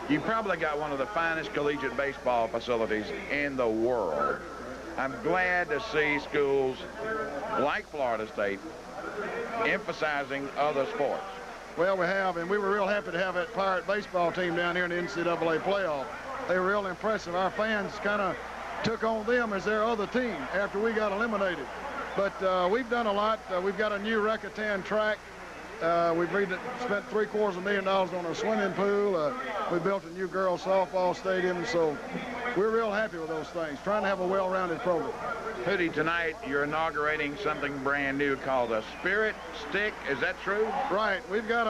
You probably got one of the finest collegiate baseball facilities in the world. I'm glad to see schools like Florida State emphasizing other sports. Well, we have, and we were real happy to have that Pirate baseball team down here in the NCAA playoff. They were real impressive. Our fans kind of took on them as their other team after we got eliminated. But we've done a lot. We've got a new Recatan track. We've spent $750,000 on a swimming pool. We built a new girls softball stadium. So we're real happy with those things, trying to have a well-rounded program. Hootie, tonight you're inaugurating something brand new called a Spirit Stick. Is that true? Right. We've got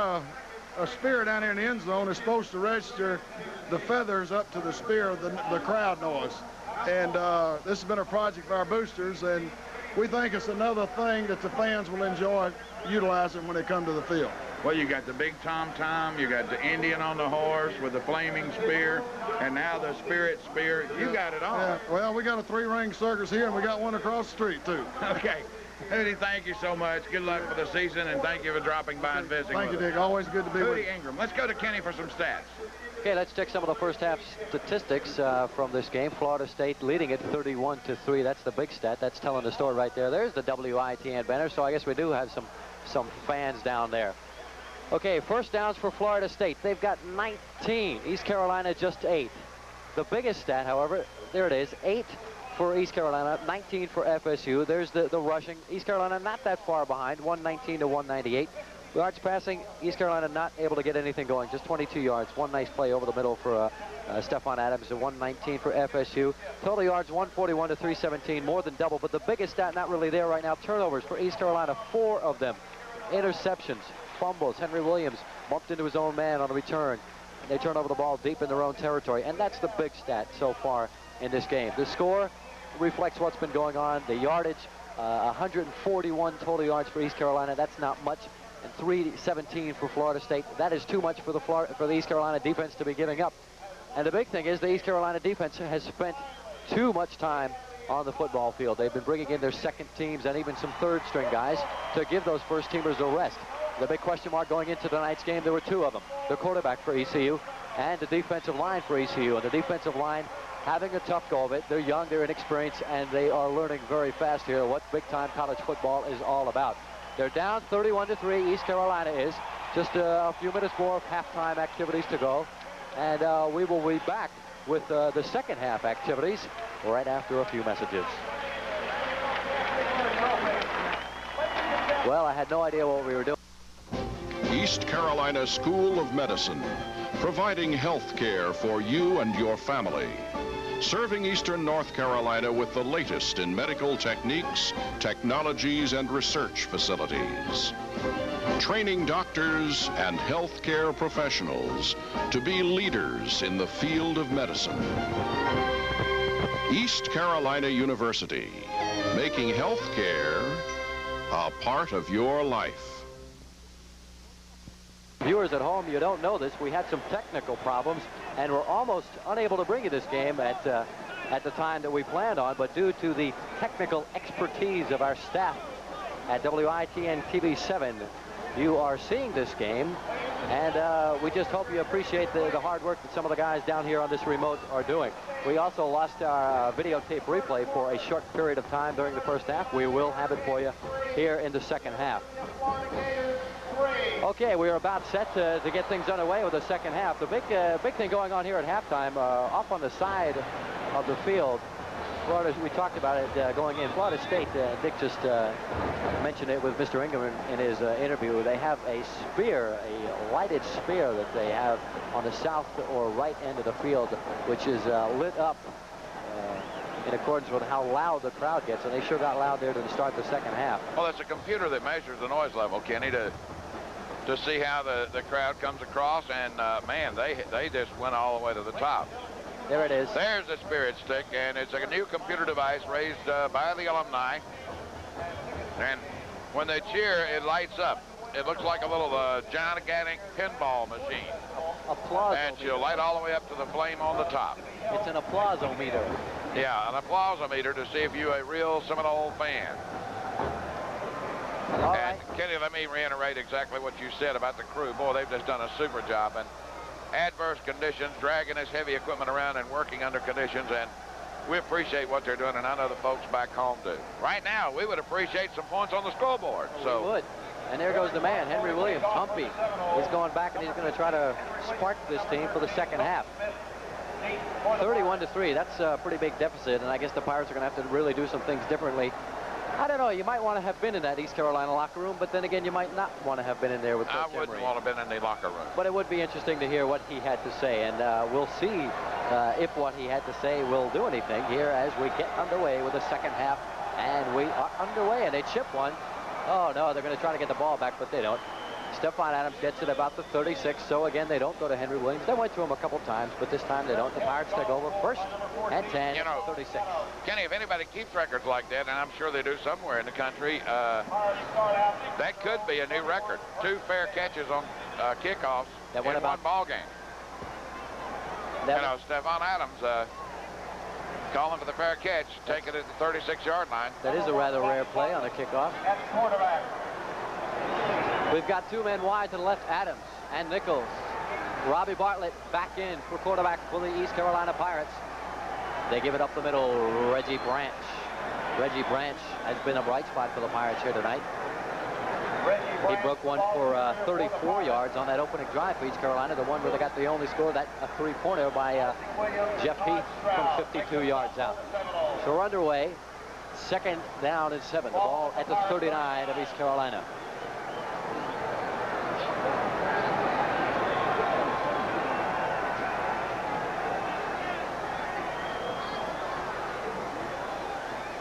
a spear down here in the end zone. It's supposed to register the feathers up to the spear, the crowd noise. And this has been a project for our boosters, and we think it's another thing that the fans will enjoy utilizing when they come to the field. Well, you got the big tom-tom, you got the Indian on the horse with the flaming spear, and now the Spirit Spear. You got it all. Yeah, well, we got a 3-ring circus here, and we got one across the street, too. Okay. Hootie, thank you so much. Good luck for the season, and thank you for dropping by and visiting Thank with you, us. Dick. Always good to be with you. Hootie Ingram. Let's go to Kenny for some stats. Okay, let's check some of the first half statistics from this game. Florida State leading it 31-3. That's the big stat. That's telling the story right there. There's the WITN banner, so I guess we do have some fans down there. Okay, first downs for Florida State. They've got 19. East Carolina just 8. The biggest stat, however, there it is, 8 for East Carolina, 19 for FSU. There's the rushing. East Carolina not that far behind, 119 to 198. Yards passing, East Carolina not able to get anything going, just 22 yards. One nice play over the middle for Stephon Adams, and 119 for FSU. Total yards, 141 to 317, more than double. But the biggest stat not really there right now, turnovers for East Carolina, 4 of them. Interceptions, fumbles. Henry Williams bumped into his own man on a return. And they turn over the ball deep in their own territory. And that's the big stat so far in this game. The score reflects what's been going on. The yardage, 141 total yards for East Carolina. That's not much. And 317 for Florida State. That is too much for the East Carolina defense to be giving up. And the big thing is the East Carolina defense has spent too much time on the football field. They've been bringing in their second teams and even some third-string guys to give those first teamers a rest. The big question mark going into tonight's game, there were 2 of them. The quarterback for ECU and the defensive line for ECU. And the defensive line having a tough go of it. They're young, they're inexperienced, and they are learning very fast here what big-time college football is all about. They're down 31-3. East Carolina is. Just a few minutes more of halftime activities to go. And we will be back with the second half activities right after a few messages. Well, I had no idea what we were doing. East Carolina School of Medicine, providing health care for you and your family. Serving Eastern North Carolina with the latest in medical techniques, technologies, and research facilities. Training doctors and healthcare professionals to be leaders in the field of medicine. East Carolina University, making healthcare a part of your life. Viewers at home, you don't know this. We had some technical problems, and we're almost unable to bring you this game at the time that we planned on, but due to the technical expertise of our staff at WITN TV7, you are seeing this game, and we just hope you appreciate the hard work that some of the guys down here on this remote are doing. We also lost our videotape replay for a short period of time during the first half. We will have it for you here in the second half. Okay, we are about set to get things underway with the second half. The big thing going on here at halftime, off on the side of the field, Florida, we talked about it going in. Florida State, Dick just mentioned it with Mr. Ingham in his interview. They have a spear, a lighted spear that they have on the south or right end of the field, which is lit up in accordance with how loud the crowd gets, and they sure got loud there to start the second half. Well, it's a computer that measures the noise level, Kenny, to see how the crowd comes across, and man, they just went all the way to the top. There it is. There's the spirit stick, and it's a new computer device raised by the alumni. And when they cheer, it lights up. It looks like a little gigantic pinball machine. Applause. And she'll light all the way up to the flame on the top. It's an applause-o-meter. Yeah, an applause-o-meter to see if you're a real Seminole fan. All right. Kenny, let me reiterate exactly what you said about the crew. Boy, they've just done a super job. And adverse conditions, dragging this heavy equipment around and working under conditions, and we appreciate what they're doing, and I know the folks back home do. Right now, we would appreciate some points on the scoreboard. So we would. And there goes the man, Henry Williams, Humpy. He's going back, and he's going to try to spark this team for the second half. 31-3, that's a pretty big deficit, and I guess the Pirates are going to have to really do some things differently. I don't know, you might want to have been in that East Carolina locker room, but then again, you might not want to have been in there with Coach Emery. I wouldn't want to have been in the locker room. But it would be interesting to hear what he had to say, and we'll see if what he had to say will do anything here as we get underway with the second half. And we are underway, and they chip one. Oh, no, they're going to try to get the ball back, but they don't. Stephon Adams gets it about the 36, so again, they don't go to Henry Williams. They went to him a couple times, but this time they don't. The Pirates take over first and 10, you know, 36. Kenny, if anybody keeps records like that, and I'm sure they do somewhere in the country, that could be a new record. 2 fair catches on kickoffs in one ball game. You know, Stephon Adams calling for the fair catch, taking it at the 36-yard line. That is a rather rare play on a kickoff. We've got 2 men wide to the left, Adams and Nichols. Robbie Bartlett back in for quarterback for the East Carolina Pirates. They give it up the middle, Reggie Branch. Reggie Branch has been a bright spot for the Pirates here tonight. He broke one for 34 yards on that opening drive for East Carolina, the one where they got the only score, that a 3-pointer by Jeff Heath from 52 yards out. So we're underway. Second down and 7. The ball at the 39 of East Carolina.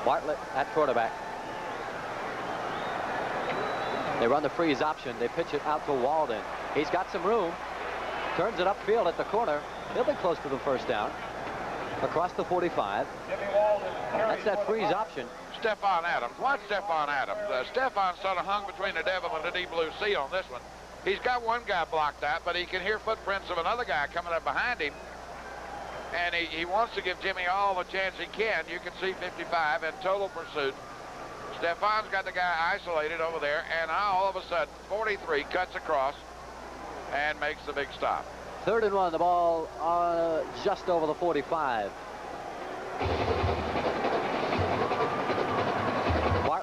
Bartlett at quarterback. They run the freeze option. They pitch it out to Walden. He's got some room. Turns it upfield at the corner. He'll be close to the first down. Across the 45. That's that freeze option. Stephon Adams. Watch Stephon Adams. Stephon sort of hung between the devil and the deep blue sea on this one. He's got one guy blocked out, but he can hear footprints of another guy coming up behind him. And he wants to give Jimmy all the chance he can. You can see 55 in total pursuit. Stephon's got the guy isolated over there, and now all of a sudden 43 cuts across and makes the big stop. 3rd and 1, the ball just over the 45.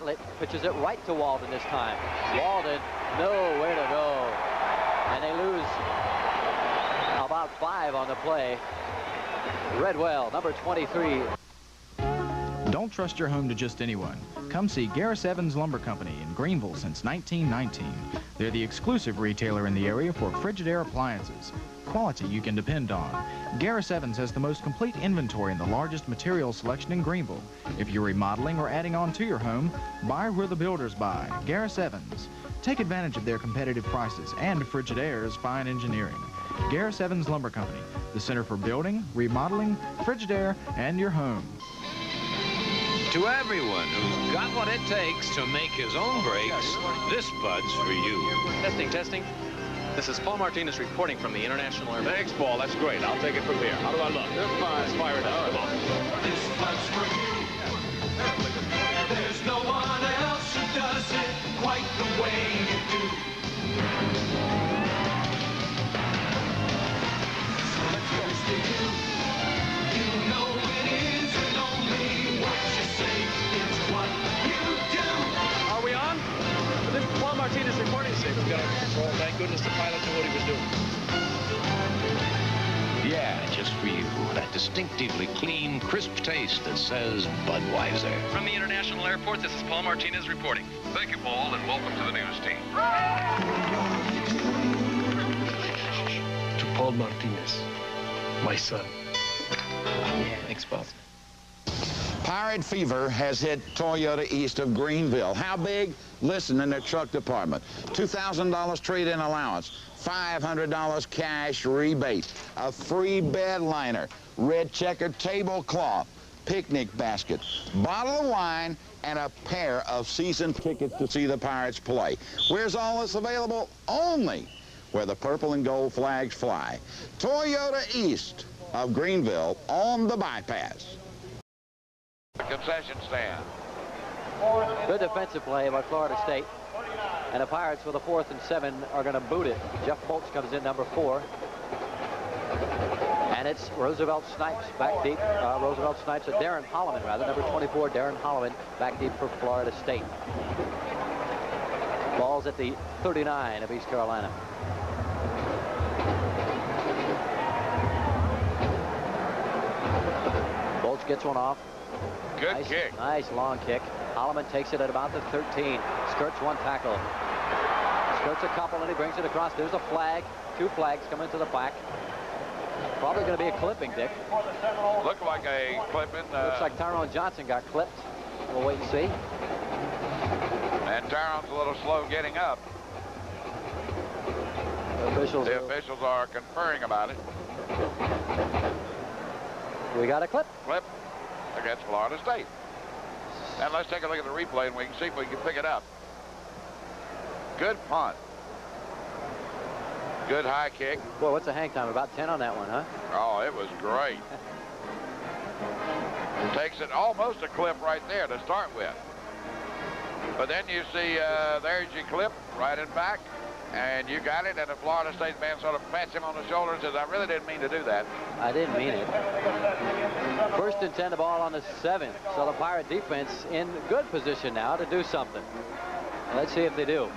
Bartlett pitches it right to Walden this time. Walden, nowhere to go. And they lose about 5 on the play. Redwell, number 23. Don't trust your home to just anyone. Come see Garris Evans Lumber Company in Greenville since 1919. They're the exclusive retailer in the area for Frigidaire appliances. Quality you can depend on. Garris Evans has the most complete inventory and the largest material selection in Greenville. If you're remodeling or adding on to your home, buy where the builders buy. Garris Evans. Take advantage of their competitive prices and Frigidaire's fine engineering. Garris Evans Lumber Company, the center for building, remodeling, Frigidaire, and your home. To everyone who's got what it takes to make his own brakes, this Bud's for you. Testing, testing. This is Paul Martinez reporting from the International Airport. Thanks, Paul. That's great. I'll take it from here. How do I look? You're fine. Let's fire it up. Come on. This Bud's for you. There's no one else who does it quite the way you do. So let's go to you. You know it isn't only what you say, it's what you do. Are we on? This is Paul Martinez reporting. We've got under control. Thank goodness the pilot knew what he was doing. Yeah, just for you. That distinctively clean, crisp taste that says Budweiser. From the International Airport, this is Paul Martinez reporting. Thank you, Paul, and welcome to the news team. To Paul Martinez, my son. Thanks, Paul. Pirate fever has hit Toyota east of Greenville. How big? Listen, in their truck department. $2,000 trade-in allowance, $500 cash rebate, a free bed liner, red checkered tablecloth, picnic basket, bottle of wine, and a pair of season tickets to see the Pirates play. Where's all this available? Only where the purple and gold flags fly. Toyota east of Greenville on the bypass. Concession stand. Good defensive play by Florida State. And the Pirates with a 4th and 7 are going to boot it. Jeff Bolts comes in, number 4. And it's Roosevelt Snipes back deep. Roosevelt Snipes, Darren Holloman, rather. Number 24, Darren Holloman, back deep for Florida State. Ball's at the 39 of East Carolina. Bolts gets one off. Good kick. Nice long kick. Holloman takes it at about the 13. Skirts one tackle. Skirts a couple, and he brings it across. There's a flag. 2 flags come into the back. Probably going to be a clipping, Dick. Looked like a clipping. Looks like Tyrone Johnson got clipped. We'll wait and see. And Tyrone's a little slow getting up. The officials are conferring about it. We got a clip. Clip against Florida State. And let's take a look at the replay and we can see if we can pick it up. Good punt. Good high kick. Boy, what's the hang time? About 10 on that one, huh? Oh, it was great. Takes it almost a clip right there to start with. But then you see there's your clip right in back. And you got it, and the Florida State man sort of pats him on the shoulder and says, I really didn't mean to do that. I didn't mean it. 1st and 10, the ball on the 7th. So the Pirate defense in good position now to do something. Let's see if they do.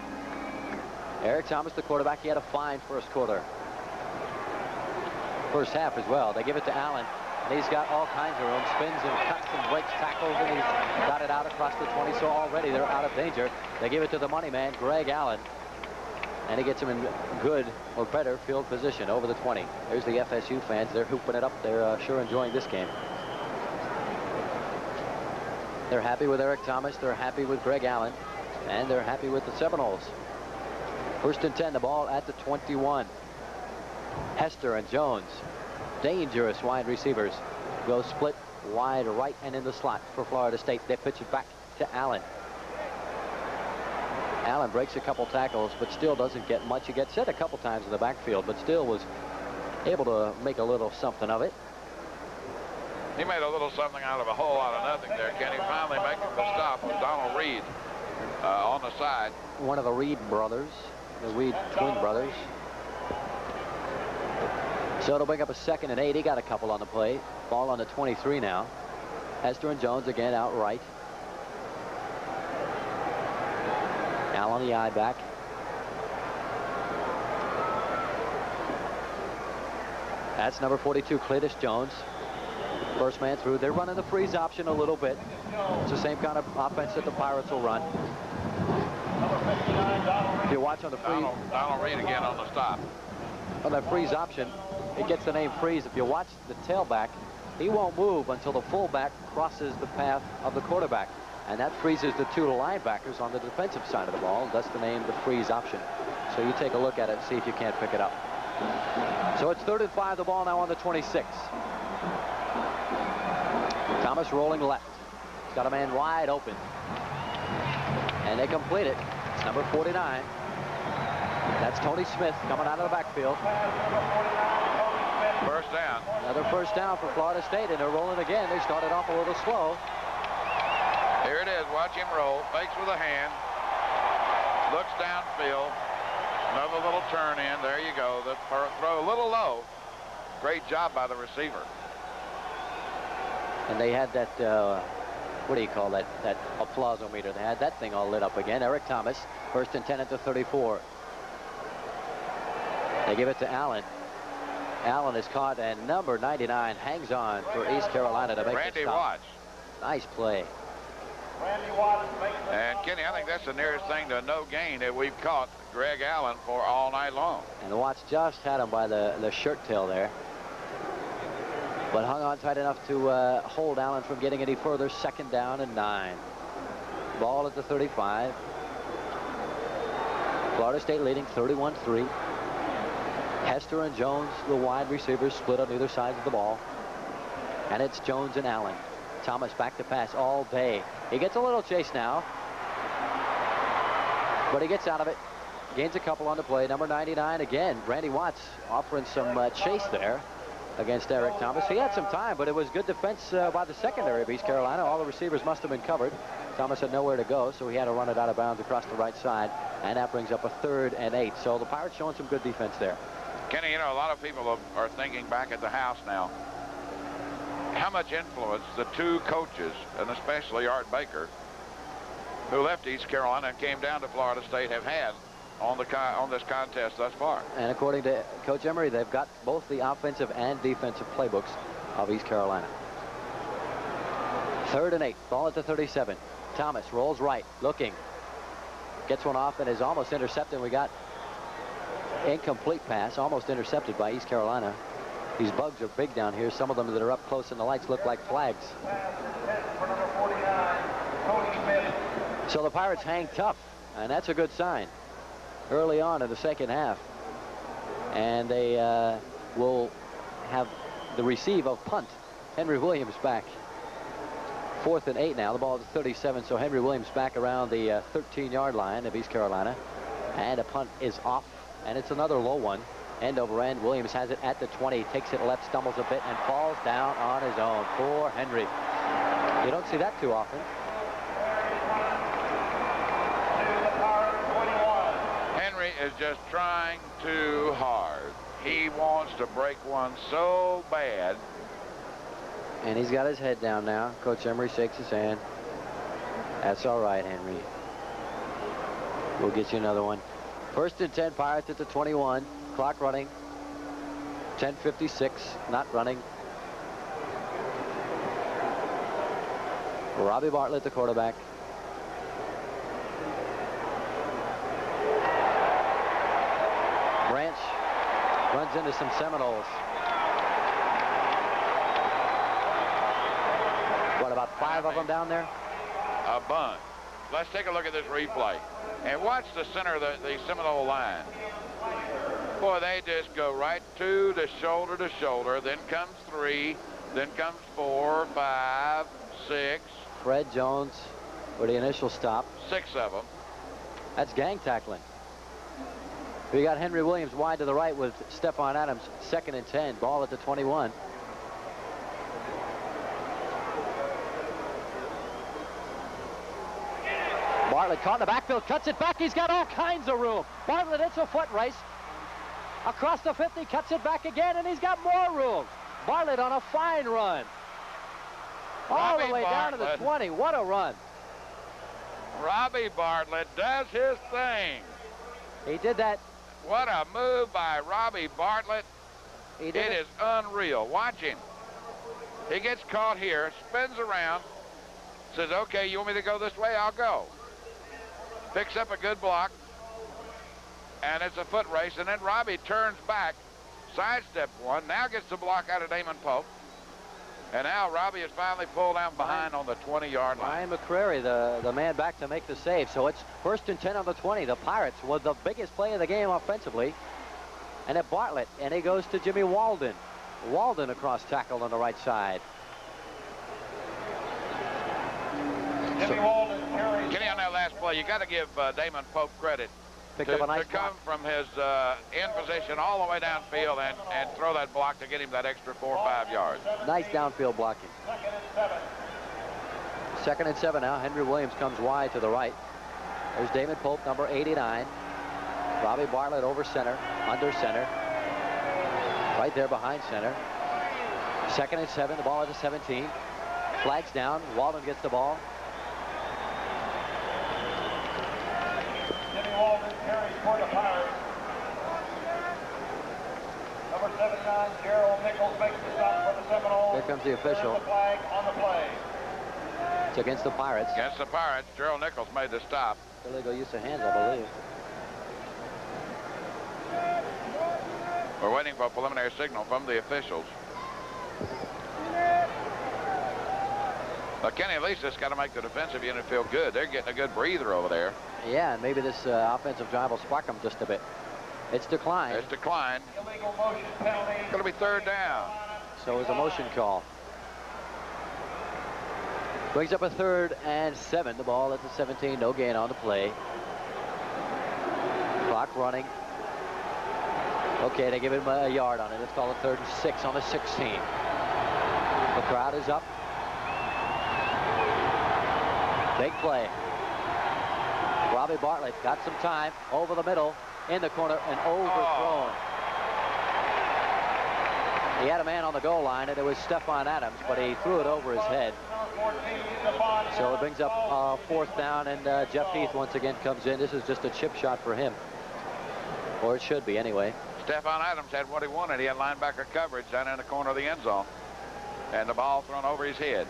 Eric Thomas, the quarterback, he had a fine first quarter. First half as well. They give it to Allen, and he's got all kinds of room. Spins and cuts and breaks tackles, and he's got it out across the 20. So already they're out of danger. They give it to the money man, Greg Allen. And he gets him in good or better field position over the 20. There's the FSU fans. They're hooping it up. They're sure enjoying this game. They're happy with Eric Thomas. They're happy with Greg Allen. And they're happy with the Seminoles. 1st and 10, the ball at the 21. Hester and Jones, dangerous wide receivers, go split wide right and in the slot for Florida State. They pitch it back to Allen. Allen breaks a couple tackles, but still doesn't get much. He gets hit a couple times in the backfield, but still was able to make a little something of it. He made a little something out of a whole lot of nothing there. Can he finally make the stop with Donald Reed on the side? One of the Reed brothers, the Reed twin brothers. So it'll bring up a 2nd and 8. He got a couple on the play. Ball on the 23 now. Hester and Jones again outright. Allen, the eye back. That's number 42, Cletus Jones. First man through. They're running the freeze option a little bit. It's the same kind of offense that the Pirates will run. If you watch on the freeze, Donald Reed again on the stop. On that freeze option, it gets the name freeze. If you watch the tailback, he won't move until the fullback crosses the path of the quarterback. And that freezes the two linebackers on the defensive side of the ball. That's the name, the freeze option. So you take a look at it and see if you can't pick it up. So it's 3rd and 5, the ball now on the 26. Thomas rolling left. He's got a man wide open. And they complete it. It's number 49. That's Tony Smith coming out of the backfield. First down. Another first down for Florida State, and they're rolling again. They started off a little slow. Here it is. Watch him roll. Fakes with a hand. Looks downfield. Another little turn in. There you go. The throw a little low. Great job by the receiver. And they had that, what do you call that? That applausometer. They had that thing all lit up again. Eric Thomas, 1st and 10 at the 34. They give it to Allen. Allen is caught, and number 99 hangs on for East Carolina to make Randy the stop. Watts. Nice play. And Kenny, I think that's the nearest thing to no gain that we've caught Greg Allen for all night long. And the Watts just had him by the shirt tail there. But hung on tight enough to hold Allen from getting any further. 2nd down and 9. Ball at the 35. Florida State leading 31-3. Hester and Jones, the wide receivers, split on either side of the ball. And it's Jones and Allen. Thomas back to pass all day. He gets a little chase now. But he gets out of it. Gains a couple on the play. Number 99 again. Randy Watts offering some chase there against Eric Thomas. He had some time, but it was good defense by the secondary of East Carolina. All the receivers must have been covered. Thomas had nowhere to go, so he had to run it out of bounds across the right side. And that brings up a 3rd and 8. So the Pirates showing some good defense there. Kenny, you know, a lot of people are thinking back at the house now. How much influence the two coaches, and especially Art Baker, who left East Carolina and came down to Florida State, have had on this contest thus far. And according to Coach Emery, they've got both the offensive and defensive playbooks of East Carolina. 3rd and 8. Ball at the 37. Thomas rolls right, looking. Gets one off and is almost intercepted. We got incomplete pass, almost intercepted by East Carolina. These bugs are big down here. Some of them that are up close in the lights look like flags. So the Pirates hang tough, and that's a good sign early on in the 2nd half. And they will have the receive of punt. Henry Williams back. 4th and 8 now. The ball is 37, so Henry Williams back around the 13-yard line of East Carolina. And a punt is off, and it's another low one. End over end. Williams has it at the 20. Takes it left, stumbles a bit, and falls down on his own. Poor Henry. You don't see that too often. Henry is just trying too hard. He wants to break one so bad. And he's got his head down now. Coach Emery shakes his hand. That's all right, Henry. We'll get you another one. 1st and 10, Pirates at the 21. Clock running. 10:56, not running. Robbie Bartlett, the quarterback. Branch runs into some Seminoles. What, about 5 of them down there? A bunch. Let's take a look at this replay. And watch the center of the Seminole line. Boy, they just go right to shoulder. Then comes 3. Then comes 4, 5, 6. Fred Jones for the initial stop. 6 of them. That's gang tackling. We got Henry Williams wide to the right with Stephon Adams. 2nd and 10. Ball at the 21. Bartlett caught in the backfield, cuts it back. He's got all kinds of room. Bartlett, it's a foot race. Across the 50, cuts it back again, and he's got more room. Bartlett on a fine run. All the way down to the 20. What a run. Robbie Bartlett does his thing. He did that. What a move by Robbie Bartlett. He did It is unreal. Watch him. He gets caught here, spins around, says, okay, you want me to go this way? I'll go. Picks up a good block, and it's a foot race, and then Robbie turns back, sidesteps one, now gets the block out of Damon Pope, and now Robbie is finally pulled down behind on the 20-yard line. Ryan McCrary, the man back to make the save. So it's 1st and 10 on the 20. The Pirates with the biggest play of the game offensively. And at Bartlett, and he goes to Jimmy Walden. Walden across tackle on the right side. Jimmy Walden carries. Kenny, on that last play, you got to give Damon Pope credit. Picked up a nice to come from his in position all the way downfield and throw that block to get him that extra 4 or 5 yards. Nice downfield blocking. 2nd and 7 now. Henry Williams comes wide to the right. There's Damon Pope, number 89. Robbie Bartlett over center, under center. Right there behind center. 2nd and 7. The ball is at 17. Flags down. Walden gets the ball. Jimmy Walden carries for the Pirates. Number 79, Gerald Nichols makes the stop for the Seminoles. Here comes the official. There's the flag on the play. It's against the Pirates. Against the Pirates, Gerald Nichols made the stop. Illegal use of hands, I believe. We're waiting for a preliminary signal from the officials. Kenny, at least it's got to make the defensive unit feel good. They're getting a good breather over there. Yeah, and maybe this offensive drive will spark them just a bit. It's declined. It's declined. Illegal motion penalty. It's going to be 3rd down. So it's a motion call. Brings up a 3rd and 7. The ball at the 17. No gain on the play. Clock running. Okay, they give him a yard on it. Let's call it 3rd and 6 on the 16. The crowd is up. Big play. Robbie Bartlett got some time over the middle, in the corner, and overthrown. He had a man on the goal line, and it was Stephon Adams, but he threw it over his head. So it brings up 4th down, and Jeff Heath once again comes in. This is just a chip shot for him. Or it should be, anyway. Stephon Adams had what he wanted. He had linebacker coverage down in the corner of the end zone. And the ball thrown over his head.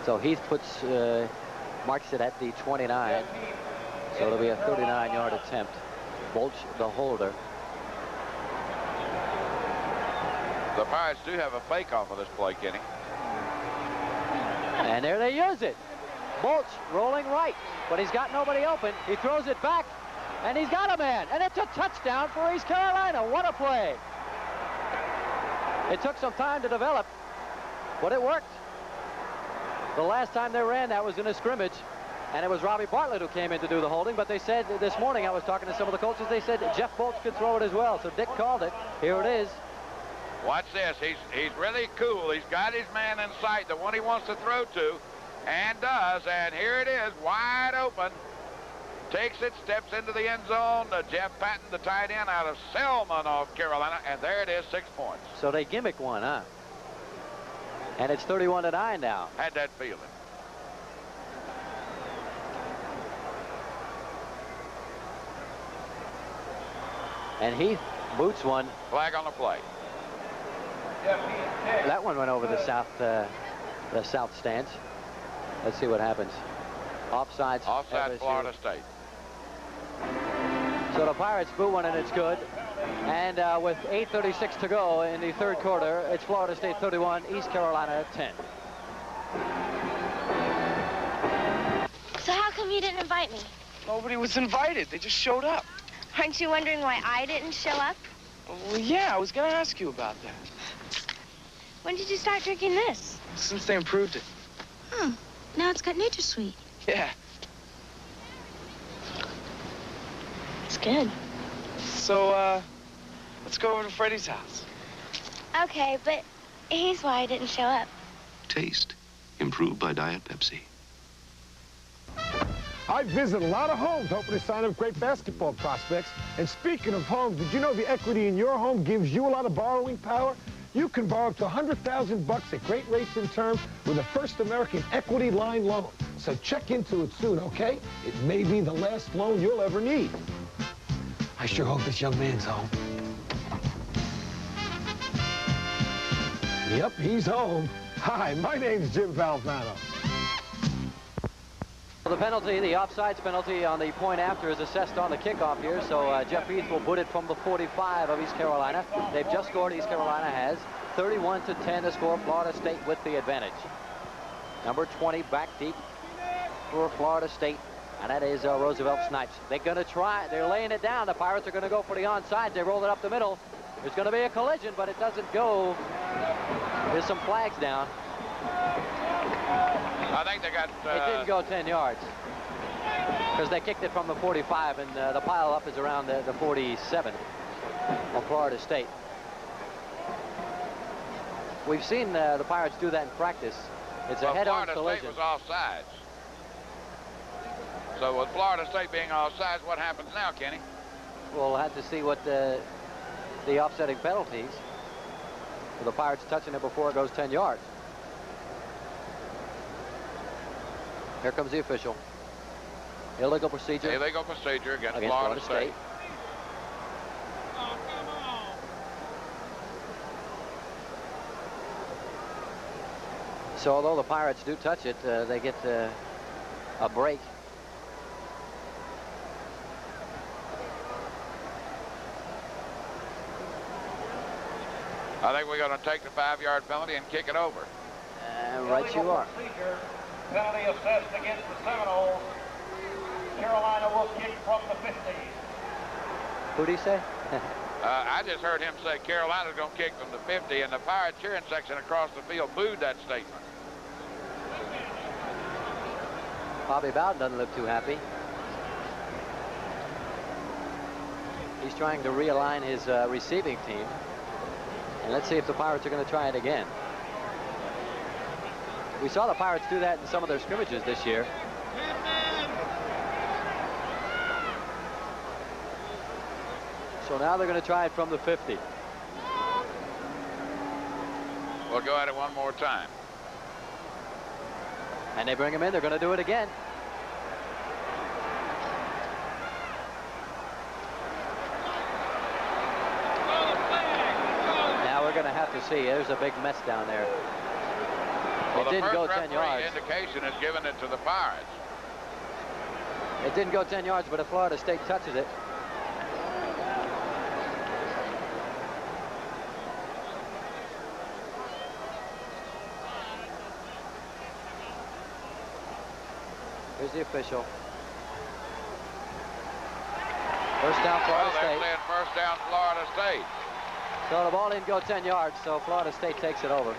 So Heath puts, marks it at the 29. So it'll be a 39-yard attempt. Bolch, the holder. The Pirates do have a fake off of this play, Kenny. And there they use it. Bolch rolling right, but he's got nobody open. He throws it back, and he's got a man. And it's a touchdown for East Carolina. What a play. It took some time to develop, but it worked. The last time they ran that was in a scrimmage, and it was Robbie Bartlett who came in to do the holding, but they said this morning, I was talking to some of the coaches, they said Jeff Bolch could throw it as well, so Dick called it. Here it is. Watch this. He's really cool. He's got his man in sight, the one he wants to throw to, and does, and here it is, wide open. Takes it, steps into the end zone. Jeff Patton, the tight end out of Selma, North Carolina, and there it is, 6 points. So they gimmick one, huh? And it's 31-9 now. Had that feeling. And Heath boots one. Flag on the play. That one went over the south stance. Let's see what happens. Offside Florida State. So the Pirates boot one, and it's good. And with 8:36 to go in the 3rd quarter, it's Florida State 31, East Carolina 10. So how come you didn't invite me? Nobody was invited. They just showed up. Aren't you wondering why I didn't show up? Well, yeah, I was going to ask you about that. When did you start drinking this? Since they improved it. Oh, now it's got NutraSweet. Yeah. It's good. So, let's go over to Freddie's house. Okay, but here's why I didn't show up. Taste. Improved by Diet Pepsi. I visit a lot of homes hoping to sign up great basketball prospects. And speaking of homes, did you know the equity in your home gives you a lot of borrowing power? You can borrow up to $100,000 at great rates and terms with a First American Equity Line loan. So check into it soon, okay? It may be the last loan you'll ever need. I sure hope this young man's home. Yep, he's home. Hi, my name's Jim Valvano. Well, the penalty, the offsides penalty on the point after is assessed on the kickoff here, so Jeff Heath will put it from the 45 of East Carolina. They've just scored, East Carolina has. 31-10 to score, Florida State with the advantage. Number 20 back deep for Florida State, and that is Roosevelt Snipes. They're going to try, they're laying it down. The Pirates are going to go for the onside. They roll it up the middle. There's going to be a collision, but it doesn't go. There's some flags down. I think they got... It didn't go 10 yards because they kicked it from the 45, and the pile-up is around the 47 on Florida State. We've seen the Pirates do that in practice. It's a head-on collision. Florida State was offsides. So with Florida State being offsides, what happens now, Kenny? We'll have to see what the offsetting penalties for the Pirates touching it before it goes 10 yards. Here comes the official. Illegal procedure. Illegal procedure against Florida State. So although the Pirates do touch it, they get a break. I think we're going to take the 5-yard penalty and kick it over. Right you are. Penalty assessed against the Seminoles. Carolina will kick from the 50. Who'd he say? I just heard him say Carolina's going to kick from the 50, and the Pirate cheering section across the field booed that statement. Bobby Bowden doesn't look too happy. He's trying to realign his receiving team. And let's see if the Pirates are going to try it again. We saw the Pirates do that in some of their scrimmages this year. So now they're going to try it from the 50. We'll go at it one more time. And they bring him in. They're going to do it again. Now we're going to have to see. There's a big mess down there. Well, it didn't go 10 the yards. first indication is giving it to the Pirates. It didn't go 10 yards, but if Florida State touches it. Here's the official. First down, Florida State. They're saying first down, Florida State. So the ball didn't go 10 yards, so Florida State takes it over.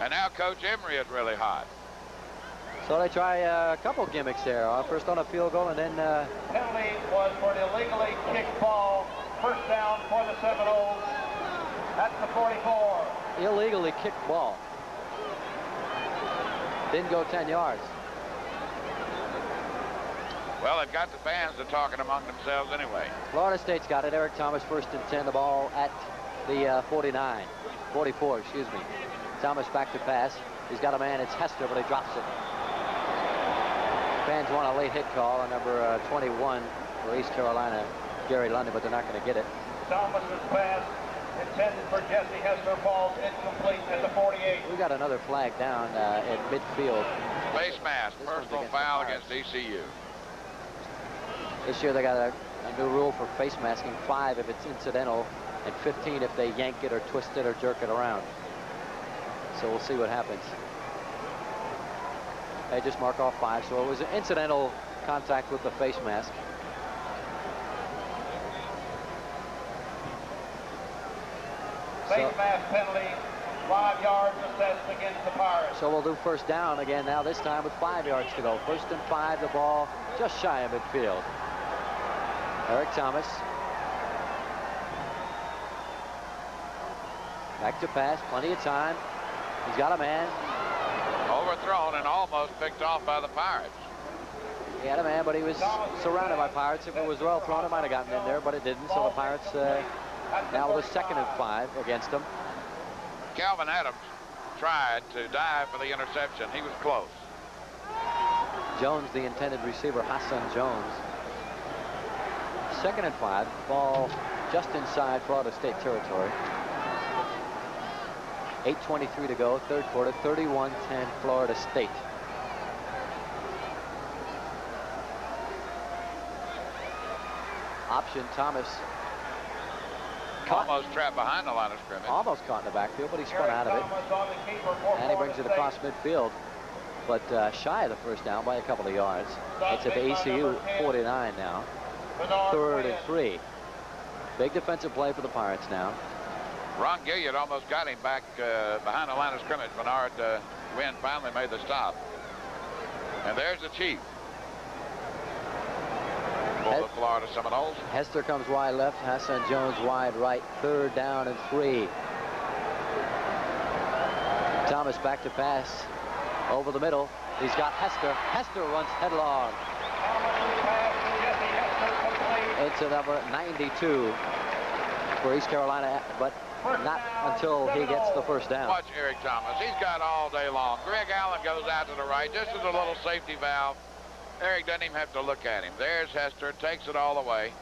And now Coach Emery is really hot. So they try a couple gimmicks there. First on a field goal, and then... Penalty was for an illegally kicked ball. First down for the Seminoles. That's the 44. Illegally kicked ball. Didn't go 10 yards. Well, they've got the fans to talking among themselves anyway. Florida State's got it. Eric Thomas first and 10. The ball at the 44, excuse me. Thomas back to pass. He's got a man. It's Hester, but he drops it. Fans want a late hit call on number 21 for East Carolina, Gary London, but they're not going to get it. Thomas's pass intended for Jesse Hester falls incomplete at the 48. We got another flag down at midfield. Face mask, personal foul against ECU. This year they got a new rule for face masking: 5 if it's incidental, and 15 if they yank it or twist it or jerk it around. So we'll see what happens. They just mark off 5, so it was an incidental contact with the face mask. Face mask penalty, 5 yards assessed against the Pirates. So we'll do first down again now, this time with 5 yards to go. First and 5, the ball just shy of midfield. Eric Thomas. Back to pass, plenty of time. He's got a man. Overthrown and almost picked off by the Pirates. He had a man, but he was surrounded by Pirates. If it was well thrown, it might have gotten in there, but it didn't. So the Pirates now with a 2nd and 5 against them. Calvin Adams tried to dive for the interception. He was close. Jones, the intended receiver, Hassan Jones. 2nd and 5. Ball just inside Florida State territory. 8:23 to go, 3rd quarter, 31-10 Florida State. Option, Thomas. Almost trapped behind the line of scrimmage. Almost caught in the backfield, but he spun out of it. And he brings it across midfield, but shy of the first down by a couple of yards. It's at the ECU 49 now. 3rd and 3. Big defensive play for the Pirates now. Ron Gilliard almost got him back behind the line of scrimmage. Bernard Wynn finally made the stop. And there's the Chief. For the Florida Seminoles. Hester comes wide left, Hassan Jones wide right. 3rd down and 3. Thomas back to pass. Over the middle. He's got Hester. Hester runs headlong into number 92 for East Carolina, but not until he gets the first down. Watch Eric Thomas. He's got all day long. Greg Allen goes out to the right. Just as a little safety valve. Eric doesn't even have to look at him. There's Hester, takes it all the way,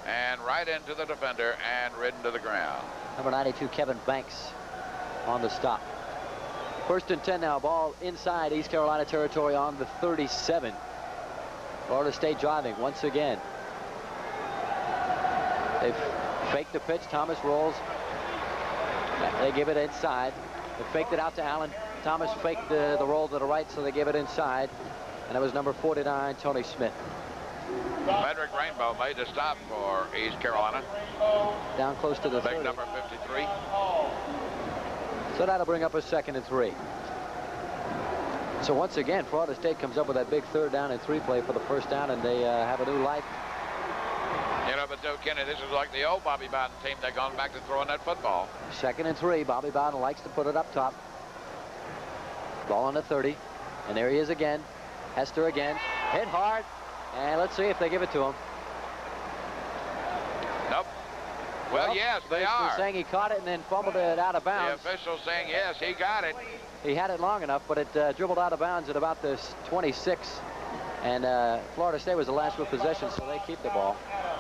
and right into the defender and ridden to the ground. Number 92, Kevin Banks on the stop. 1st and 10 now. Ball inside East Carolina territory on the 37. Florida State driving once again. They've faked the pitch. Thomas rolls. They give it inside. They faked it out to Allen. Thomas faked the roll to the right, so they give it inside. And it was number 49, Tony Smith. Frederick Rainbow made the stop for East Carolina. Down close to the big 30. number 53. So that'll bring up a 2nd and 3. So once again, Florida State comes up with that big 3rd down and 3 play for the first down, and they have a new life. You know, but Joe Kenny, this is like the old Bobby Bowden team. They've gone back to throwing that football. 2nd and 3. Bobby Bowden likes to put it up top. Ball on the 30. And there he is again. Hester again. Hit hard. And let's see if they give it to him. Nope. Well, yes, they are. They're saying he caught it and then fumbled it out of bounds. The official saying, yes, he got it. He had it long enough, but it dribbled out of bounds at about the 26. And Florida State was the last with possession, so they keep the ball.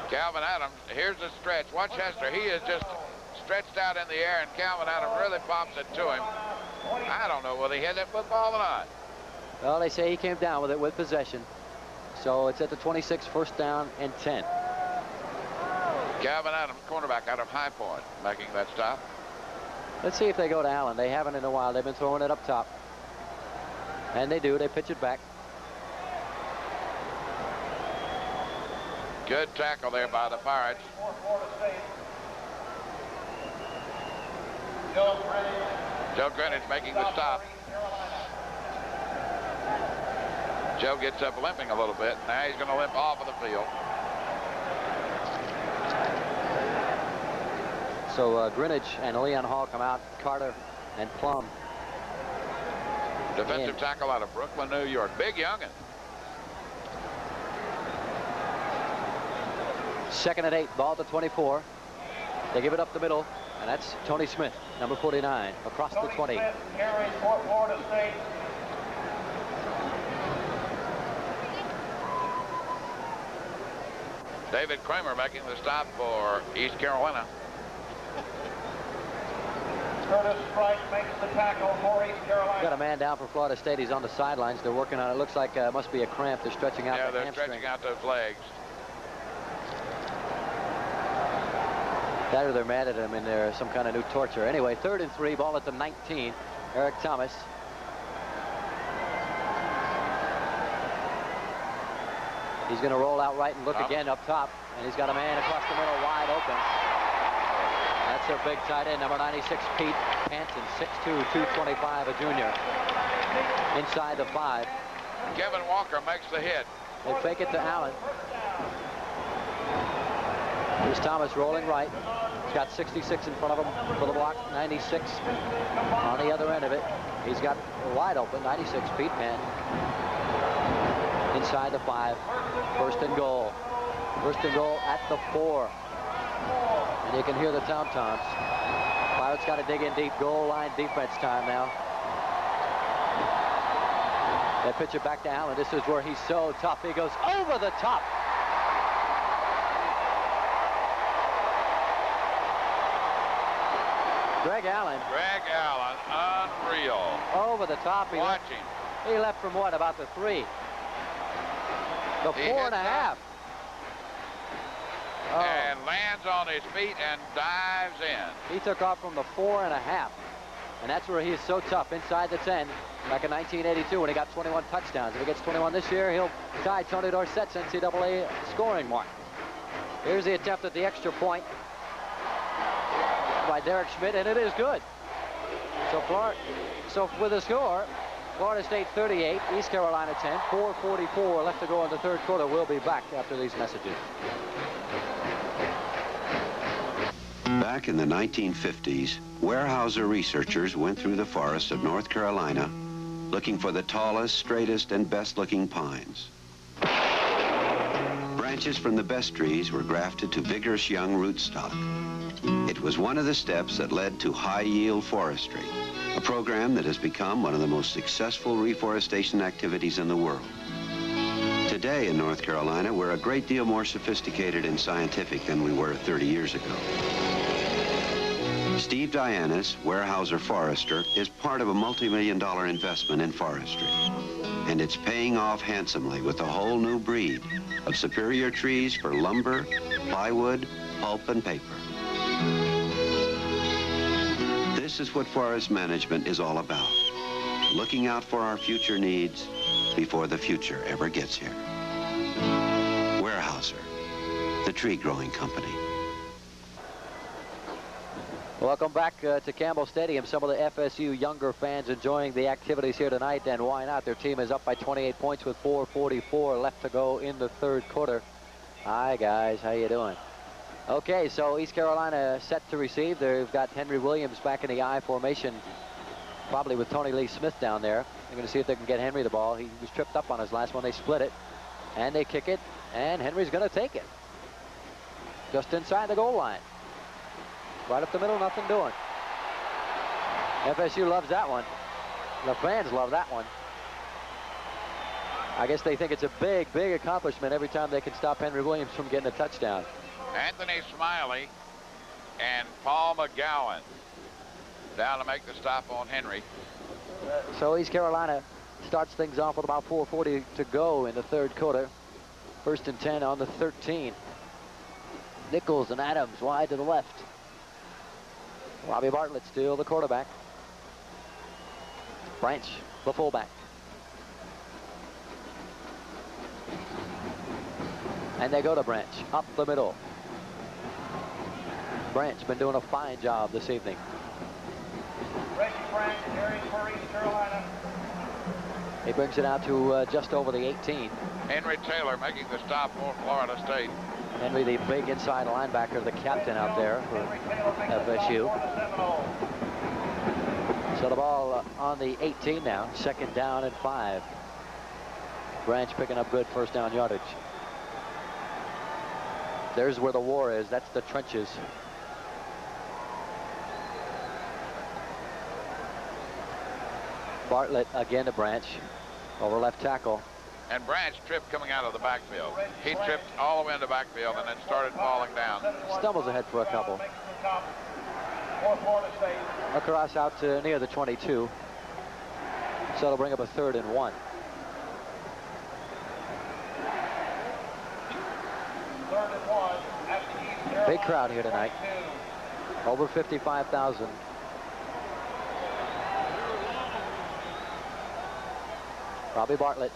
Calvin Adams, here's the stretch. Watch Hester. He is just stretched out in the air, and Calvin Adams really pops it to him. I don't know whether he hit that football or not. Well, they say he came down with it with possession. So it's at the 26, 1st down and 10. Calvin Adams, cornerback out of High Point, making that stop. Let's see if they go to Allen. They haven't in a while. They've been throwing it up top. And they do. They pitch it back. Good tackle there by the Pirates. Joe Greenwich making the stop. Joe gets up limping a little bit. Now he's going to limp off of the field. So Greenwich and Leon Hall come out. Carter and Plum. Defensive tackle out of Brooklyn, New York. Big youngin. 2nd and 8. Ball at the 24. They give it up the middle. And that's Tony Smith, number 49, across the 20. Smith carries for Florida State. David Kramer making the stop for East Carolina. Curtis Sprite makes the tackle for East Carolina. Got a man down for Florida State. He's on the sidelines. They're working on it. Looks like it must be a cramp. They're stretching out the hamstring. Yeah, they're stretching out those legs. That or they're mad at him and there's some kind of new torture. Anyway, 3rd and 3. Ball at the 19. Eric Thomas. He's going to roll out right and look again up top. And he's got a man across the middle wide open. That's their big tight end, number 96, Pete Hansen, 6'2", 225, a junior. Inside the 5. Kevin Walker makes the hit. They fake it to Allen. Here's Thomas rolling right. He's got 66 in front of him for the block, 96 on the other end of it. He's got wide open, 96, Pete Penn. Inside the 5. 1st and goal. 1st and goal at the 4. And you can hear the tom-toms. Pirates got to dig in deep. Goal line defense time now. They pitch it back to Allen. This is where he's so tough. He goes over the top. Greg Allen. Greg Allen, unreal. Over the top. Watch him. He left from what, about the 3? The 4.5. Oh. And lands on his feet and dives in. He took off from the 4.5. And that's where he is so tough, inside the 10. Back in 1982 when he got 21 touchdowns. If he gets 21 this year, he'll tie Tony Dorsett's NCAA scoring mark. Here's the attempt at the extra point by Derek Schmidt, and it is good. So with the score, Florida State 38, East Carolina 10, 4:44 left to go in the third quarter. We'll be back after these messages. Back in the 1950s, Weyerhaeuser researchers went through the forests of North Carolina looking for the tallest, straightest, and best-looking pines. Branches from the best trees were grafted to vigorous young rootstock. It was one of the steps that led to high-yield forestry, a program that has become one of the most successful reforestation activities in the world. Today in North Carolina, we're a great deal more sophisticated and scientific than we were 30 years ago. Steve Dianis, Weyerhaeuser forester, is part of a multi-million-dollar investment in forestry. And it's paying off handsomely with a whole new breed of superior trees for lumber, plywood, pulp, and paper. This is what forest management is all about. Looking out for our future needs before the future ever gets here. Weyerhaeuser, the tree growing company. Welcome back to Campbell Stadium. Some of the FSU younger fans enjoying the activities here tonight, and why not? Their team is up by 28 points with 4:44 left to go in the third quarter. Hi, guys. How you doing? Okay, so East Carolina set to receive. They've got Henry Williams back in the I formation, probably with Tony Lee Smith down there. They're going to see if they can get Henry the ball. He was tripped up on his last one. They split it, and they kick it, and Henry's going to take it. Just inside the goal line. Right up the middle, nothing doing. FSU loves that one. The fans love that one. I guess they think it's a big, big accomplishment every time they can stop Henry Williams from getting a touchdown. Anthony Smiley and Paul McGowan down to make the stop on Henry. So East Carolina starts things off with about 4:40 to go in the third quarter. 1st and 10 on the 13. Nichols and Adams wide to the left. Robbie Bartlett still the quarterback. Branch, the fullback. And they go to Branch, up the middle. Branch been doing a fine job this evening. Reggie Branch carries for East Carolina. He brings it out to just over the 18. Henry Taylor making the stop for Florida State. Henry, the big inside linebacker, the captain out there for FSU. So the ball on the 18 now, 2nd down and 5. Branch picking up good first down yardage. There's where the war is. That's the trenches. Bartlett again to Branch over left tackle. And Branch tripped coming out of the backfield. He tripped all the way in the backfield and then started falling down. Stumbles ahead for a couple. Across out to near the 22. So it'll bring up a 3rd and 1. Big crowd here tonight. Over 55,000. Robbie Bartlett.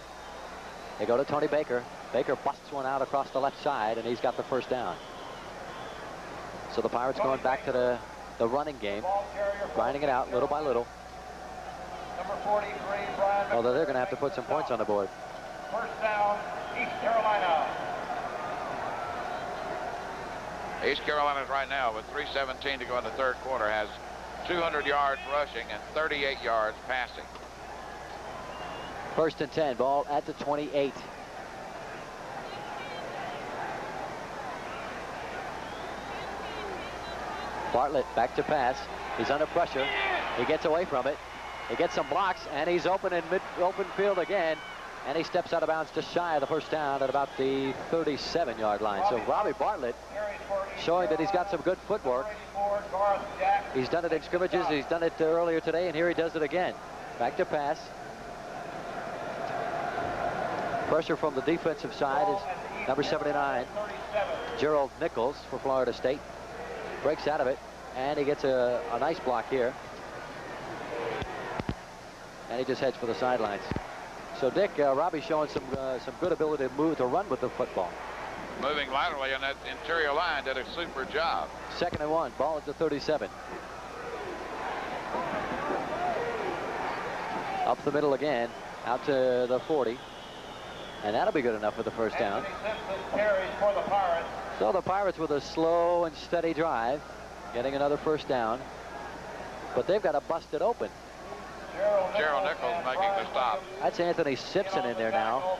They go to Tony Baker. Baker busts one out across the left side, and he's got the first down. So the Pirates going back to the running game, grinding it out little by little. Although they're going to have to put some points on the board. First down, East Carolina. East Carolina right now with 3:17 to go in the third quarter has 200 yards rushing and 38 yards passing. 1st and 10, ball at the 28. Bartlett back to pass. He's under pressure. He gets away from it. He gets some blocks, and he's open in open field again. And he steps out of bounds just shy of the first down at about the 37-yard line. So Robbie Bartlett showing that he's got some good footwork. He's done it in scrimmages. He's done it earlier today, and here he does it again. Back to pass. Pressure from the defensive side is number 79, Gerald Nichols for Florida State. Breaks out of it, and he gets a nice block here. And he just heads for the sidelines. So Dick, Robbie showing some good ability to move, to run with the football. Moving laterally on that interior line, did a super job. 2nd and 1, ball at the 37. Up the middle again, out to the 40. And that'll be good enough for the first down. So the Pirates with a slow and steady drive, getting another first down. But they've got to bust it open. Gerald Nichols making the stop. That's Anthony Simpson in there now.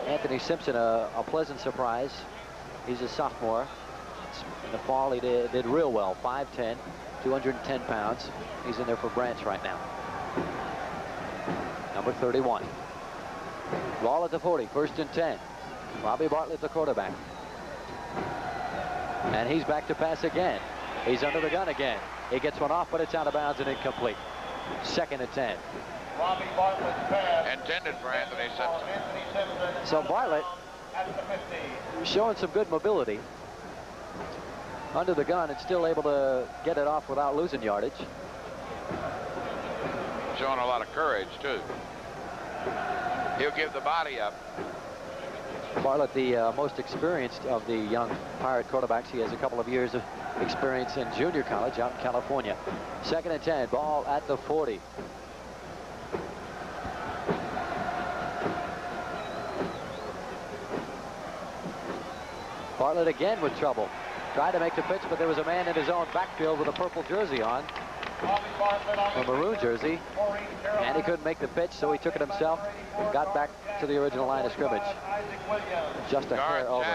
Anthony Simpson, a pleasant surprise. He's a sophomore. In the fall, he did real well. 5'10", 210 pounds. He's in there for Branch right now. Number 31. Ball at the 40, 1st and 10. Robbie Bartlett, the quarterback. And he's back to pass again. He's under the gun again. He gets one off, but it's out of bounds and incomplete. 2nd and 10. Robbie Bartlett's pass intended for Anthony Simpson. So Bartlett showing some good mobility. Under the gun and still able to get it off without losing yardage. Showing a lot of courage, too. He'll give the body up. Bartlett, the most experienced of the young Pirate quarterbacks. He has a couple of years of experience in junior college out in California. 2nd and 10, ball at the 40. Bartlett again with trouble. Tried to make the pitch, but there was a man in his own backfield with a purple jersey on. A maroon jersey, and he couldn't make the pitch, so he took it himself and got back to the original line of scrimmage. Just a hair over.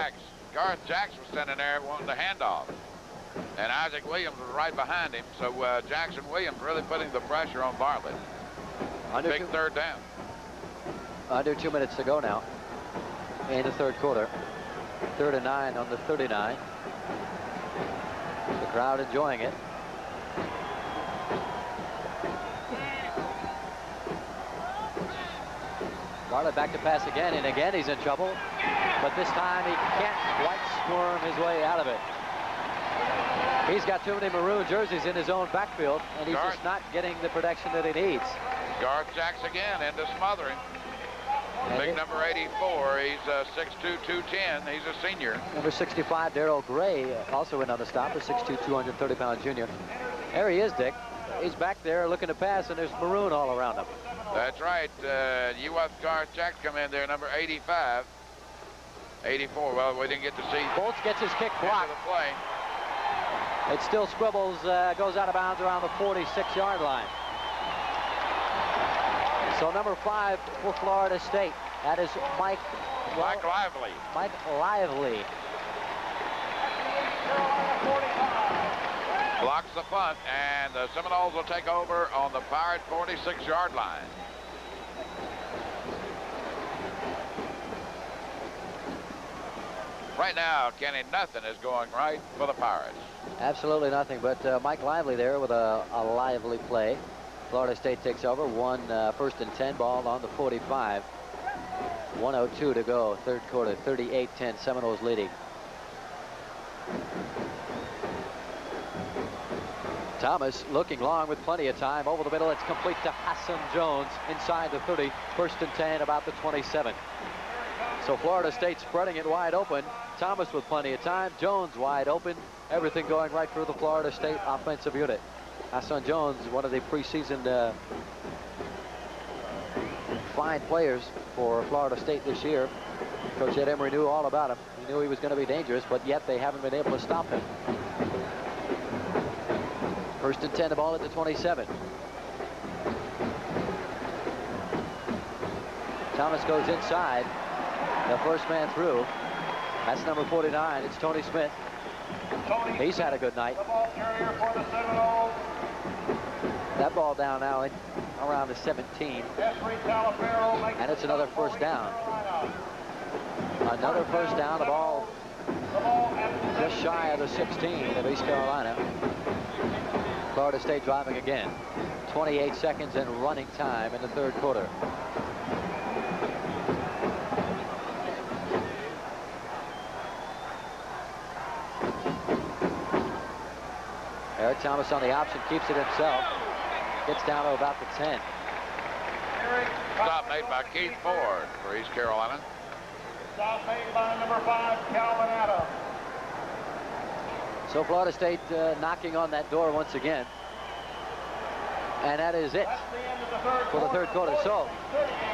Garth Jacks was standing there wanting the handoff, and Isaac Williams was right behind him, so Jackson Williams really putting the pressure on Bartlett. Big 3rd down. Under 2 minutes to go now in the 3rd quarter. 3rd and 9 on the 39. The crowd enjoying it. Bartlett back to pass again, and again he's in trouble. But this time he can't quite squirm his way out of it. He's got too many maroon jerseys in his own backfield, and he's just not getting the protection that he needs. Garth Jacks again into smothering. Big number 84. He's 6'2", 210. He's a senior. Number 65, Darrell Gray, also in on the stop, a 6'2", 230-pound junior. There he is, Dick. He's back there looking to pass, and there's maroon all around him. That's right. You watched Garth Jacks come in there, number 85. 84. Well, we didn't get to see. Bolts gets his kick blocked. The play. It still scribbles, goes out of bounds around the 46-yard line. So number 5 for Florida State. That is Mike Lively. Mike Lively. Blocks the punt, and the Seminoles will take over on the Pirate 46-yard line. Right now, Kenny, nothing is going right for the Pirates. Absolutely nothing, but Mike Lively there with a lively play. Florida State takes over. 1st and 10, ball on the 45. 1:02 to go, 3rd quarter, 38-10, Seminoles leading. Thomas looking long with plenty of time. Over the middle, it's complete to Hassan Jones inside the 30. 1st and 10, about the 27. So Florida State spreading it wide open. Thomas with plenty of time. Jones wide open. Everything going right through the Florida State offensive unit. Hassan Jones, one of the preseason fine players for Florida State this year. Coach Ed Emery knew all about him. He knew he was going to be dangerous, but yet they haven't been able to stop him. 1st and 10, the ball at the 27. Thomas goes inside. The first man through. That's number 49. It's Tony Smith. He's had a good night. The ball carrier for the Seminoles, That ball down now around the 17. And it's another first down. Another first down. The ball just shy of the 16 of East Carolina. Florida State driving again. 28 seconds in running time in the third quarter. Eric Thomas on the option, keeps it himself. Gets down to about the 10. Stop made by Keith Ford for East Carolina. Stop made by number 5, Calvin Adams. So Florida State knocking on that door once again. And that is it for the third quarter. So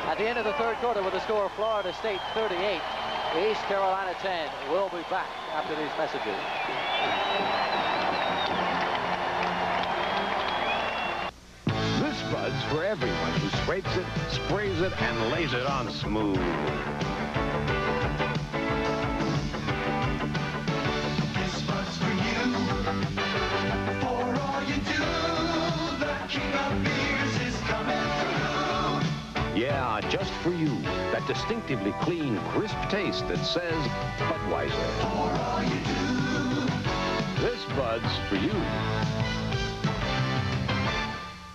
at the end of the third quarter with the score of Florida State 38, East Carolina 10. We'll be back after these messages. This Bud's for everyone who scrapes it, sprays it, and lays it on smooth. This Bud's for you, for all you do. The king of beers is coming through. Yeah, just for you. That distinctively clean, crisp taste that says Budweiser. For all you do. This Bud's for you.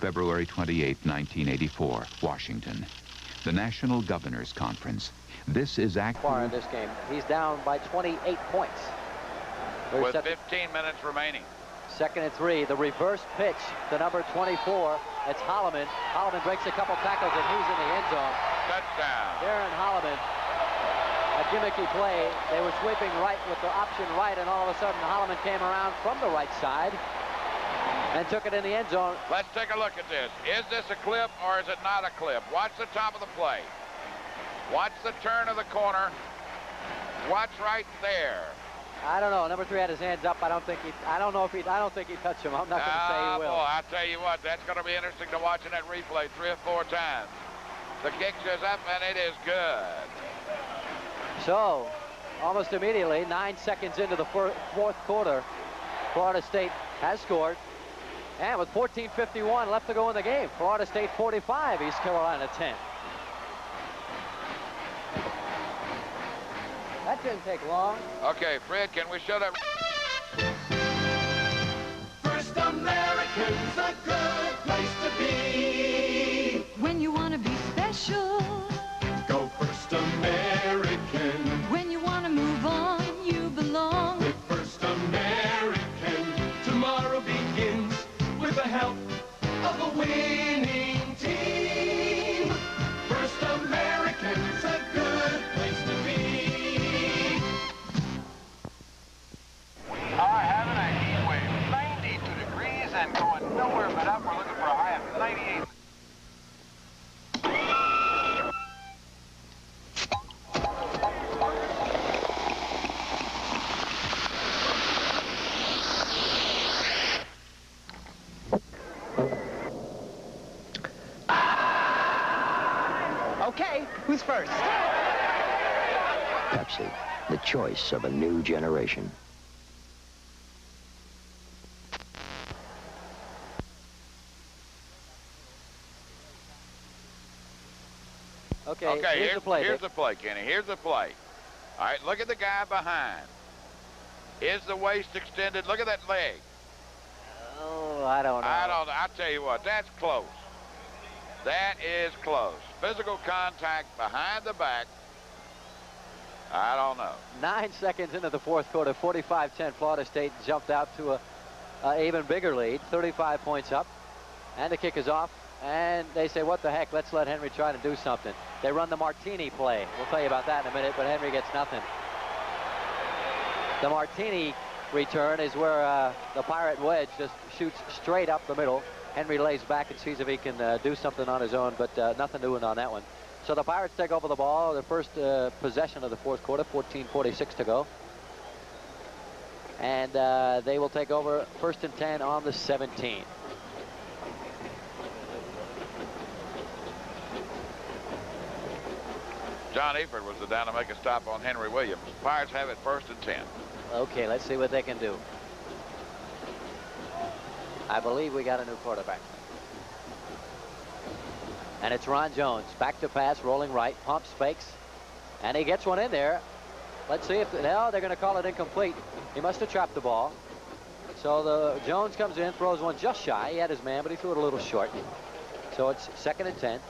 February 28, 1984, Washington. The National Governors Conference. This is far in this game. He's down by 28 points. With 15 minutes remaining. 2nd and 3. The reverse pitch to number 24. It's Holloman. Holloman breaks a couple tackles and he's in the end zone. Touchdown. Darren Holloman. A gimmicky play. They were sweeping right with the option right, and all of a sudden Holloman came around from the right side and took it in the end zone. Let's take a look at this. Is this a clip or is it not a clip? Watch the top of the play. Watch the turn of the corner. Watch right there. I don't know. Number 3 had his hands up. I don't think he touched him. I'm not going to say he will. Boy, I tell you what, that's going to be interesting to watch in that replay 3 or 4 times. The kick goes up and it is good. So, almost immediately, 9 seconds into the fourth quarter, Florida State has scored. And with 14:51 left to go in the game, Florida State 45, East Carolina 10. That didn't take long. Okay, Fred, can we show that? First American's a good place to be. When you want to be special, Go First American. when you want to move on, you belong. With First American, tomorrow begins with the help of a winning team. First American's a good place to be. We are having a heat wave, 92 degrees and going nowhere but up. We're looking for a high of 98. Okay, who's first? Pepsi, the choice of a new generation. Okay, here's the play. Here's the play, Kenny. Here's the play. All right, look at the guy behind. Is the waist extended? Look at that leg. Oh, I don't know. I'll tell you what, that's close. That is close. Physical contact behind the back. I don't know. 9 seconds into the fourth quarter, 45-10. Florida State jumped out to a even bigger lead, 35 points up. And the kick is off. And they say, what the heck, let's let Henry try to do something. They run the Martini play. We'll tell you about that in a minute, but Henry gets nothing. The Martini return is where the Pirate wedge just shoots straight up the middle. Henry lays back and sees if he can do something on his own, but nothing doing on that one. So the Pirates take over the ball, their first possession of the fourth quarter, 14:46 to go. And they will take over 1st and 10 on the 17. John Eford was down to make a stop on Henry Williams. Pirates have it 1st and 10. Okay, let's see what they can do. I believe we got a new quarterback. And it's Ron Jones. Back to pass, rolling right, pumps, fakes, and he gets one in there. Let's see if, no, they're going to call it incomplete. He must have trapped the ball. So the Jones comes in, throws one just shy. He had his man, but he threw it a little short. So it's 2nd and 10.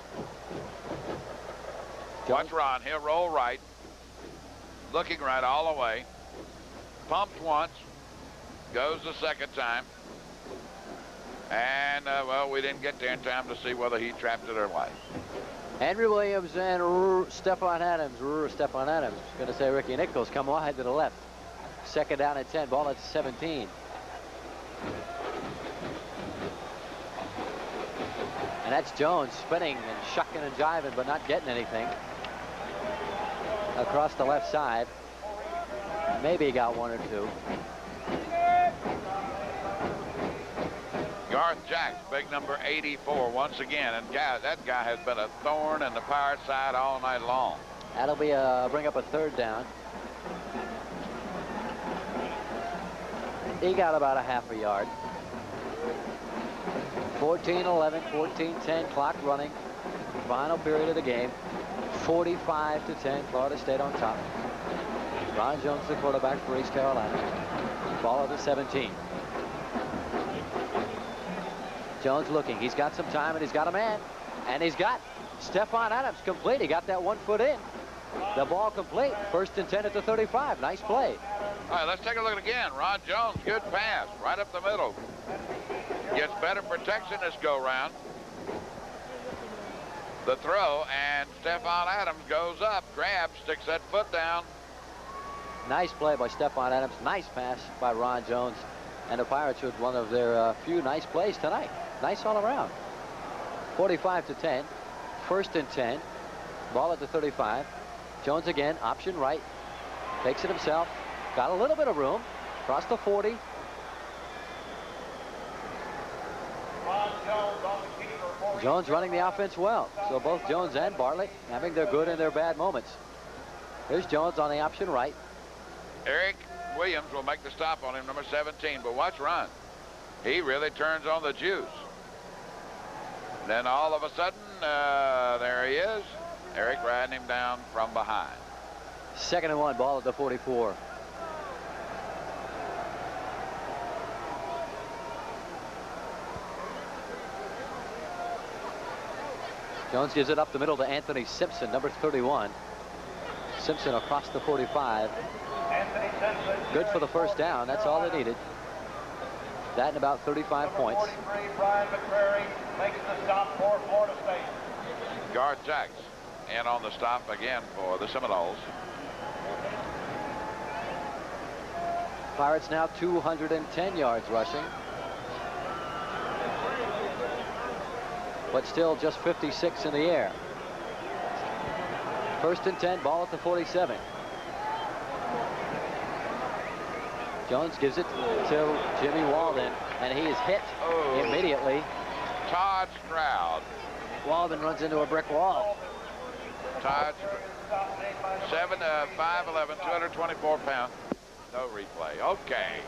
Watch Ron. He'll roll right. Looking right all the way. Pumps once. Goes the second time. And, well, we didn't get there in time to see whether he trapped it or what. Henry Williams and Stephon Adams. Stephon Adams. Going to say Ricky Nichols come wide to the left. 2nd down and 10. Ball at 17. And that's Jones spinning and shucking and jiving, but not getting anything. Across the left side. Maybe he got 1 or 2. Garth Jacks, big number 84, once again. And that guy has been a thorn in the Pirate side all night long. That'll be bring up a 3rd down. He got about a half a yard. 14-11, 14-10, clock running. Final period of the game. 45-10, Florida State on top. Ron Jones, the quarterback for East Carolina. Ball at the 17. Jones looking. He's got some time, and he's got a man. And he's got Stephon Adams complete. He got that 1 foot in. The ball complete. 1st and 10 at the 35. Nice play. All right, let's take a look at it again. Ron Jones, good pass, right up the middle. Gets better protection this go-round. The throw, and Stephon Adams goes up, grabs, sticks that foot down. Nice play by Stephon Adams. Nice pass by Ron Jones. And the Pirates with one of their few nice plays tonight. Nice all around. 45-10. 1st and 10. Ball at the 35. Jones again, option right. Takes it himself. Got a little bit of room. Across the 40. Jones running the offense well. So both Jones and Bartlett having their good and their bad moments. Here's Jones on the option right. Eric Williams will make the stop on him, number 17. But watch Ron. He really turns on the juice. Then all of a sudden, there he is. Eric riding him down from behind. 2nd and 1, ball at the 44. Jones gives it up the middle to Anthony Simpson, number 31. Simpson across the 45. Good for the 1st down. That's all they needed. That and about 35 points. 43, Brian McCrary makes the stop for Florida State. Garth Jacks in on the stop again for the Seminoles. Pirates now 210 yards rushing. But still just 56 in the air. 1st and 10, ball at the 47. Jones gives it to Jimmy Walden, and he is hit immediately. Todd Stroud. Walden runs into a brick wall. Todd, 5'11", 224 pounds. No replay. Okay.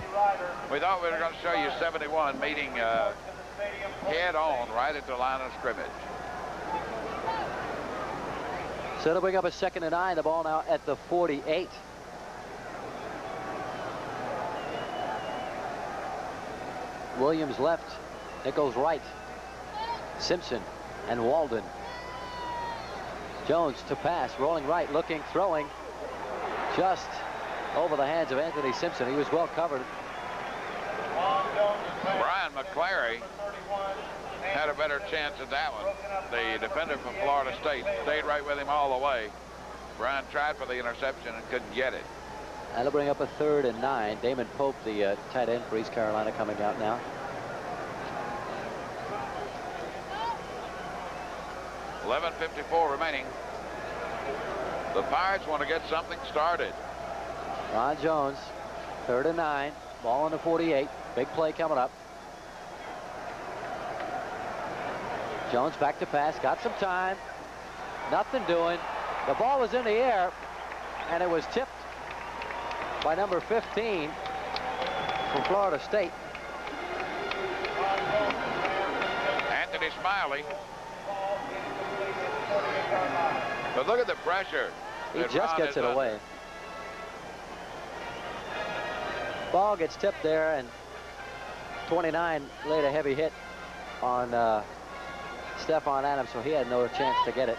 We thought we were going to show you 71 meeting head on right at the line of scrimmage. So it'll bring up a 2nd and 9. The ball now at the 48. Williams left, Nichols right. Simpson and Walden. Jones to pass, rolling right, looking, throwing. Just over the hands of Anthony Simpson. He was well covered. Brian McClary had a better chance at that one. The defender from Florida State stayed right with him all the way. Brian tried for the interception and couldn't get it. That'll bring up a 3rd and 9. Damon Pope, the tight end for East Carolina, coming out now. .54 remaining. The Pirates want to get something started. Ron Jones, 3rd and 9. Ball on the 48. Big play coming up. Jones back to pass. Got some time. Nothing doing. The ball was in the air, and it was tipped by number 15 from Florida State. Anthony Smiley. But look at the pressure. He just gets it away. Ball gets tipped there, and 29 laid a heavy hit on Stephon Adams, so he had no chance to get it.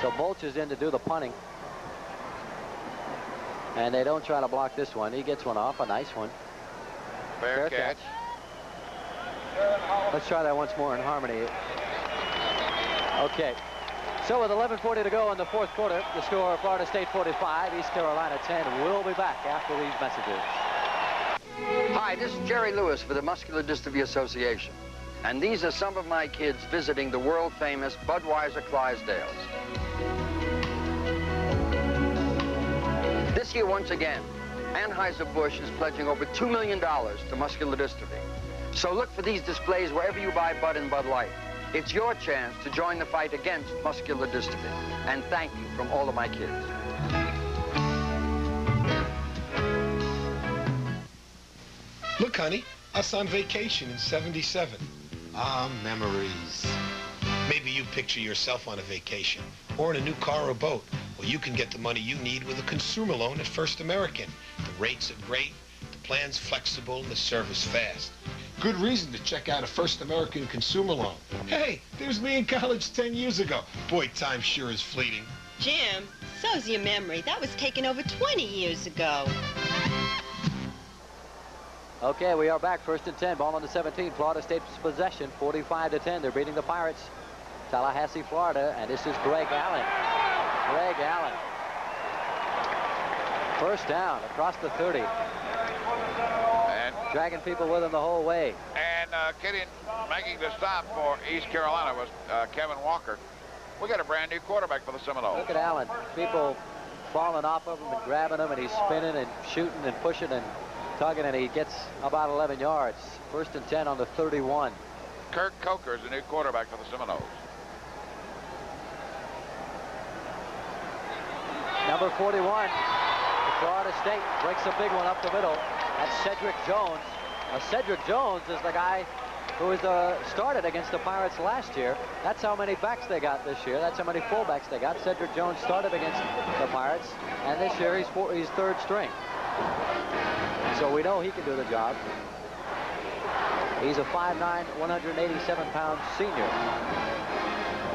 So Bolch is in to do the punting. And they don't try to block this one. He gets one off, a nice one. Fair catch. Let's try that once more in harmony. Okay. So with 11:40 to go in the fourth quarter, the score, Florida State 45, East Carolina 10. We'll be back after these messages. Hi, this is Jerry Lewis for the Muscular Dystrophy Association. And these are some of my kids visiting the world-famous Budweiser Clydesdales. This year, once again, Anheuser-Busch is pledging over $2 million to muscular dystrophy. So look for these displays wherever you buy Bud and Bud Light. It's your chance to join the fight against muscular dystrophy. And thank you from all of my kids. Look, honey, us on vacation in '77. Ah, memories. Maybe you picture yourself on a vacation or in a new car or boat. Well, you can get the money you need with a consumer loan at First American. The rates are great, the plan's flexible, and the service fast. Good reason to check out a First American consumer loan. Hey, there's me in college 10 years ago. Boy, time sure is fleeting. Jim, so's your memory. That was taken over 20 years ago. Okay, we are back. First and 10. Ball on the 17. Florida State's possession, 45-10. They're beating the Pirates. Tallahassee, Florida, and this is Greg Allen. Greg Allen. First down across the 30. And dragging people with him the whole way. And making the stop for East Carolina was Kevin Walker. We got a brand new quarterback for the Seminoles. Look at Allen. People falling off of him and grabbing him, and he's spinning and shooting and pushing and tugging, and he gets about 11 yards. First and 10 on the 31. Kirk Coker is the new quarterback for the Seminoles. Number 41, Florida State breaks a big one up the middle. That's Cedric Jones. Now, Cedric Jones is the guy who was started against the Pirates last year. That's how many backs they got this year. That's how many fullbacks they got. Cedric Jones started against the Pirates, and this year he's third string. So we know he can do the job. He's a 5'9", 187-pound senior.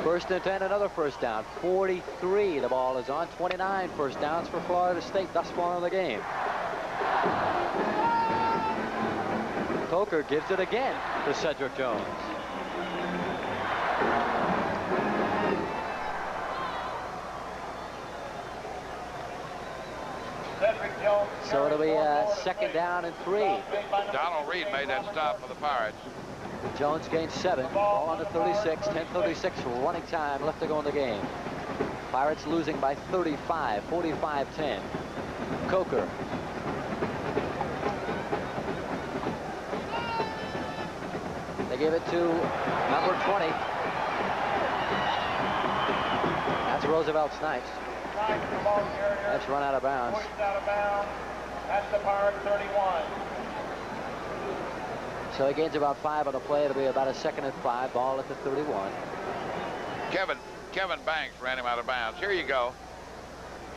First and 10, another first down. 43, the ball is on. 29 first downs for Florida State thus far in the game. Coker gives it again to Cedric Jones. So it'll be second down and 3. Donald Reed made that stop for the Pirates. Jones gains 7. Ball on the 36. 10:36 running time left to go in the game. Pirates losing by 35. 45-10. Coker. They give it to number 20. That's Roosevelt Snipes. That's run out of bounds. That's the Pirate 31. So he gains about 5 on the play. It'll be about a second and 5. Ball at the 31. Kevin Banks ran him out of bounds. Here you go.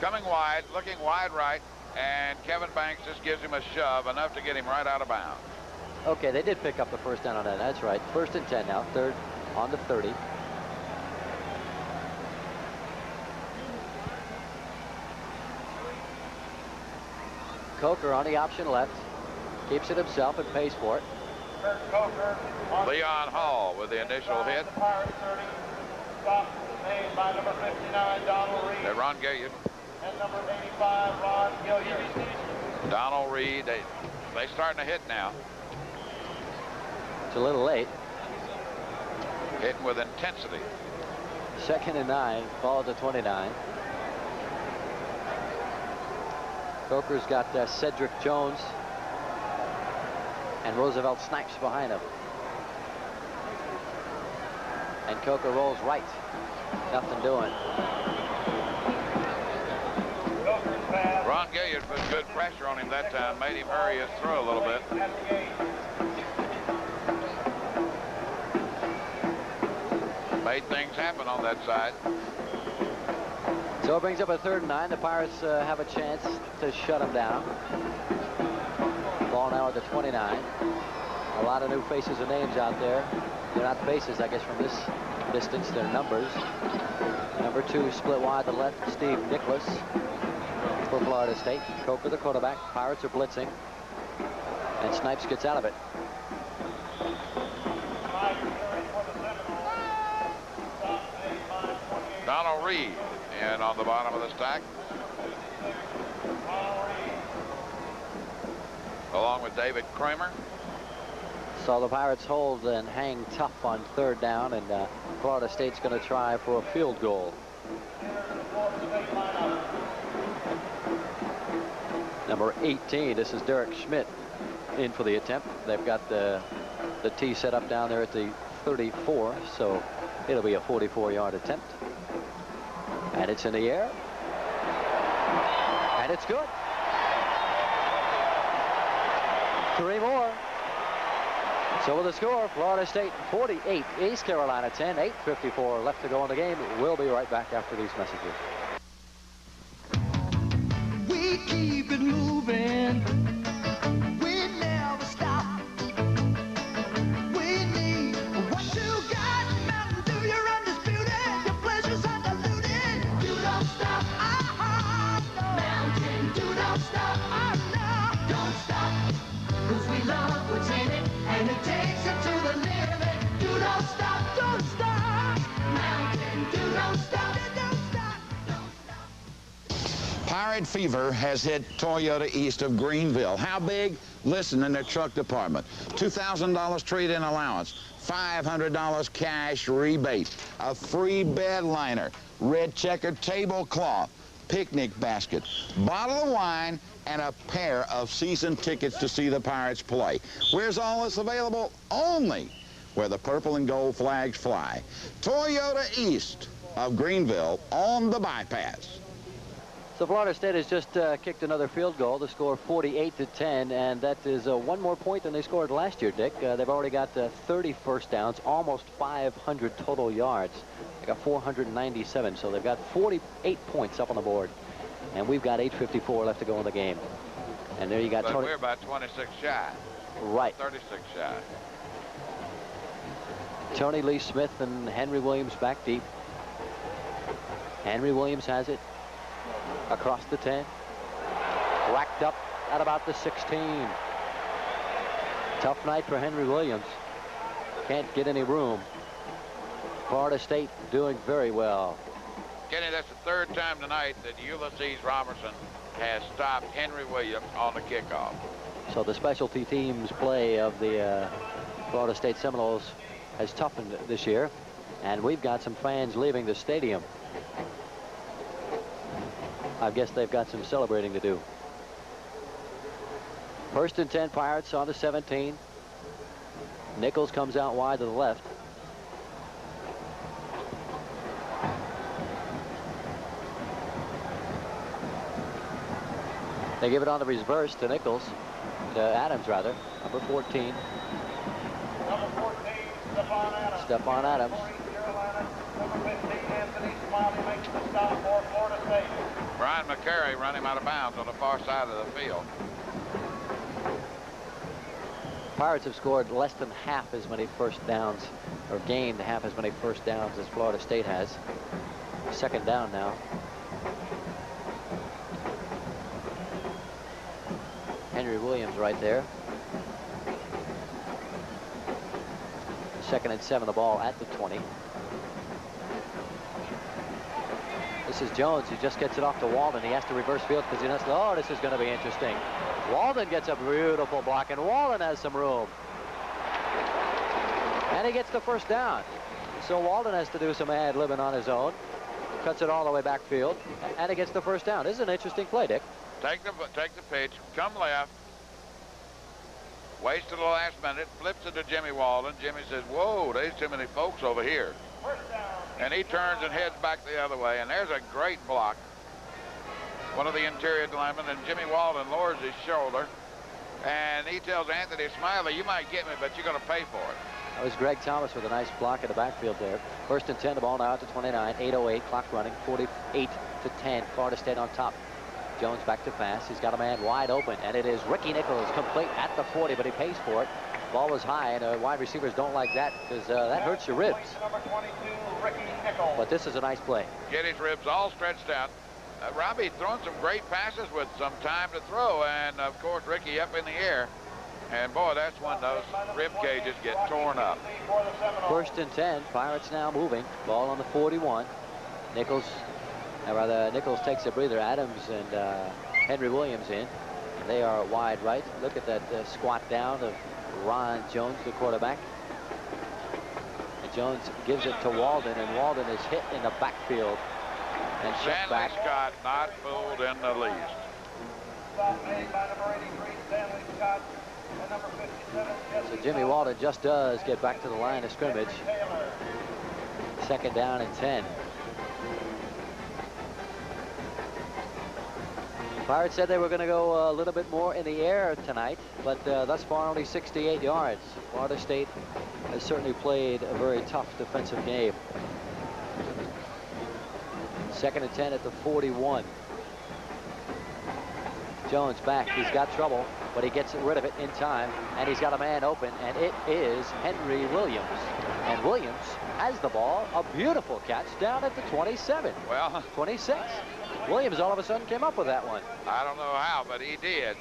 Coming wide, looking wide right, and Kevin Banks just gives him a shove, enough to get him right out of bounds. Okay, they did pick up the first down on that. That's right. First and 10 now. Third on the 30. Coker on the option left. Keeps it himself and pays for it. Leon Hall with the initial hit. Stop made by number 59, Donald Reed. Ron Gilliard. And number 85, Ron Gilliard. Donald Reed. They starting to hit now. It's a little late. Hitting with intensity. Second and 9. Ball at the 29. Coker's got Cedric Jones and Roosevelt Snipes behind him. And Coker rolls right. Nothing doing. Ron Gilliard put good pressure on him that time. Made him hurry his throw a little bit. made things happen on that side. So it brings up a 3rd and 9. The Pirates have a chance to shut them down. Ball now at the 29. A lot of new faces and names out there. They're not faces, I guess, from this distance. They're numbers. Number 2, split wide to the left, Steve Nicholas for Florida State. Coker, the quarterback. Pirates are blitzing. And Snipes gets out of it. Donald Reed in on the bottom of the stack, along with David Kramer. So the Pirates hold and hang tough on 3rd down, and Florida State's going to try for a field goal. Number 18, this is Derek Schmidt in for the attempt. They've got the tee set up down there at the 34, so it'll be a 44-yard attempt. And it's in the air. And it's good. 3 more. So with the score, Florida State 48, East Carolina 10, 8:54 left to go in the game. We'll be right back after these messages. We keep it moving. We never stop. We need what you got. Mountain Dew, you're undisputed. Your pleasure's undiluted. You don't stop. No. Mountain Dew don't stop. No. Don't stop. 'Cause we love what's in it. And it takes it to the limit. Do don't stop, don't stop. Mountain Dew don't stop, don't stop, don't stop. Pirate fever has hit Toyota east of Greenville. How big? Listen, in their truck department. $2,000 trade-in allowance, $500 cash rebate, a free bed liner, red checkered tablecloth, picnic basket, bottle of wine, and a pair of season tickets to see the Pirates play. Where's all this available? Only where the purple and gold flags fly. Toyota east of Greenville on the bypass. So Florida State has just kicked another field goal to score 48-10, and that is 1 more point than they scored last year, Dick. They've already got 30 first downs, almost 500 total yards. They got 497, so they've got 48 points up on the board. And we've got 8:54 left to go in the game. And there you got but Tony. We're about 26 shy. Right. 36 shy. Tony Lee Smith and Henry Williams back deep. Henry Williams has it across the 10. Whacked up at about the 16. Tough night for Henry Williams. Can't get any room. Florida State doing very well. Kenny, that's the 3rd time tonight that Ulysses Robertson has stopped Henry Williams on the kickoff. So the specialty teams play of the Florida State Seminoles has toughened this year, and we've got some fans leaving the stadium. I guess they've got some celebrating to do. 1st and 10, Pirates on the 17. Nichols comes out wide to the left. They give it on the reverse to Nichols, to Adams rather, number 14. Number 14, Stephon Adams. Stephon Adams. Number 15, Anthony Smiley makes the stop for Florida State. Brian McCary run him out of bounds on the far side of the field. Pirates have scored less than half as many first downs, or gained half as many first downs as Florida State has. 2nd down now. Henry Williams right there. 2nd and 7, the ball at the 20. This is Jones. He just gets it off to Walden. He has to reverse field because he knows, oh, this is going to be interesting. Walden gets a beautiful block, and Walden has some room. And he gets the 1st down. So Walden has to do some ad-libbing on his own. Cuts it all the way backfield, and he gets the 1st down. This is an interesting play, Dick. Take the pitch, come left, waits till the last minute, flips it to Jimmy Walden. Jimmy says, whoa, there's too many folks over here. And he turns and heads back the other way, and there's a great block. One of the interior linemen, and Jimmy Walden lowers his shoulder, and he tells Anthony Smiley, you might get me, but you're going to pay for it. That was Greg Thomas with a nice block in the backfield there. 1st and 10, the ball now at the 29. 8:08, clock running, 48-10. Florida State on top. Jones back to pass. He's got a man wide open, and it is Ricky Nichols complete at the 40, but he pays for it. Ball was high, and wide receivers don't like that because that hurts your ribs. Number 22, Ricky Nichols. But this is a nice play. Get his ribs all stretched out. Robbie throwing some great passes with some time to throw, and of course Ricky up in the air. And boy, that's when those rib cages get torn up. 1st and 10. Pirates now moving. Ball on the 41. Nichols takes a breather. Adams and Henry Williams in. And they are wide right. Look at that squat down of Ron Jones, the quarterback. And Jones gives it to Walden, and Walden is hit in the backfield and shut back. Stanley Scott not fooled in the least. Stop made by number 83, Stanley Scott. So Jimmy Walden just does get back to the line of scrimmage. 2nd down and 10. Pirates said they were going to go a little bit more in the air tonight, but thus far only 68 yards. Florida State has certainly played a very tough defensive game. 2nd and 10 at the 41. Jones back. He's got trouble, but he gets rid of it in time, and he's got a man open, and it is Henry Williams. And Williams has the ball. A beautiful catch down at the 27. Well, 26. Williams all of a sudden came up with that one. I don't know how, but he did.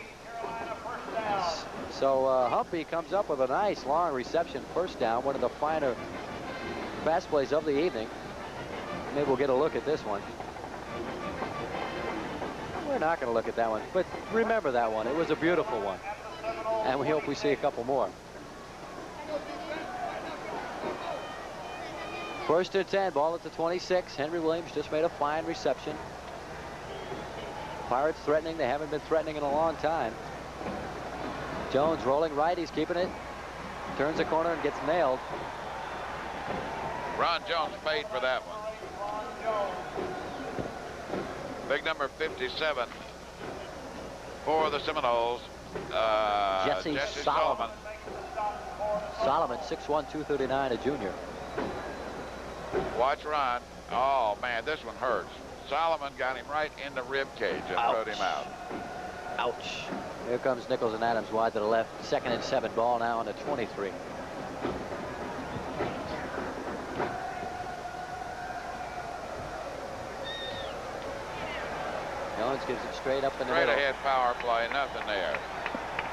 So Humpy comes up with a nice long reception, 1st down, one of the finer pass plays of the evening. Maybe we'll get a look at this one. We're not going to look at that one, but remember that one. It was a beautiful one, and we hope we see a couple more. 1st and 10, ball at the 26. Henry Williams just made a fine reception. Pirates threatening. They haven't been threatening in a long time. Jones rolling right. He's keeping it. Turns the corner and gets nailed. Ron Jones paid for that one. Big number 57 for the Seminoles. Jesse Solomon. Solomon, 6'1", 239, a junior. Watch Ron. Oh, man, this one hurts. Solomon got him right in the rib cage and rode him out. Ouch. Here comes Nichols and Adams wide to the left. 2nd and 7, ball now on the 23. Jones gives it straight up in the middle. Straight ahead power play, nothing there.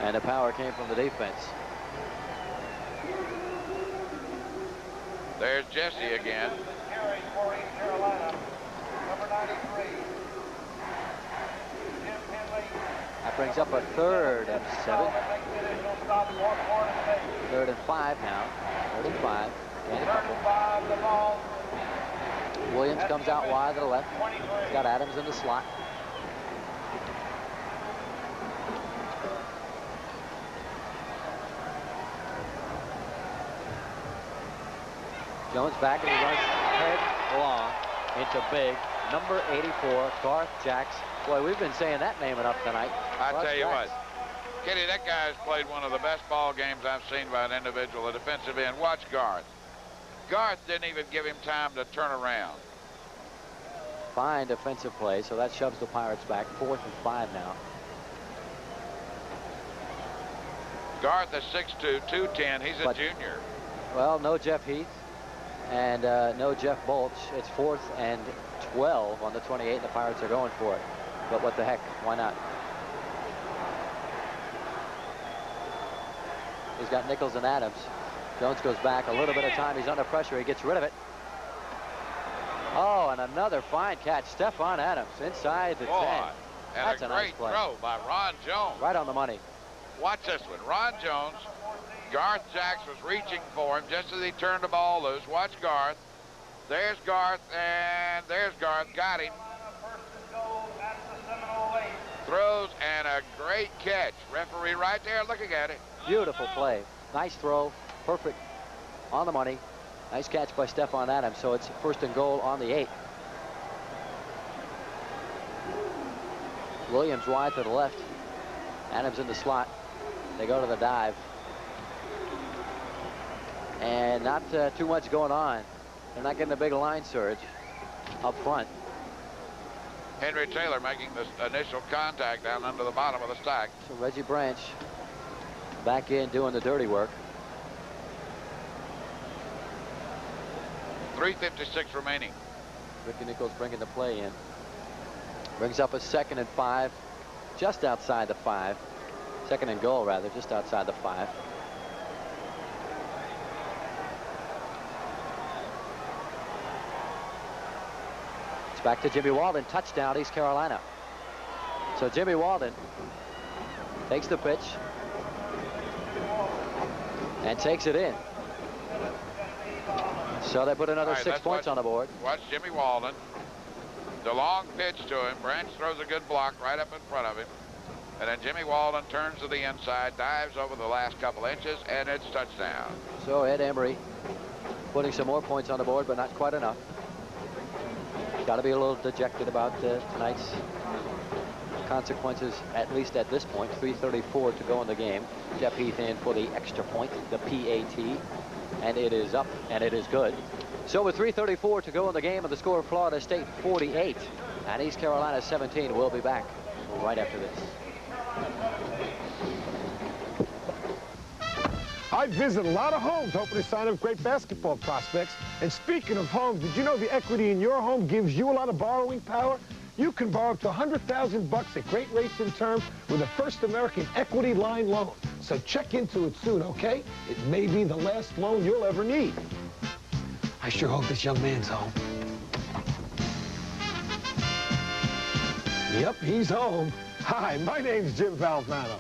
And the power came from the defense. There's Jesse again. That brings up a 3rd and 7. 3rd and 5 now. 3rd and 5. Williams comes out wide to the left. He's got Adams in the slot. Jones back, and he runs headlong into big number 84, Garth Jacks. Boy, we've been saying that name enough tonight. I tell you what, Kitty, that guy's played one of the best ball games I've seen by an individual, a defensive end. Watch Garth. Garth didn't even give him time to turn around. Fine defensive play, so that shoves the Pirates back. 4th and 5 now. Garth is 6'2", 210. He's a junior. Well, no Jeff Heath and no Jeff Bolch. It's 4th and 12 on the 28, and the Pirates are going for it. But what the heck, why not? He's got Nichols and Adams. Jones goes back a little bit of time. He's under pressure. He gets rid of it. Oh, and another fine catch. Stephon Adams inside the 10. That's And a nice great play. throw by Ron Jones. Right on the money. Watch this one. Ron Jones. Garth Jacks was reaching for him just as he turned the ball loose. Watch Garth. There's Garth, and there's Garth. Got him. Throws and a great catch. Referee right there looking at it. Beautiful play. Nice throw. Perfect. On the money. Nice catch by Stephon Adams. So it's 1st and goal on the 8. Williams wide to the left. Adams in the slot. They go to the dive. And not too much going on. They're not getting a big line surge up front. Henry Taylor making this initial contact down under the bottom of the stack. So Reggie Branch back in doing the dirty work. 3:56 remaining. Ricky Nichols bringing the play in. Brings up a 2nd and 5, just outside the 5. 2nd and goal, rather, just outside the 5. It's back to Jimmy Walden. Touchdown, East Carolina. So Jimmy Walden takes the pitch and takes it in. So they put another 6 points on the board. Watch Jimmy Walden. The long pitch to him. Branch throws a good block right up in front of him. And then Jimmy Walden turns to the inside, dives over the last couple inches, and it's touchdown. So Ed Emery putting some more points on the board, but not quite enough. Got to be a little dejected about tonight's consequences, at least at this point. 3:34 to go in the game. Jeff Heath in for the extra point, the PAT. And it is up, and it is good. So with 3:34 to go in the game, and the score of Florida State 48 and East Carolina 17. We'll be back right after this. I visit a lot of homes hoping to sign up great basketball prospects. And speaking of homes, did you know the equity in your home gives you a lot of borrowing power? You can borrow up to $100,000 at great rates and terms with a First American Equity Line loan. So check into it soon, okay? It may be the last loan you'll ever need. I sure hope this young man's home. Yep, he's home. Hi, my name's Jim Valvano.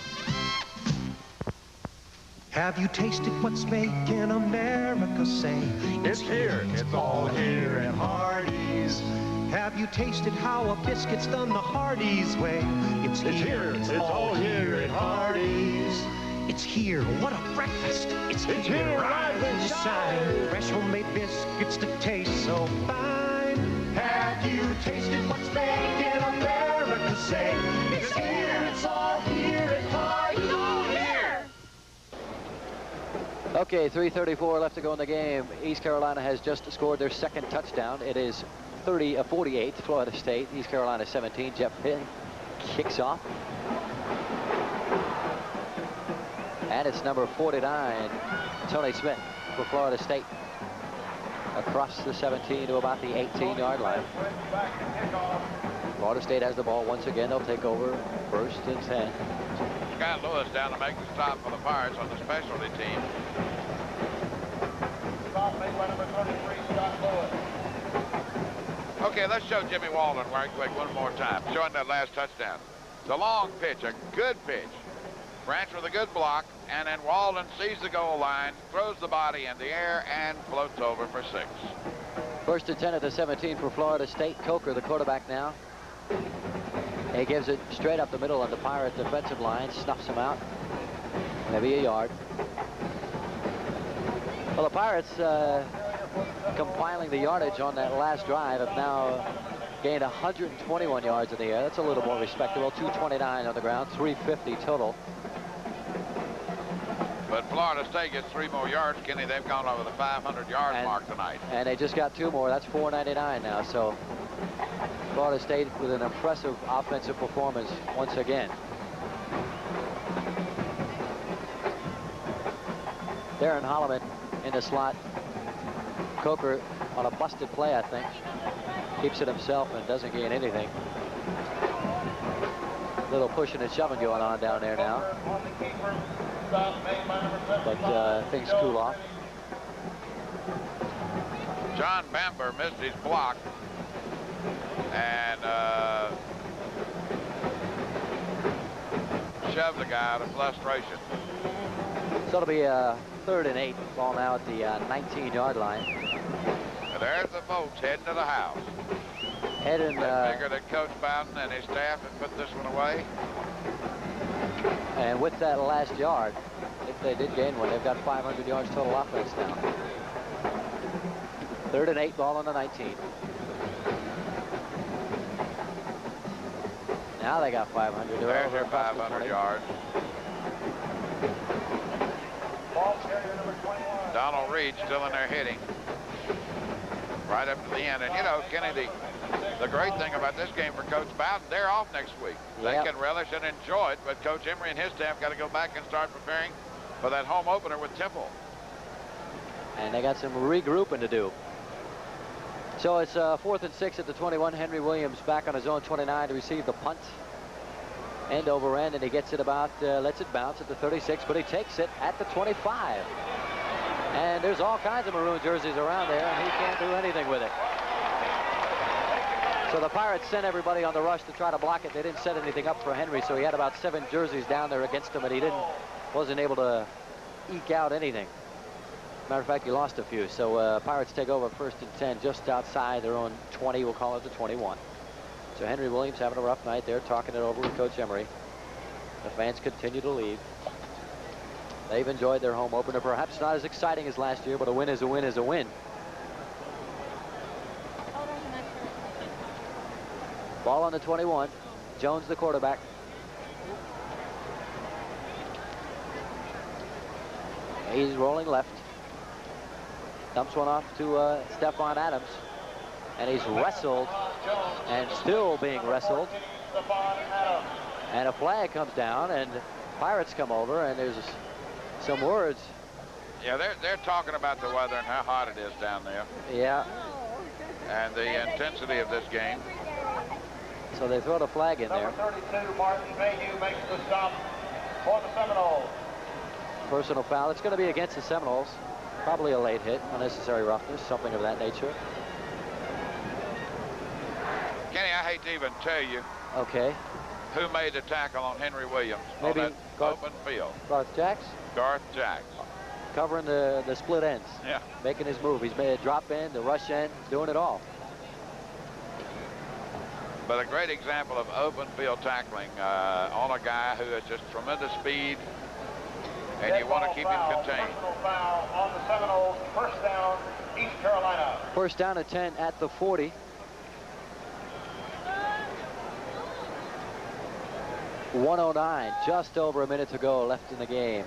Have you tasted what's making America say? It's here. It's all here at Hardee's. Have you tasted how a biscuit's done the Hardee's way? It's here. It's all here at Hardee's. It's here. What a breakfast. It's here. Rise and shine. Fresh homemade biscuits that taste so fine. Have you tasted what's making America say? It's here. It's all here at Hardee's. All here. Okay, 3:34 left to go in the game. East Carolina has just scored their 2nd touchdown. It is 30-48, Florida State. East Carolina 17. Jeff Hill kicks off. And it's number 49, Tony Smith for Florida State. Across the 17 to about the 18-yard line. Florida State has the ball once again. They'll take over 1st and 10. Scott Lewis down to make the stop for the Pirates on the specialty team. Stop made by number 33, Scott Lewis. Okay, let's show Jimmy Walden right quick one more time, showing that last touchdown. The long pitch, a good pitch. Branch with a good block, and then Walden sees the goal line, throws the body in the air, and floats over for 6. 1st and 10 at the 17 for Florida State. Coker, the quarterback now. He gives it straight up the middle of the Pirate defensive line, snuffs him out. Maybe a yard. Well, the Pirates, compiling the yardage on that last drive, have now gained 121 yards in the air. That's a little more respectable. 229 on the ground, 350 total. But Florida State gets 3 more yards, Kenny. They've gone over the 500-yard mark tonight. And they just got 2 more. That's 499 now. So Florida State with an impressive offensive performance once again. Darren Holloman in the slot. Coker on a busted play, I think. Keeps it himself and doesn't gain anything. Little pushing and shoving going on down there now. But things cool off. John Bamber missed his block. And shoved the guy out of frustration. So it'll be a 3rd and 8. Ball now at the 19-yard line. And there's the folks heading to the house. Heading. They figured that Coach Bowden and his staff had put this one away. And with that last yard, if they did gain one, they've got 500 yards total offense now. 3rd and 8, ball on the 19. Now they got 500. There's your 500 yards. Ball carrier number 21. Donald Reed still in there hitting right up to the end. And, you know, Kenny, the great thing about this game for Coach Bowden, they're off next week. They can relish and enjoy it, but Coach Emery and his staff got to go back and start preparing for that home opener with Temple. And they got some regrouping to do. So it's 4th and 6 at the 21. Henry Williams back on his own 29 to receive the punt. End over end, and he gets it about, lets it bounce at the 36, but he takes it at the 25. And there's all kinds of maroon jerseys around there, and he can't do anything with it. So the Pirates sent everybody on the rush to try to block it. They didn't set anything up for Henry, so he had about 7 jerseys down there against him, and he wasn't able to eke out anything. Matter of fact, he lost a few. So Pirates take over 1st and 10 just outside their own 20. We'll call it the 21. So Henry Williams having a rough night there, talking it over with Coach Emery. The fans continue to leave. They've enjoyed their home opener. Perhaps not as exciting as last year, but a win is a win is a win. Ball on the 21. Jones, the quarterback. He's rolling left. Dumps one off to Stephon Adams. And he's wrestled and still being wrestled. And a flag comes down, and Pirates come over, and there's some words. Yeah, they're talking about the weather and how hot it is down there. Yeah. And the intensity of this game. So they throw the flag in there. Number 32, Martin Mayhew makes the stop for the Seminoles. Personal foul. It's going to be against the Seminoles. Probably a late hit, unnecessary roughness, something of that nature. Kenny, I hate to even tell you. Okay. Who made the tackle on Henry Williams? Maybe on that open field. Garth Jacks? Garth Jacks. Covering the split ends. Yeah. Making his move. He's made a drop end, the rush end, doing it all. But a great example of open field tackling on a guy who has just tremendous speed, and you want to keep him contained. Foul on the Seminoles. First down, East Carolina. First down at 10 at the 40. .109, just over a minute to go left in the game.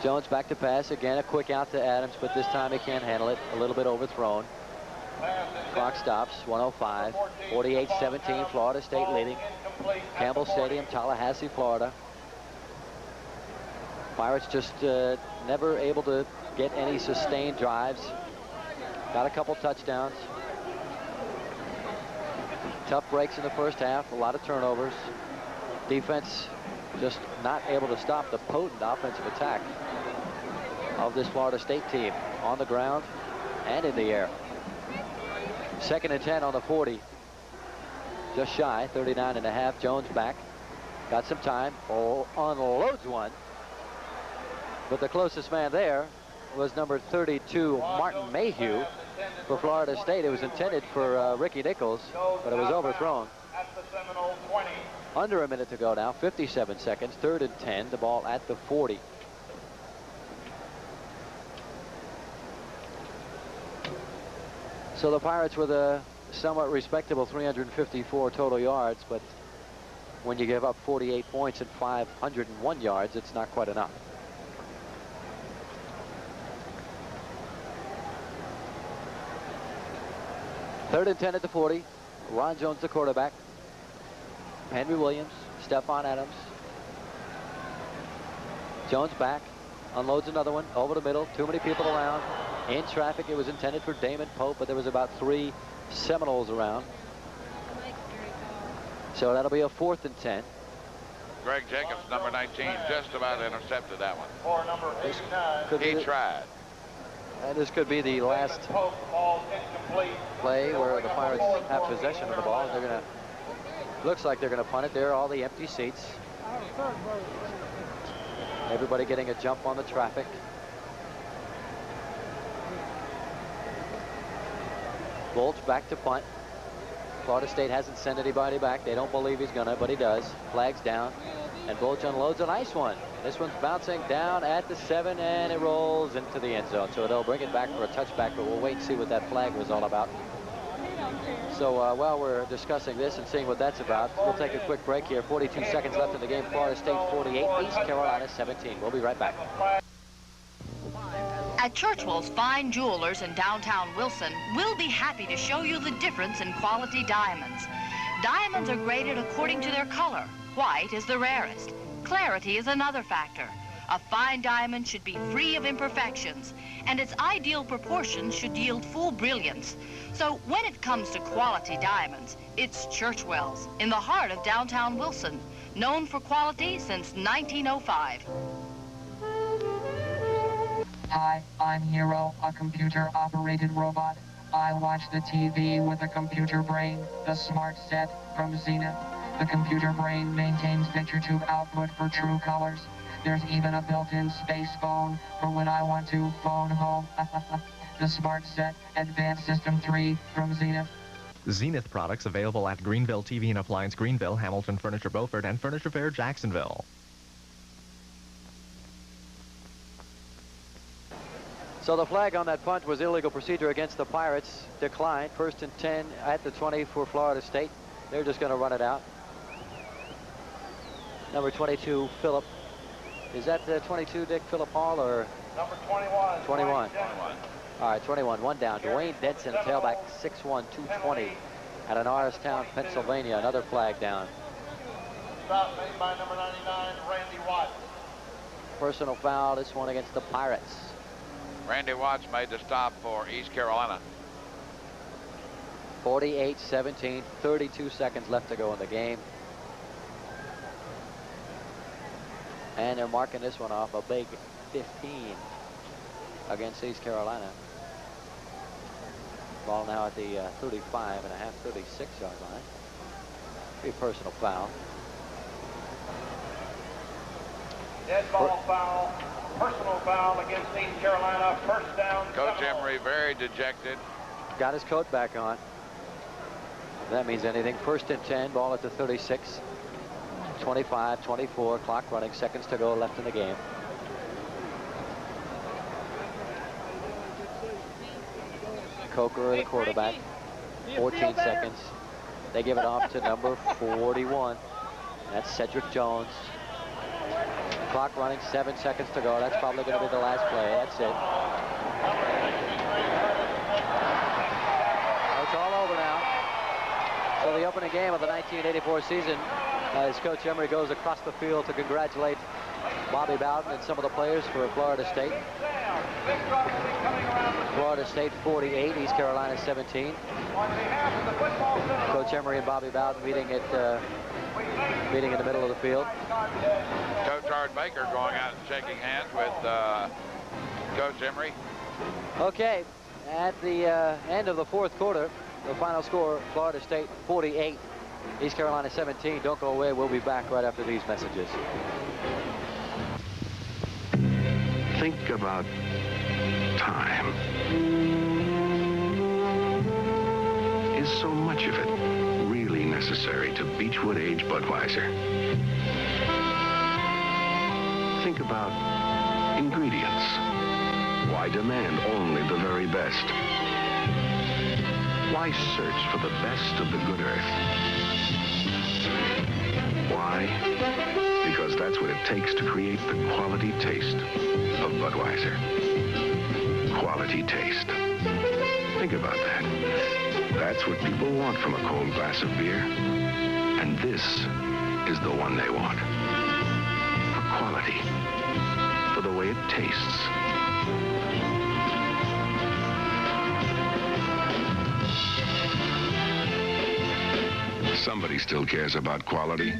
Jones back to pass again, a quick out to Adams, but this time he can't handle it. A little bit overthrown. Clock stops, 1:05, 48-17, Florida State leading. Campbell Stadium, Tallahassee, Florida. Pirates just never able to get any sustained drives. Got a couple touchdowns. Tough breaks in the first half, a lot of turnovers. Defense just not able to stop the potent offensive attack of this Florida State team on the ground and in the air. 2nd and 10 on the 40. Just shy, 39.5. Jones back. Got some time. Oh, unloads one. But the closest man there was number 32, Martin Mayhew, for Florida State. It was intended for Ricky Nichols, but it was overthrown. Under a minute to go now, 57 seconds, 3rd and 10, the ball at the 40. So the Pirates with a somewhat respectable 354 total yards, but when you give up 48 points and 501 yards, it's not quite enough. Third and 10 at the 40. Ron Jones, the quarterback. Henry Williams, Stephon Adams. Jones back, unloads another one over the middle. Too many people around. In traffic, it was intended for Damon Pope, but there was about 3 Seminoles around. So that'll be a 4th and 10. Greg Jacobs, number 19, just about intercepted that one. For number 89. He tried. And this could be the last play where the Pirates have possession of the ball. They're going to, looks like they're going to punt it. There are all the empty seats. Everybody getting a jump on the traffic. Bolch back to punt. Florida State hasn't sent anybody back. They don't believe he's gonna, but he does. Flags down, and Bolch unloads a nice one. This one's bouncing down at the 7, and it rolls into the end zone. So they'll bring it back for a touchback, but we'll wait and see what that flag was all about. So while we're discussing this and seeing what that's about, we'll take a quick break here. 42 seconds left in the game. Florida State 48, East Carolina 17. We'll be right back. At Churchwell's Fine Jewelers in downtown Wilson, we'll be happy to show you the difference in quality diamonds. Diamonds are graded according to their color. White is the rarest. Clarity is another factor. A fine diamond should be free of imperfections, and its ideal proportions should yield full brilliance. So when it comes to quality diamonds, it's Churchwell's in the heart of downtown Wilson, known for quality since 1905. Hi, I'm Hero, a computer-operated robot. I watch the TV with a computer brain, the smart set from Zenith. The computer brain maintains picture tube output for true colors. There's even a built-in space phone for when I want to phone home. The Smart Set Advanced System 3 from Zenith. Zenith products available at Greenville TV and Appliance Greenville, Hamilton Furniture Beaufort, and Furniture Fair Jacksonville. So the flag on that punt was illegal procedure against the Pirates. Declined. 1st and 10 at the 20 for Florida State. They're just going to run it out. Number 22, Phillip. Is that the 22, Dick, Phillip Hall, or? Number 21. 21. All right, 21, one down. Dwayne Denson, tailback, 6'1", 220, out of Norristown, Pennsylvania. Another flag down. Stop made by number 99, Randy Watts. Personal foul, this one against the Pirates. Randy Watts made the stop for East Carolina. 48-17, 32 seconds left to go in the game. And they're marking this one off a big 15 against East Carolina. Ball now at the 35.5, 36-yard line. Be a personal foul. Dead ball foul. Personal foul against East Carolina. First down. Coach Emery very dejected. Got his coat back on. If that means anything. 1st and 10, ball at the 36. 25, 24, clock running, seconds to go left in the game. Coker, the quarterback, 14 seconds. They give it off to number 41. That's Cedric Jones. Clock running, 7 seconds to go. That's probably going to be the last play. That's it. It's all over now. So the opening game of the 1984 season, as Coach Emery goes across the field to congratulate Bobby Bowden and some of the players for Florida State. Florida State 48, East Carolina 17. Coach Emery and Bobby Bowden meeting in the middle of the field. Coach Art Baker going out and shaking hands with Coach Emery. Okay, at the end of the 4th quarter, the final score, Florida State 48, East Carolina 17. Don't go away. We'll be back right after these messages. Think about time. Is so much of it really necessary to Beechwood Age Budweiser? Think about ingredients. Why demand only the very best? Why search for the best of the good earth? Why? Because that's what it takes to create the quality taste of Budweiser. Quality taste. Think about that. That's what people want from a cold glass of beer. And this is the one they want. For quality. For the way it tastes. Somebody still cares about quality.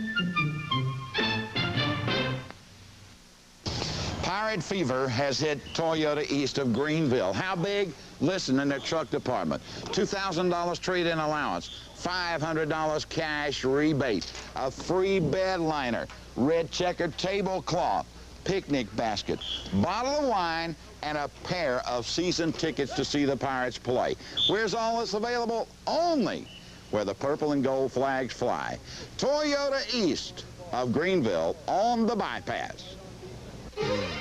Pirate fever has hit Toyota East of Greenville. How big? Listen, in their truck department. $2,000 trade-in allowance, $500 cash rebate, a free bed liner, red checkered tablecloth, picnic basket, bottle of wine, and a pair of season tickets to see the Pirates play. Where's all this available? Only where the purple and gold flags fly. Toyota East of Greenville on the bypass.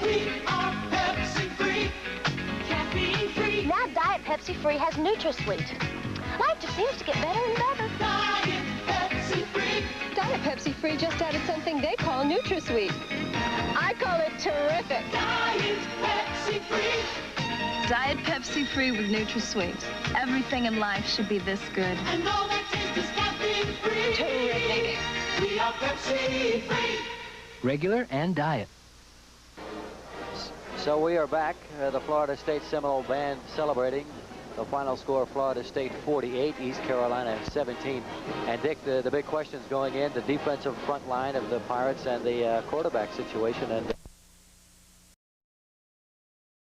We are Pepsi Free, caffeine free. Now Diet Pepsi Free has NutraSweet. Life just seems to get better and better. Diet Pepsi Free. Diet Pepsi Free just added something they call NutraSweet. I call it terrific. Diet Pepsi Free. Diet Pepsi Free with NutraSweet. Everything in life should be this good. And all that taste is caffeine free. Terrific. We are Pepsi Free. Regular and diet. So we are back. The Florida State Seminole Band celebrating. The final score, Florida State 48, East Carolina 17. And Dick, the big questions going in, the defensive front line of the Pirates and the quarterback situation. And